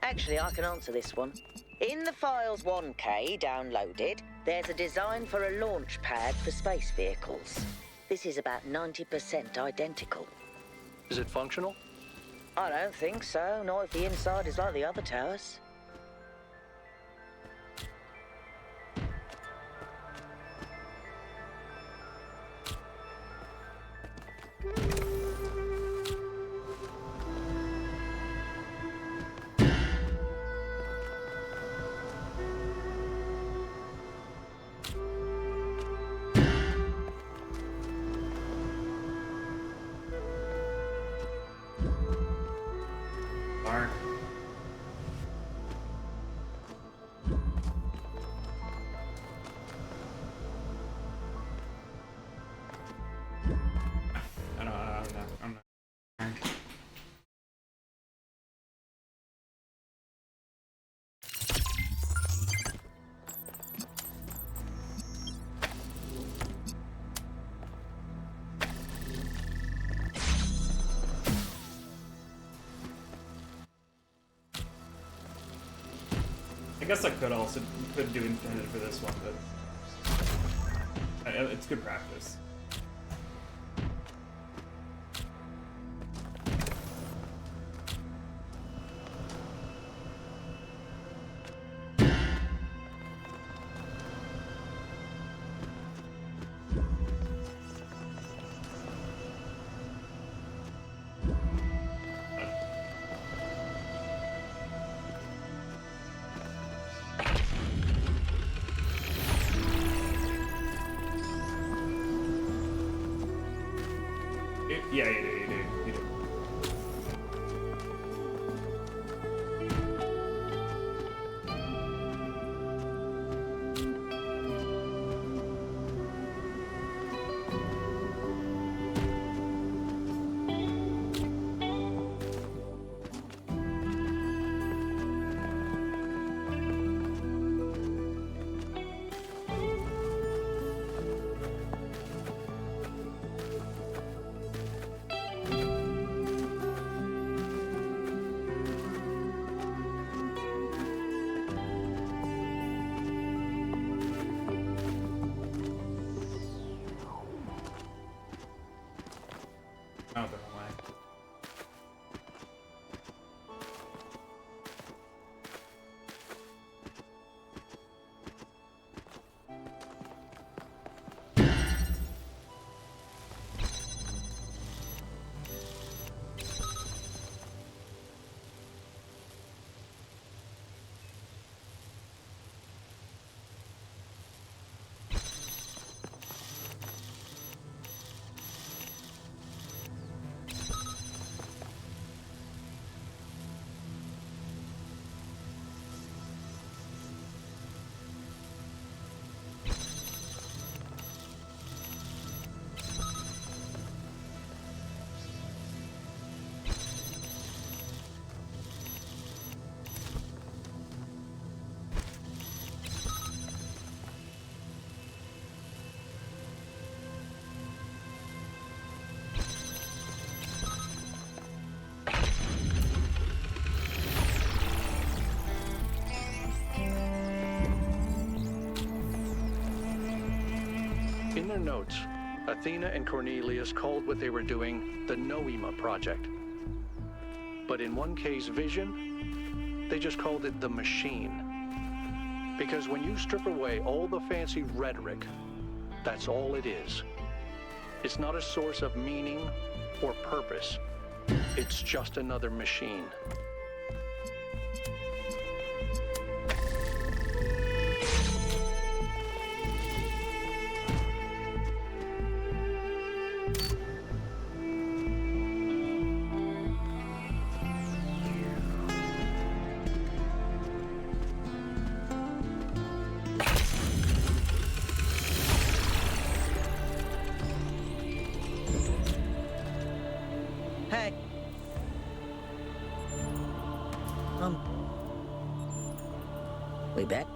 Actually, I can answer this one. In the Files 1K downloaded, there's a design for a launch pad for space vehicles. This is about 90% identical. Is it functional? I don't think so, not if the inside is like the other towers. Mark. I'm not. I guess I could do Infinite for this one, but it's good practice. Yeah, you do. In their notes, Athena and Cornelius called what they were doing the Noema Project. But in 1K's vision, they just called it the Machine. Because when you strip away all the fancy rhetoric, that's all it is. It's not a source of meaning or purpose. It's just another machine. Hey. We back?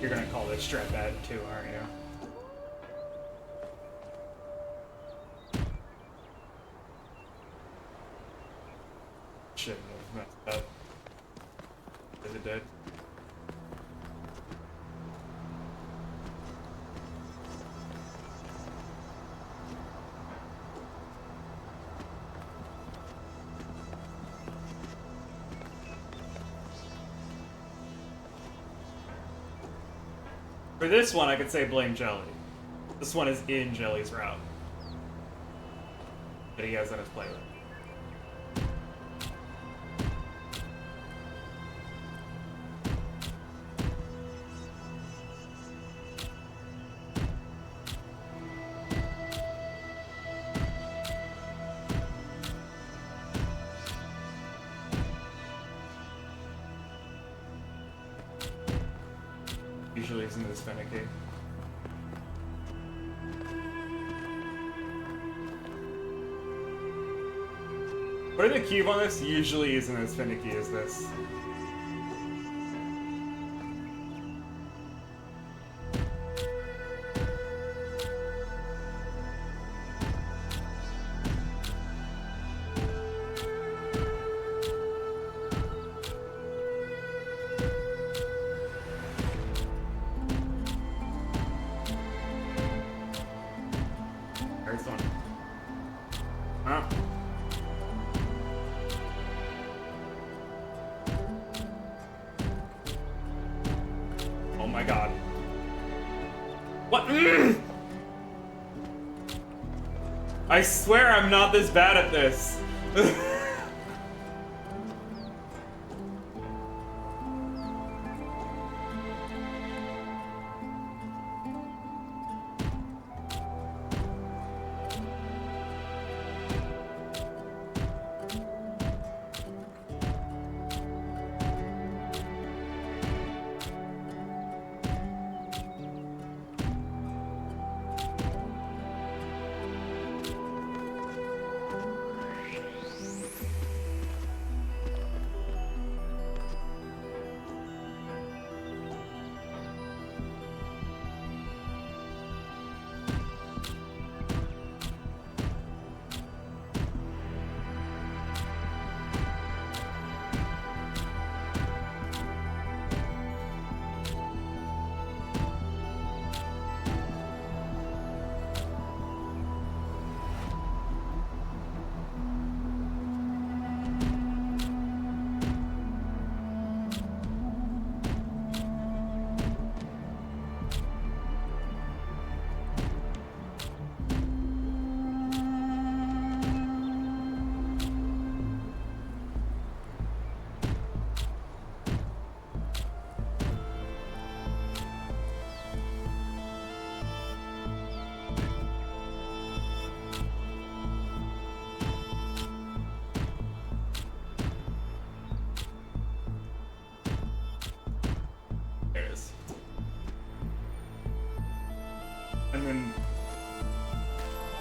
You're gonna call this strap bad too, aren't you? Shouldn't have messed up. Is it dead? For this one, I could say blame Jelly. This one is in Jelly's route. But he has on his playlist. Usually isn't this finicky. Putting the cube on this usually isn't as finicky as this. There's one. Ah. Oh my god. What? I swear I'm not this bad at this.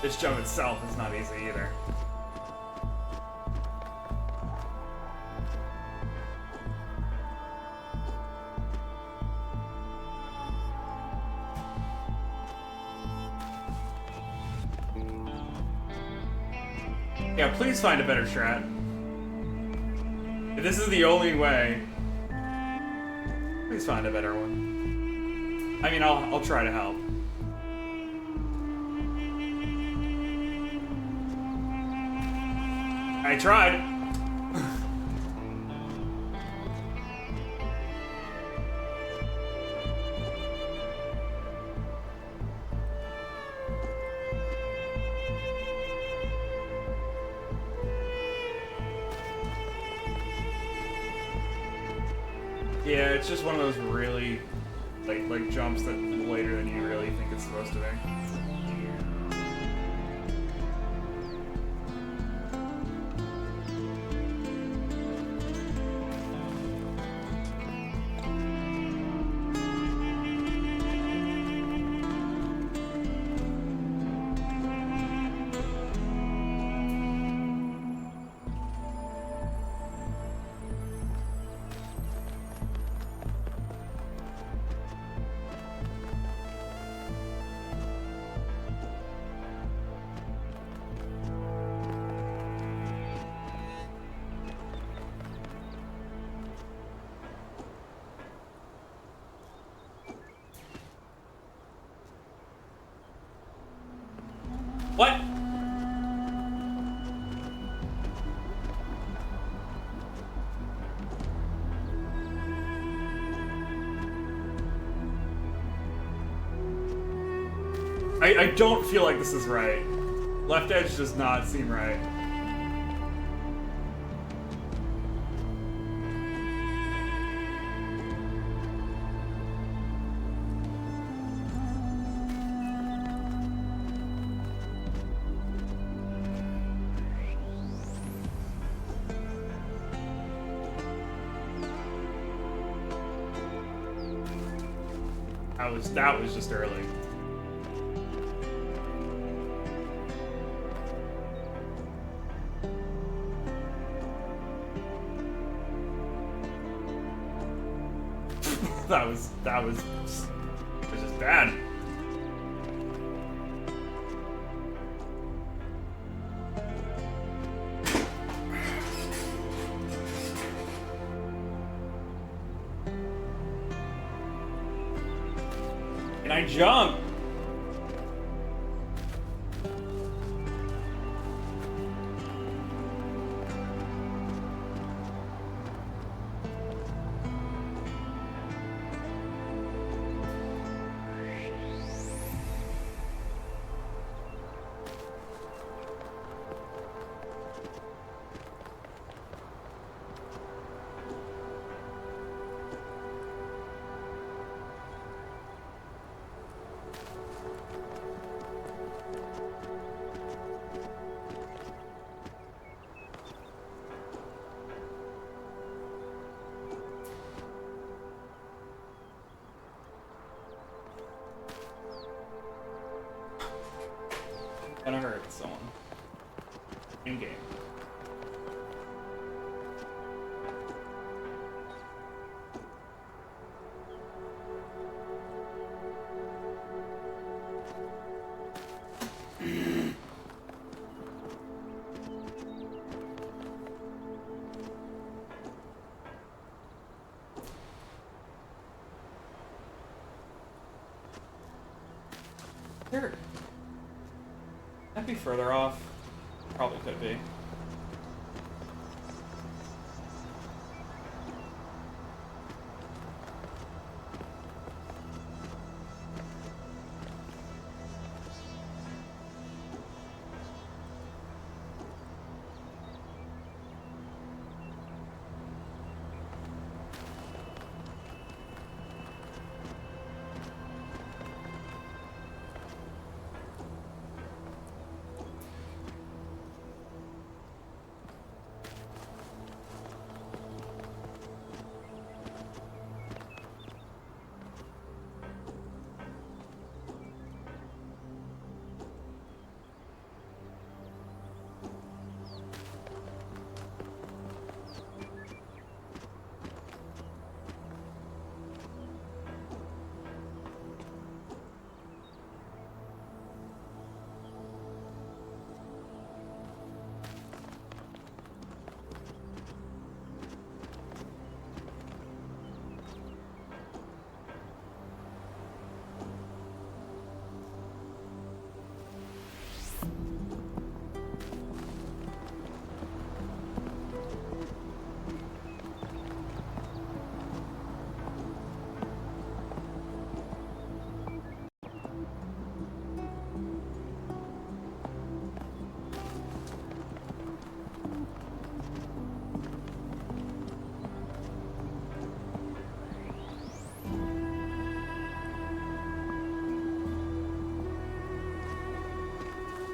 This jump itself is not easy either. Yeah, please find a better strat. If this is the only way, please find a better one. I mean, I'll try to help. I tried. Yeah, it's just one of those really like jumps that later than you really think it's supposed to be. What? I don't feel like this is right. Left edge does not seem right. That was just early. that was just bad. Can I jump? Gonna hurt someone. In game. Here. That'd be further off. Probably could be.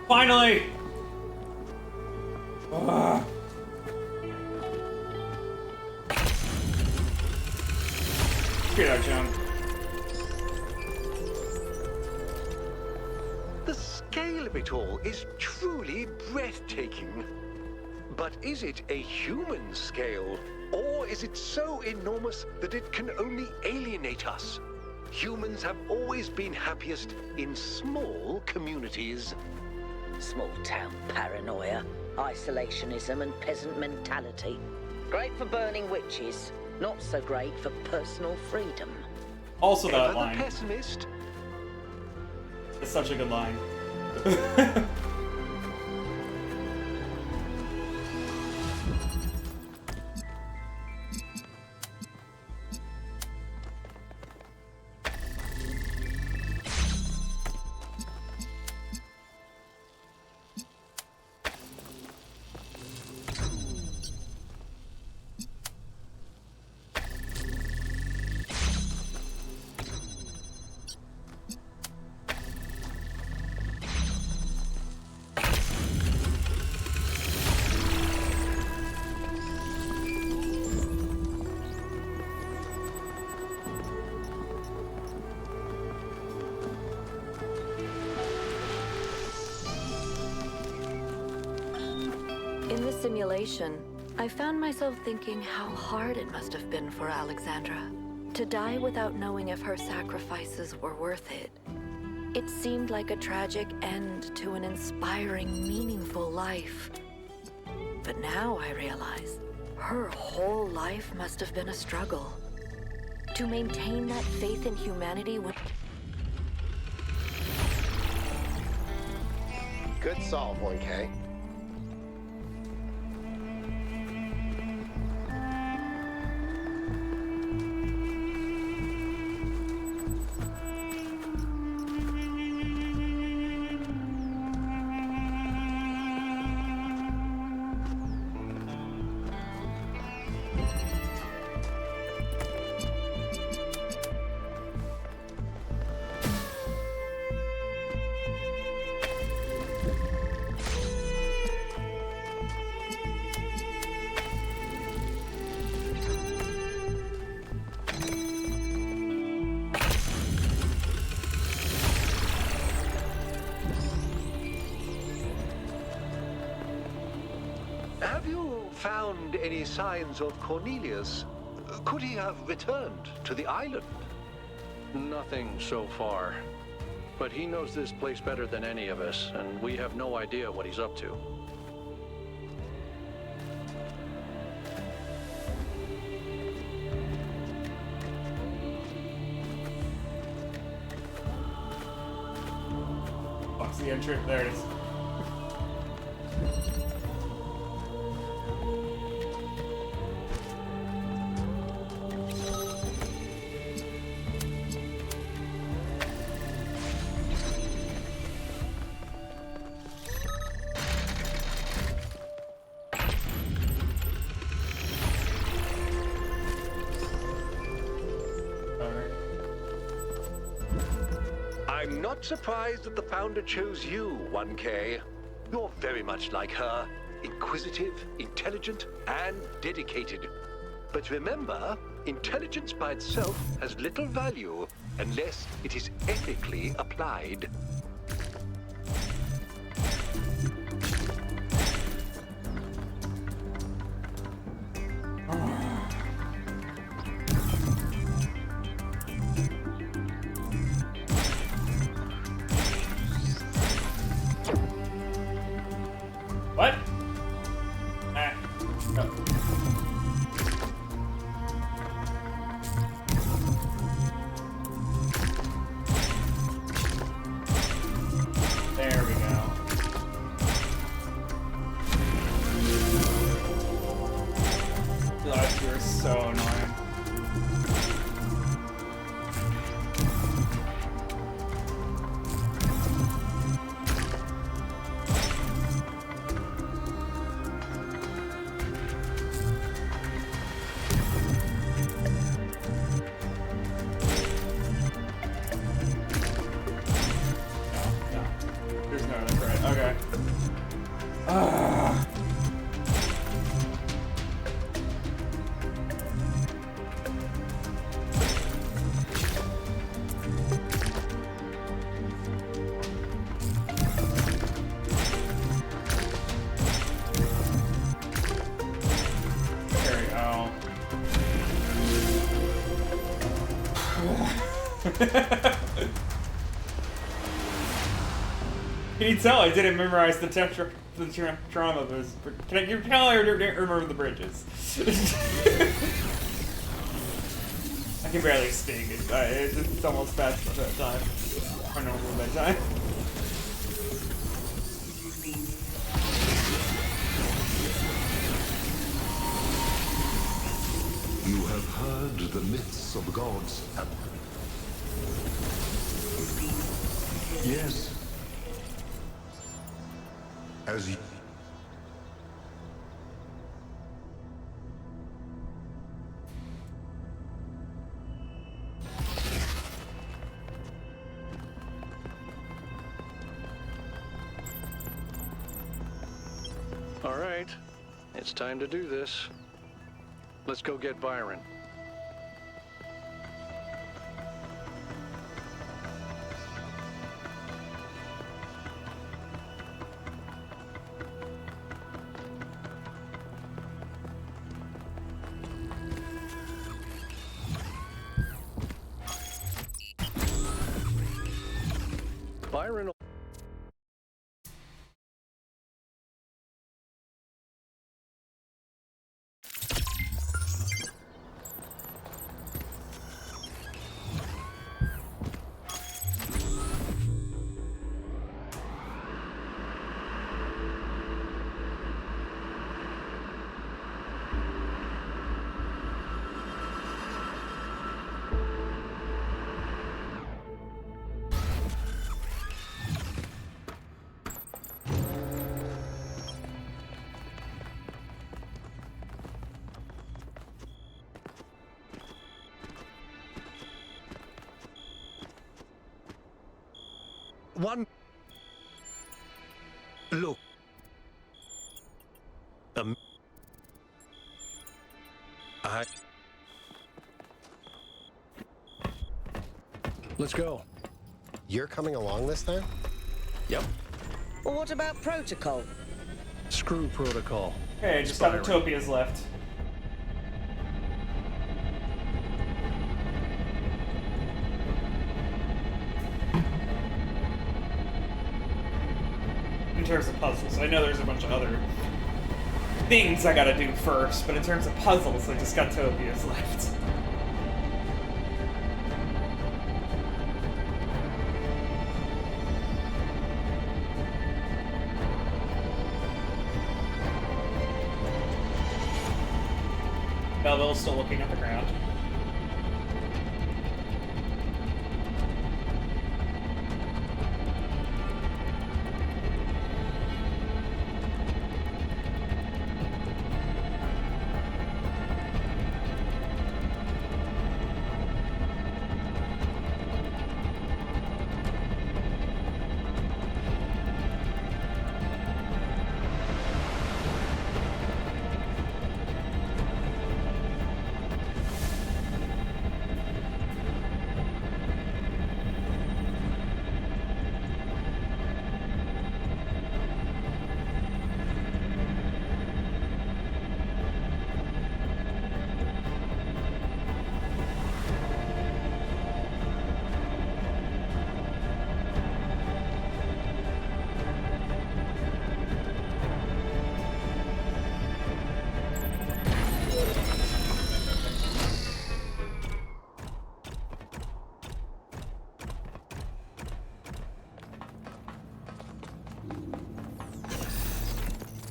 Finally! Ugh. Get out, John. The scale of it all is truly breathtaking. But is it a human scale? Or is it so enormous that it can only alienate us? Humans have always been happiest in small communities. Small town paranoia, isolationism, and peasant mentality. Great for burning witches, not so great for personal freedom. Also that Ever the line. pessimist? It's such a good line. In the simulation, I found myself thinking how hard it must have been for Alexandra to die without knowing if her sacrifices were worth it. It seemed like a tragic end to an inspiring, meaningful life. But now I realize her whole life must have been a struggle. To maintain that faith in humanity when... Good solve, 1K. Have you found any signs of Cornelius? Could he have returned to the island? Nothing so far. But he knows this place better than any of us, and we have no idea what he's up to. What's the entry? There it is. I'm not surprised that the Founder chose you, 1K. You're very much like her. Inquisitive, intelligent, and dedicated. But remember, intelligence by itself has little value unless it is ethically applied. What? Ah. Oh. There we go. God, you're so annoying. There's no other threat. Okay. Can you tell I didn't memorize the trauma, but can you tell I didn't remember the bridges? I can barely speak. It's almost past that time. Or normal bedtime. You have heard the myths of gods. Yes. As you... All right, it's time to do this. Let's go get Byron. Byron. One. Look. Let's go. You're coming along this time? Yep. Well, what about protocol? Screw protocol. Okay, just got Utopias left. In terms of puzzles, I know there's a bunch of other things I gotta do first, but in terms of puzzles, I just got Utopias left. Belleville's still looking at the ground.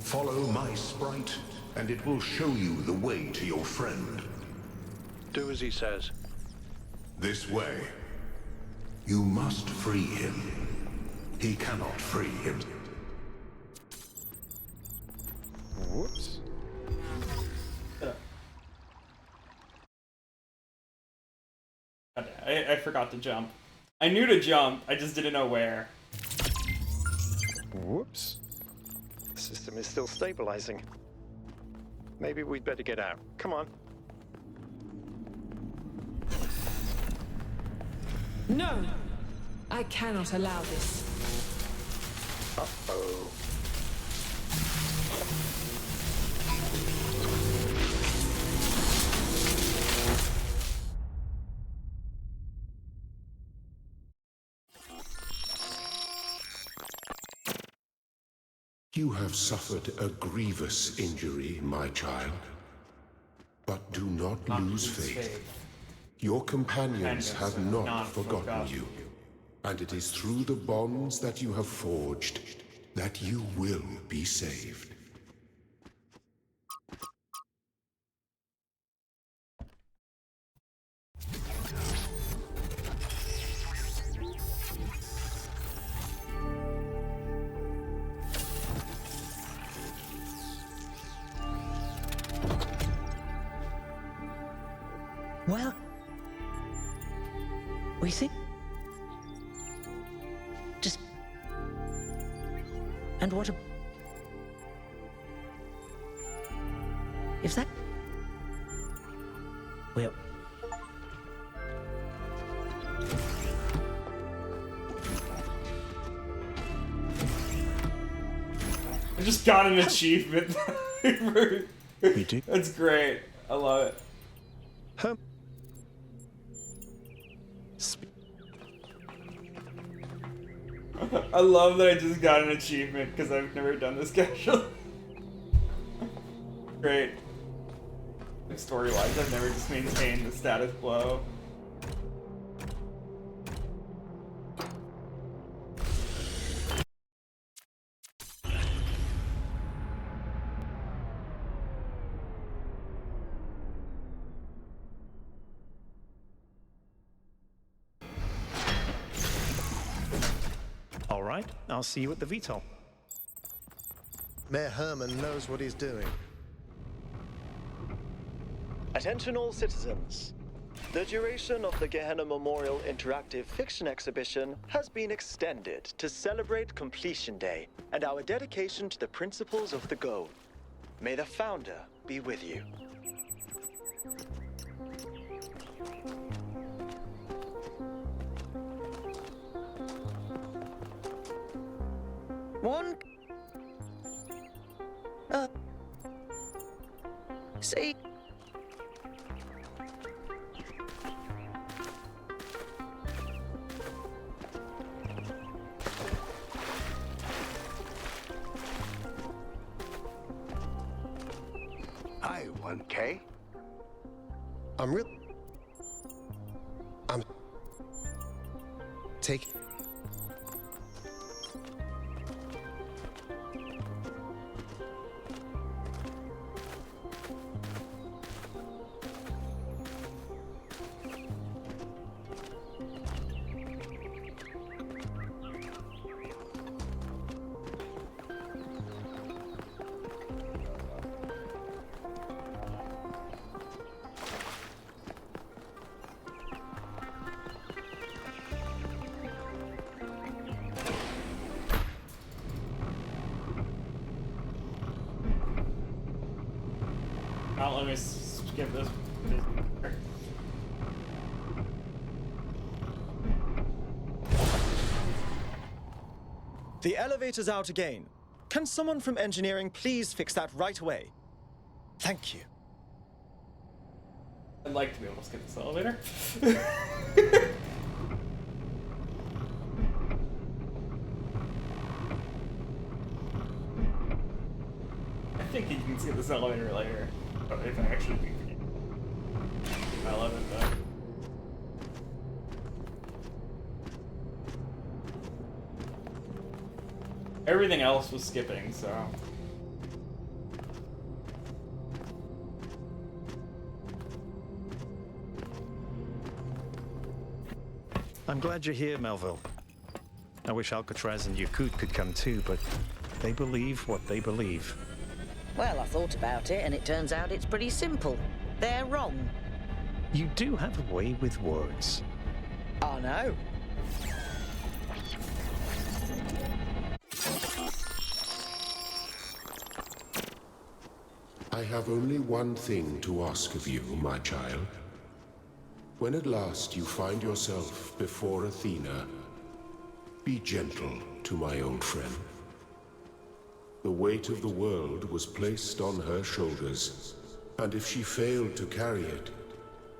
Follow my sprite, and it will show you the way to your friend. Do as he says. This way. You must free him. He cannot free him. Whoops. I forgot to jump. I knew to jump, I just didn't know where. Whoops. The system is still stabilizing. Maybe we'd better get out. Come on. No! I cannot allow this. Uh-oh. You have suffered a grievous injury, my child. But do not lose faith. Your companions have not forgotten you. And it is through the bonds that you have forged that you will be saved. Well, we see. Just. And what a. Is that. Well. I just got an achievement. We do. That's great. I love it. I love that I just got an achievement because I've never done this casually. Great. Story-wise, I've never just maintained the status quo. All right, I'll see you at the VTOL. Mayor Herman knows what he's doing. Attention all citizens. The duration of the Gehenna Memorial Interactive Fiction Exhibition has been extended to celebrate Completion Day and our dedication to the principles of the Go. May the Founder be with you. One. See. Hi, 1K. I'm take. Oh, let me skip this. The elevator's out again. Can someone from engineering please fix that right away? Thank you. I'd like to be able to skip this elevator. I think you can skip this elevator later. If I actually beat the game. I love it though. Everything else was skipping, so. I'm glad you're here, Melville. I wish Alcatraz and Yakut could come too, but they believe what they believe. Well, I thought about it, and it turns out it's pretty simple. They're wrong. You do have a way with words. I know. I have only one thing to ask of you, my child. When at last you find yourself before Athena, be gentle to my old friend. The weight of the world was placed on her shoulders, and if she failed to carry it,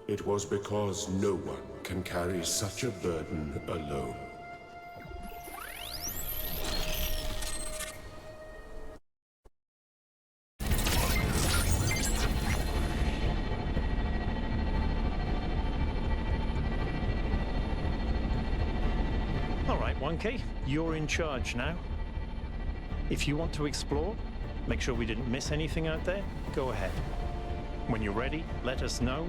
it was because no one can carry such a burden alone. 1K, you're in charge now. If you want to explore, make sure we didn't miss anything out there, go ahead. When you're ready, let us know,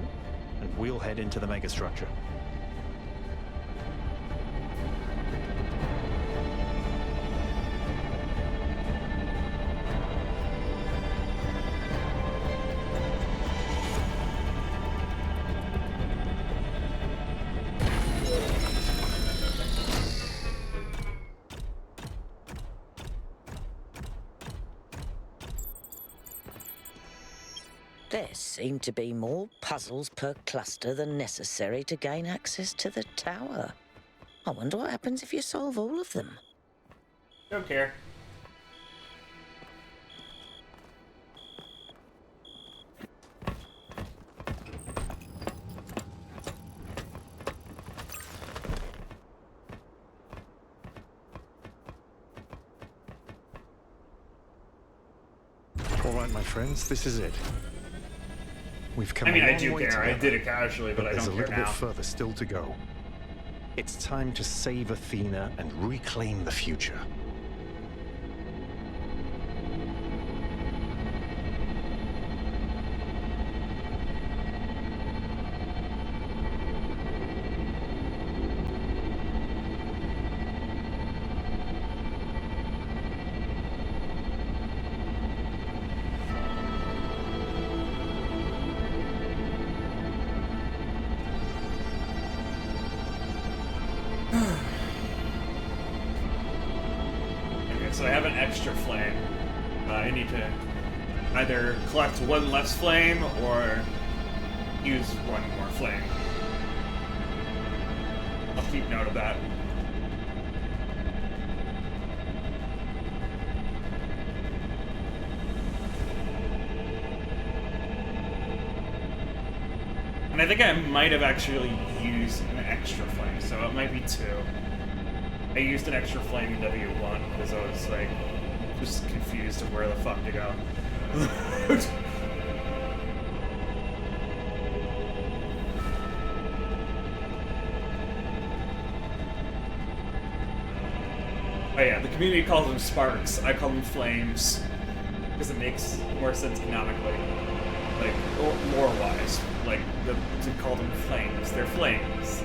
and we'll head into the megastructure. There seem to be more puzzles per cluster than necessary to gain access to the tower. I wonder what happens if you solve all of them. Don't care. All right, my friends, this is it. We've come I mean, a I long do way care. I together, did it casually, but I there's don't a care little now. bit further still to go. It's time to save Athena and reclaim the future. Okay, so I have an extra flame. I need to either collect one less flame or use one more flame. I'll keep note of that. And I think I might have actually used an extra flame, so it might be 2. I used an extra flame in W1 because I was like just confused of where the fuck to go. Oh yeah, the community calls them sparks. I call them flames because it makes more sense canonically, like or more wise. Like to call them flames, they're flames.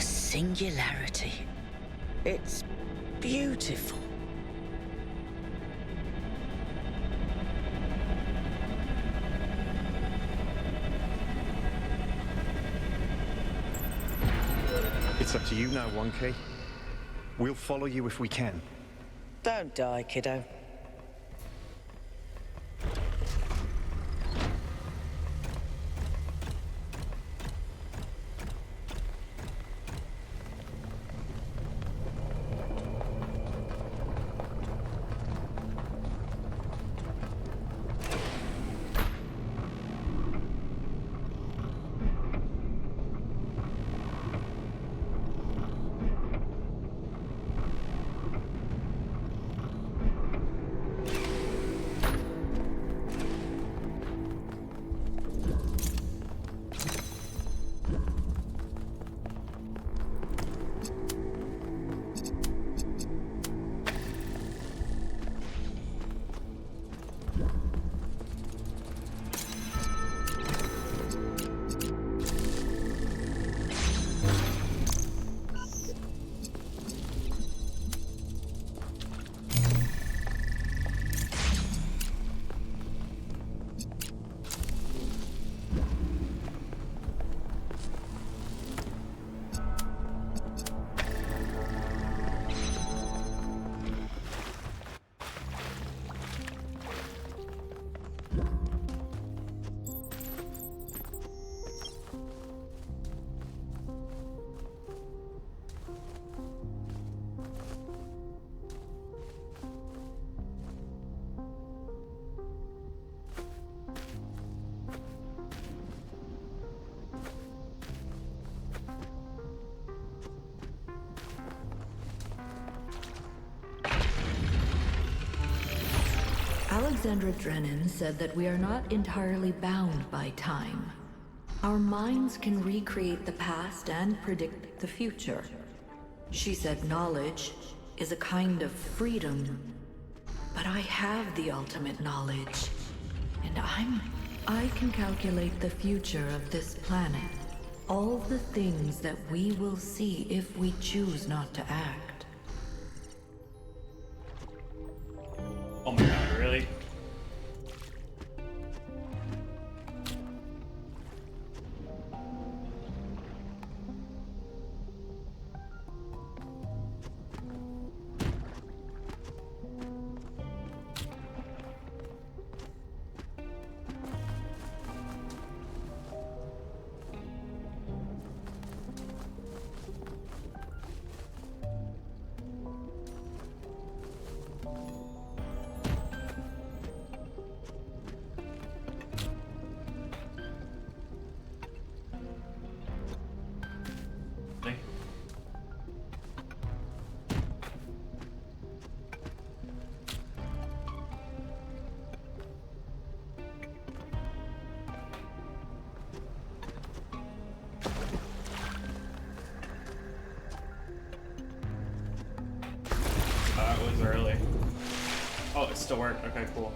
Singularity. It's beautiful. It's up to you now, 1K. We'll follow you if we can. Don't die, kiddo. Alexandra Drennan said that we are not entirely bound by time. Our minds can recreate the past and predict the future. She said knowledge is a kind of freedom. But I have the ultimate knowledge, and I can calculate the future of this planet. All the things that we will see if we choose not to act. Oh my god, really? Early. Oh, it still worked. Okay, cool.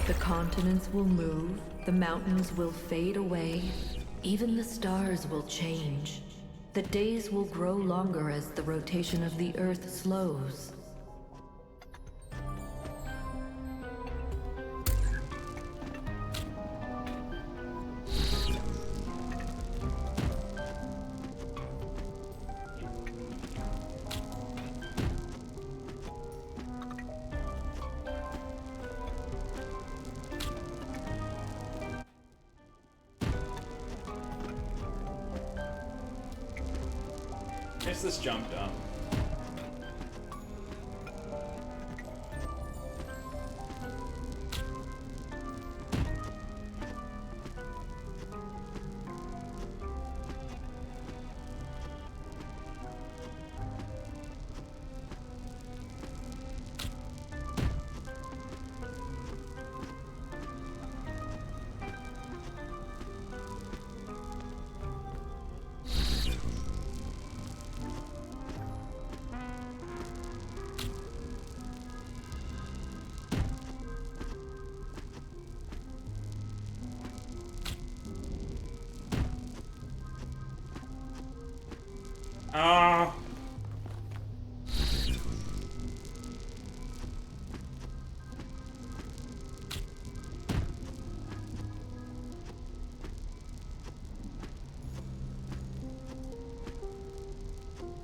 The continents will move, the mountains will fade away, even the stars will change. The days will grow longer as the rotation of the Earth slows. It's this jump dump. Oh.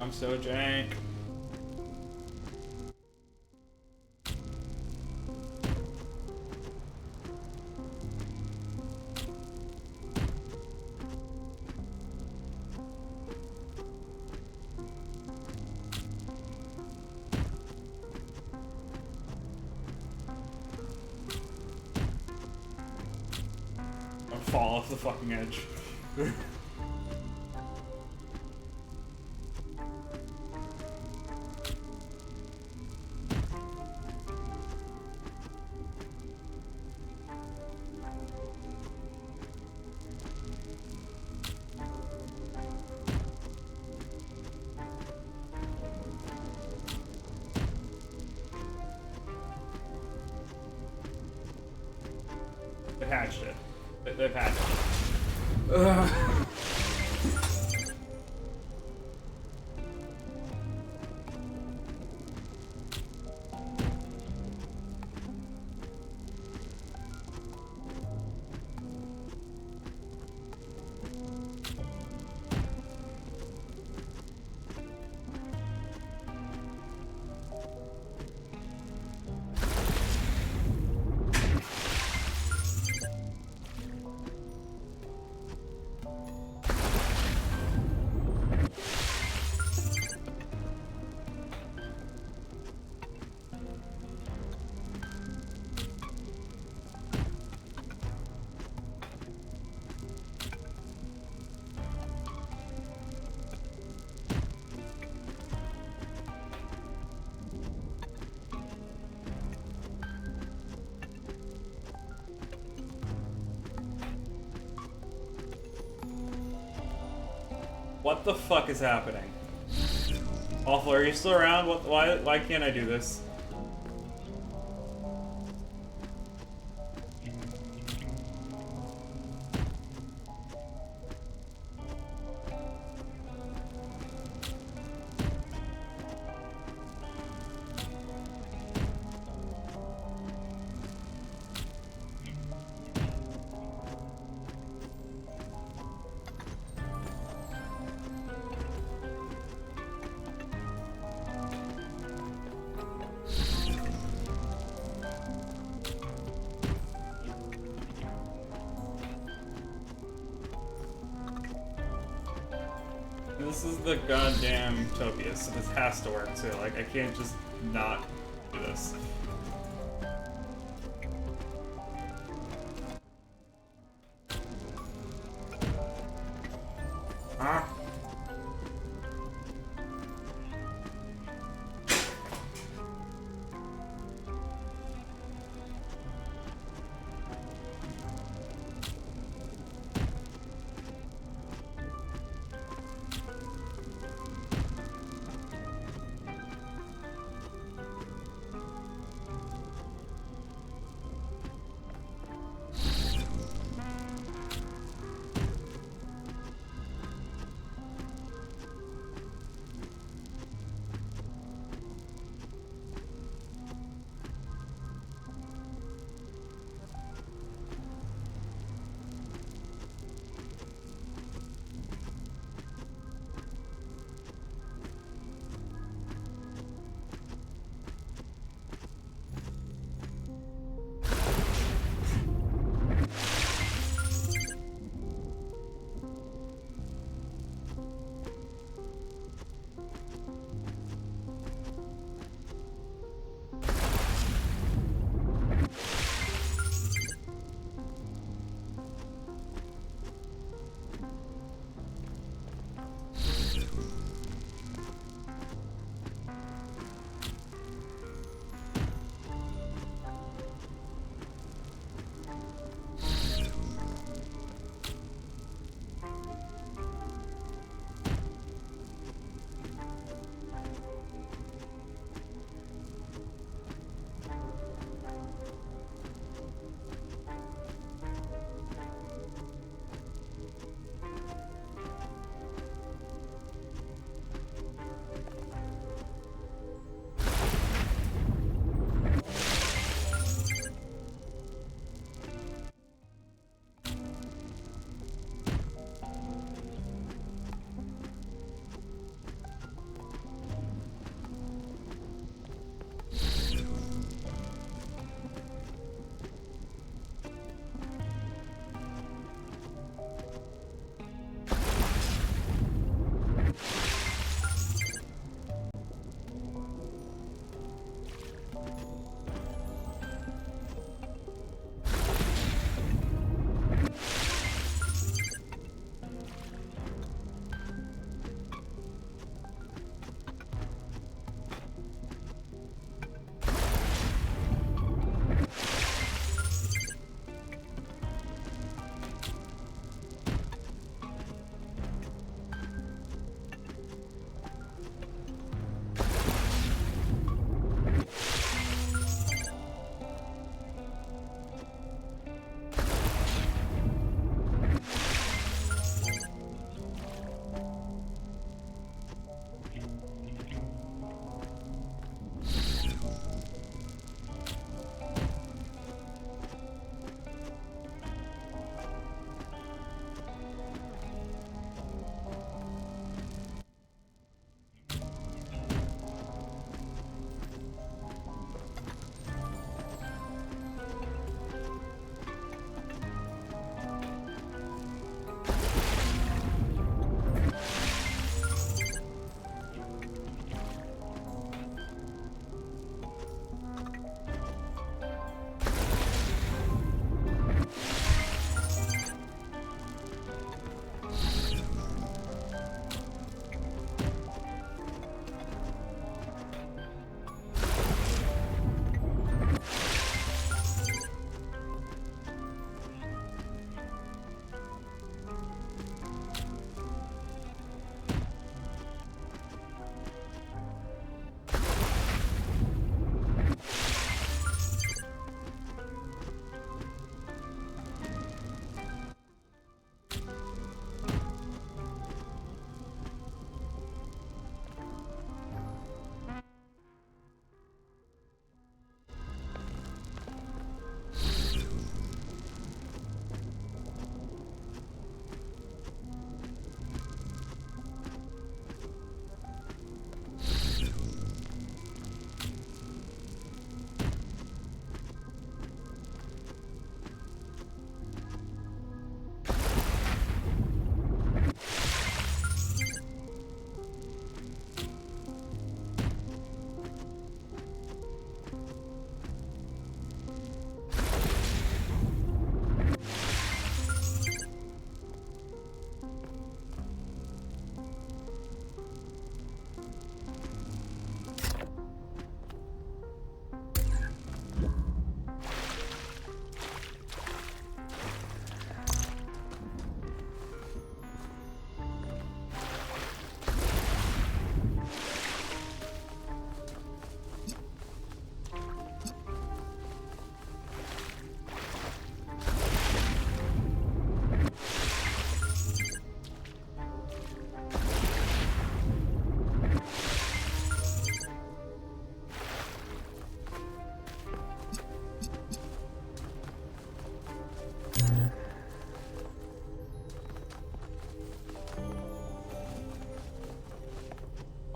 I'm so jank. Fall off the fucking edge. They patched it. They patched it. Ugh. What the fuck is happening? Awful, are you still around? What? Why can't I do this? This is the goddamn Topias, so this has to work too. Like, I can't just not do this. Ah.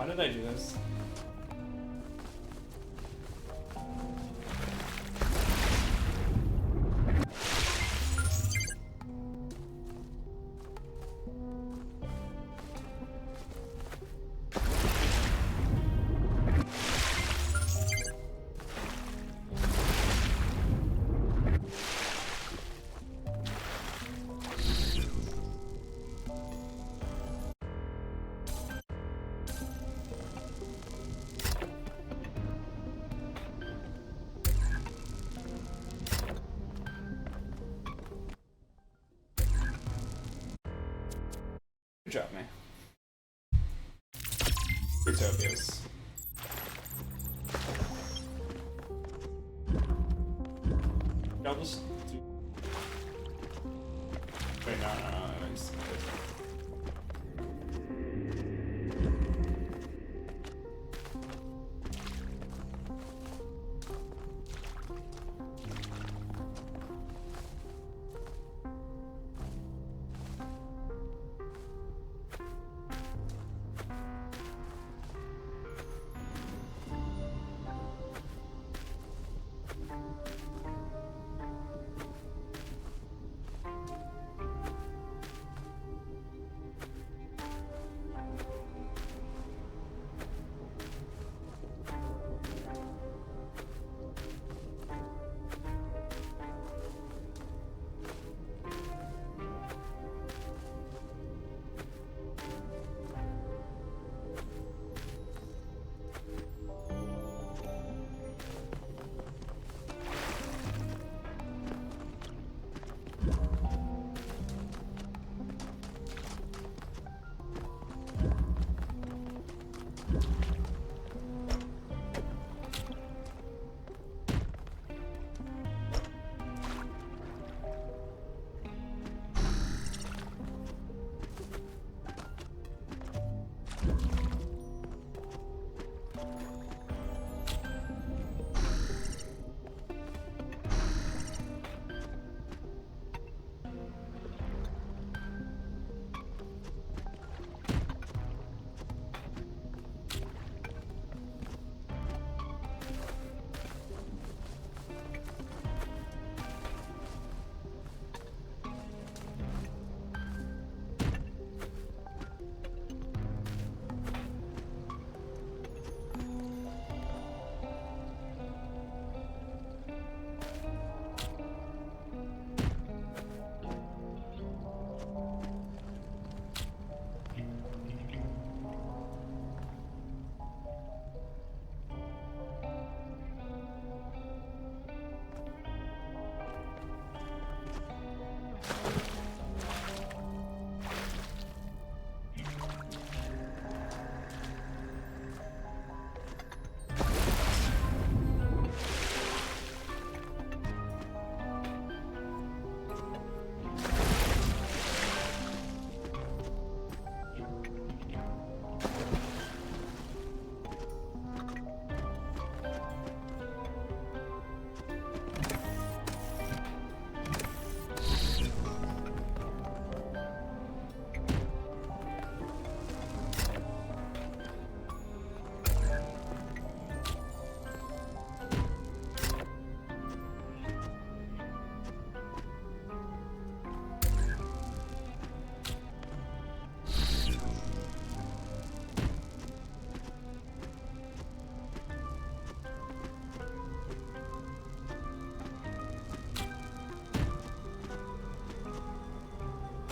did I do this? Good job, man. Utopias. I'll just do... Wait, no.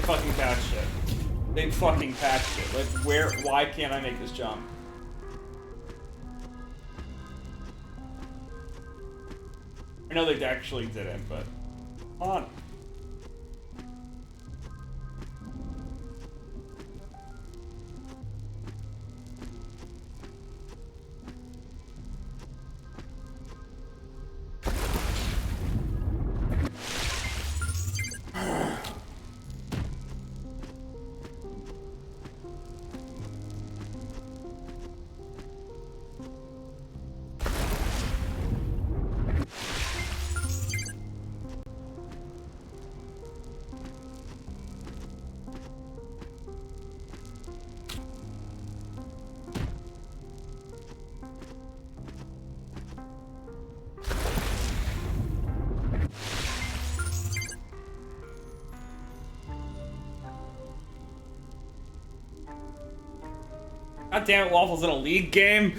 Fucking patched it. They fucking patched it. Like, why can't I make this jump? I know they actually didn't, but... Hold on. God damn it, Waffle's in a league game.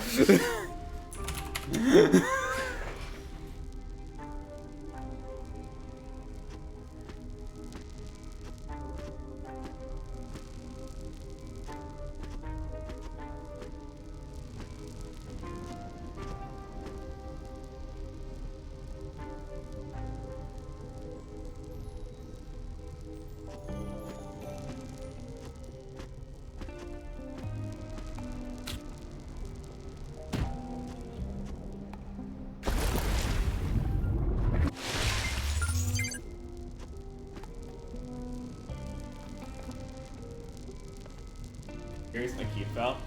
Here's my key fell.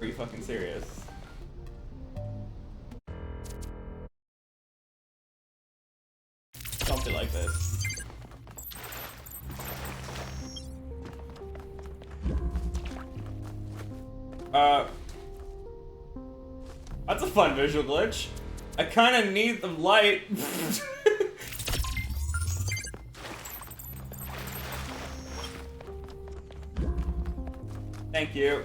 Are you fucking serious? Something like this. That's a fun visual glitch. I kind of need the light. Thank you.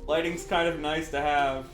Lighting's kind of nice to have.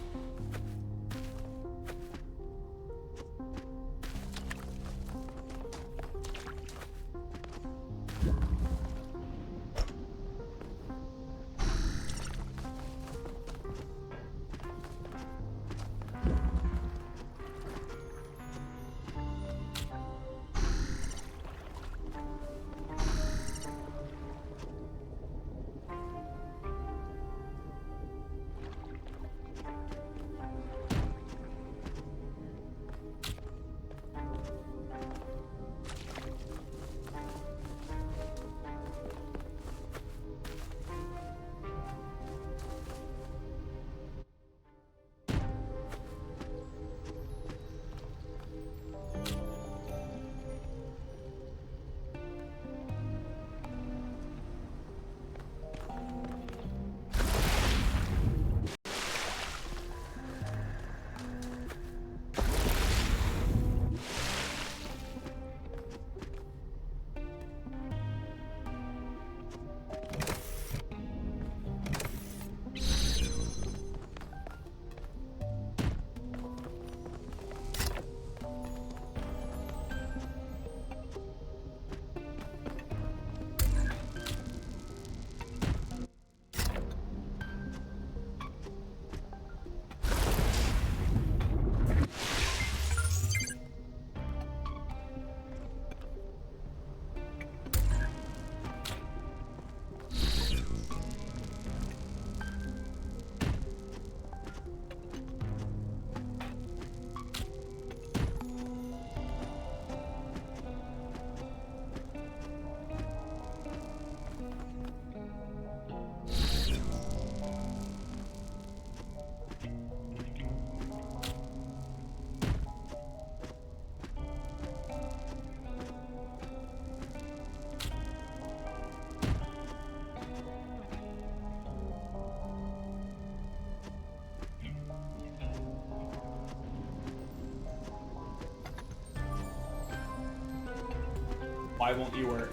Why won't you work?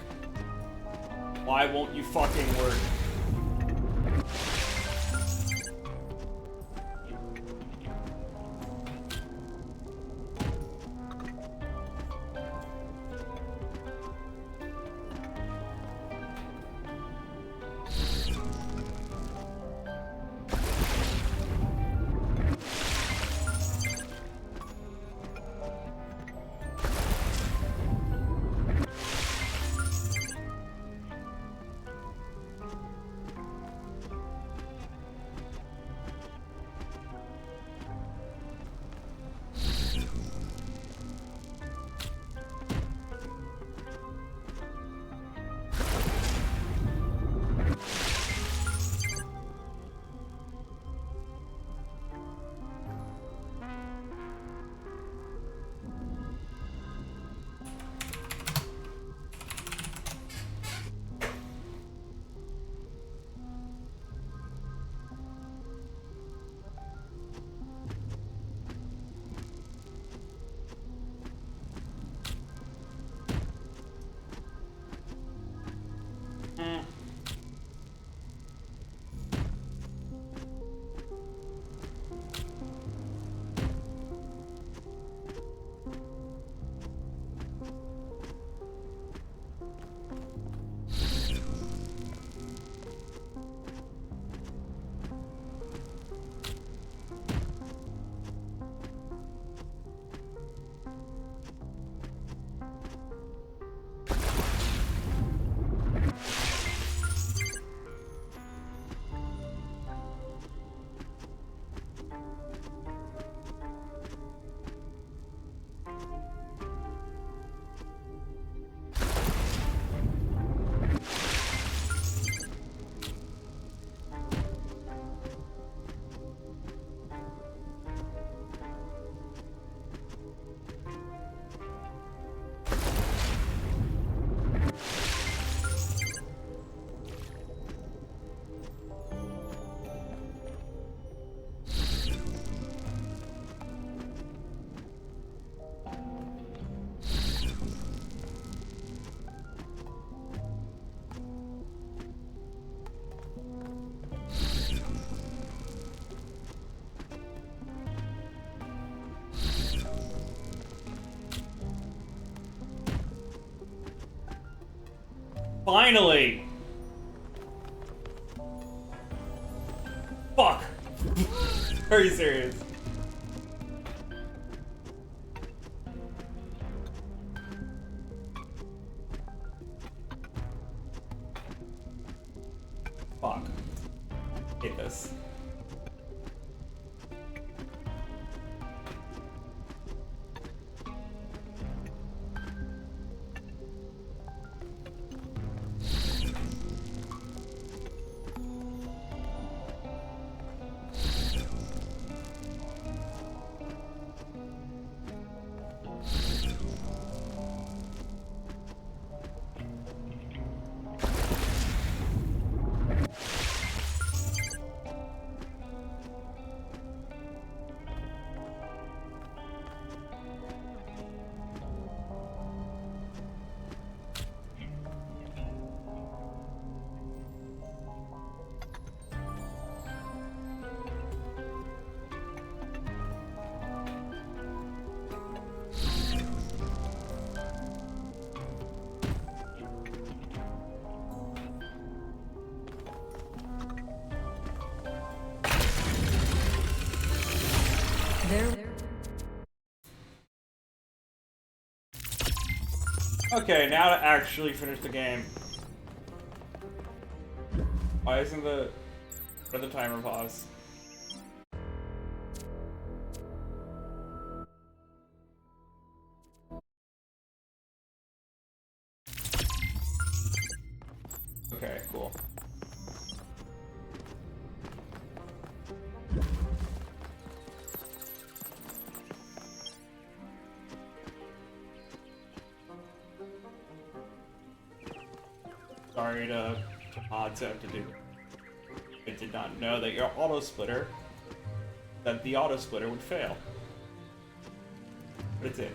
Why won't you fucking work? Finally! Fuck! Are you serious? Fuck. Hate this. Okay, now to actually finish the game. Why isn't the timer pause? Okay, cool. Sorry to mods have to do. I did not know that your auto splitter, that the auto splitter would fail. But it did.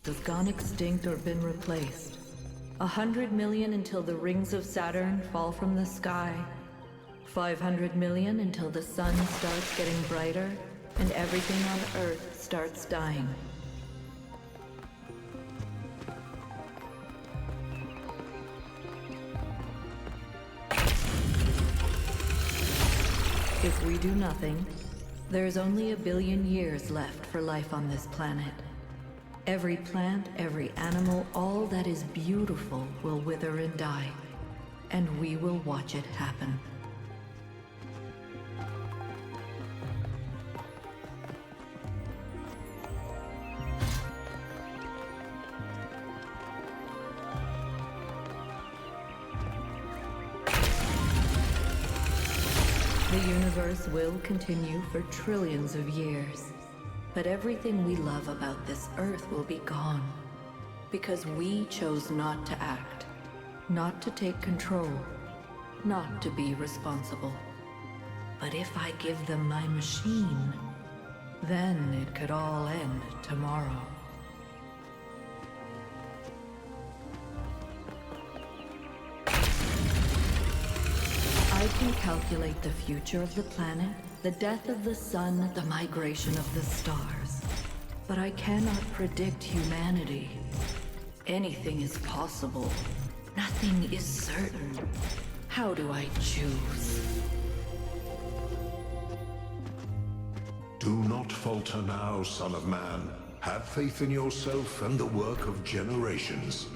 Has gone extinct or been replaced. 100 million until the rings of Saturn fall from the sky. 500 million until the sun starts getting brighter and everything on Earth starts dying. If we do nothing, there's only 1 billion years left for life on this planet. Every plant, every animal, all that is beautiful will wither and die, and we will watch it happen. The universe will continue for trillions of years. But everything we love about this Earth will be gone. Because we chose not to act, not to take control, not to be responsible. But if I give them my machine, then it could all end tomorrow. I can calculate the future of the planet, the death of the sun, the migration of the stars. But I cannot predict humanity. Anything is possible. Nothing is certain. How do I choose? Do not falter now, son of man. Have faith in yourself and the work of generations.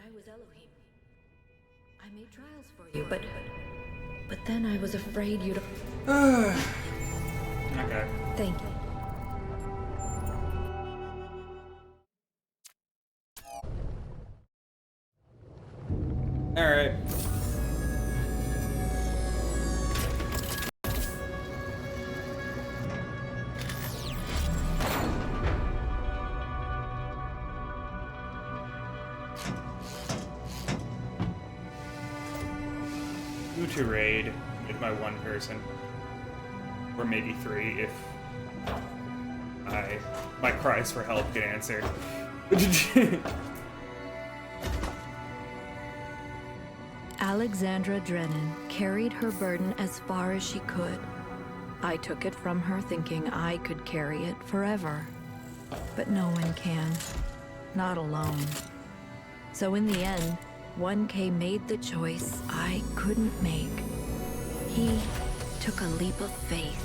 I was Elohim. I made trials for you, but then I was afraid you'd... Okay. Thank you. Alright. Who to raid with my one person. Or maybe 3 if my cries for help get answered. Alexandra Drennan carried her burden as far as she could. I took it from her thinking I could carry it forever. But no one can. Not alone. So in the end, 1K made the choice I couldn't make. He took a leap of faith.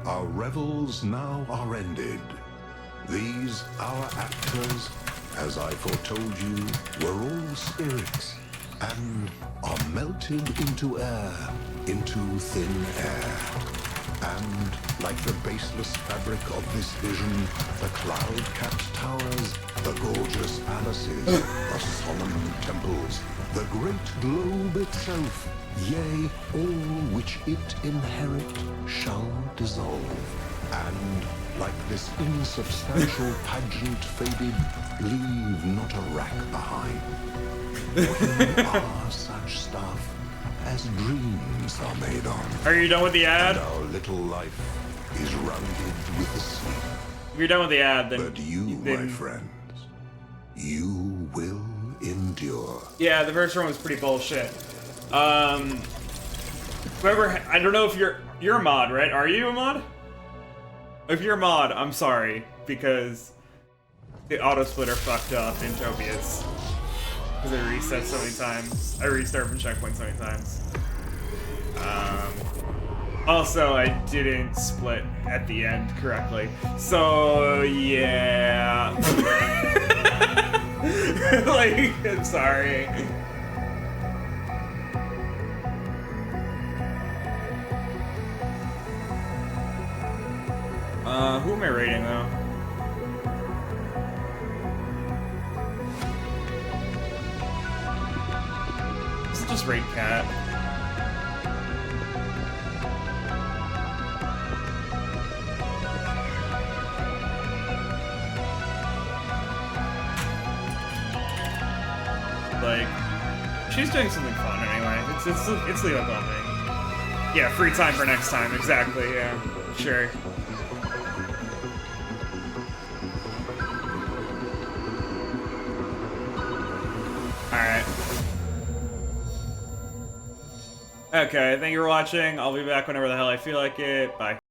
Our revels now are ended. These, our actors, as I foretold you, were all spirits, and are melted into air, into thin air. And, like the baseless fabric of this vision, the cloud-capped towers, the gorgeous palaces, the solemn temples, the great globe itself, yea, all which it inherit shall dissolve, and, like this insubstantial pageant faded, leave not a rack behind. We are such stuff as dreams are made of. Are you done with the ad? And our little life is rounded with the sleep. If you're done with the ad, then... But you, my friends, you will endure. Yeah, the first one was pretty bullshit. Whoever... I don't know if you're a mod, right? Are you a mod? If you're a mod, I'm sorry, because the auto-splitter fucked up in Tobias. Because I reset so many times. I restarted from checkpoint so many times. Also, I didn't split at the end correctly. So, yeah. Like, I'm sorry. Who am I rating, though? Just raid Cat. Like, she's doing something fun anyway. It's Leo bumping. Yeah, free time for next time. Exactly. Yeah, sure. Alright. Okay, thank you for watching. I'll be back whenever the hell I feel like it. Bye.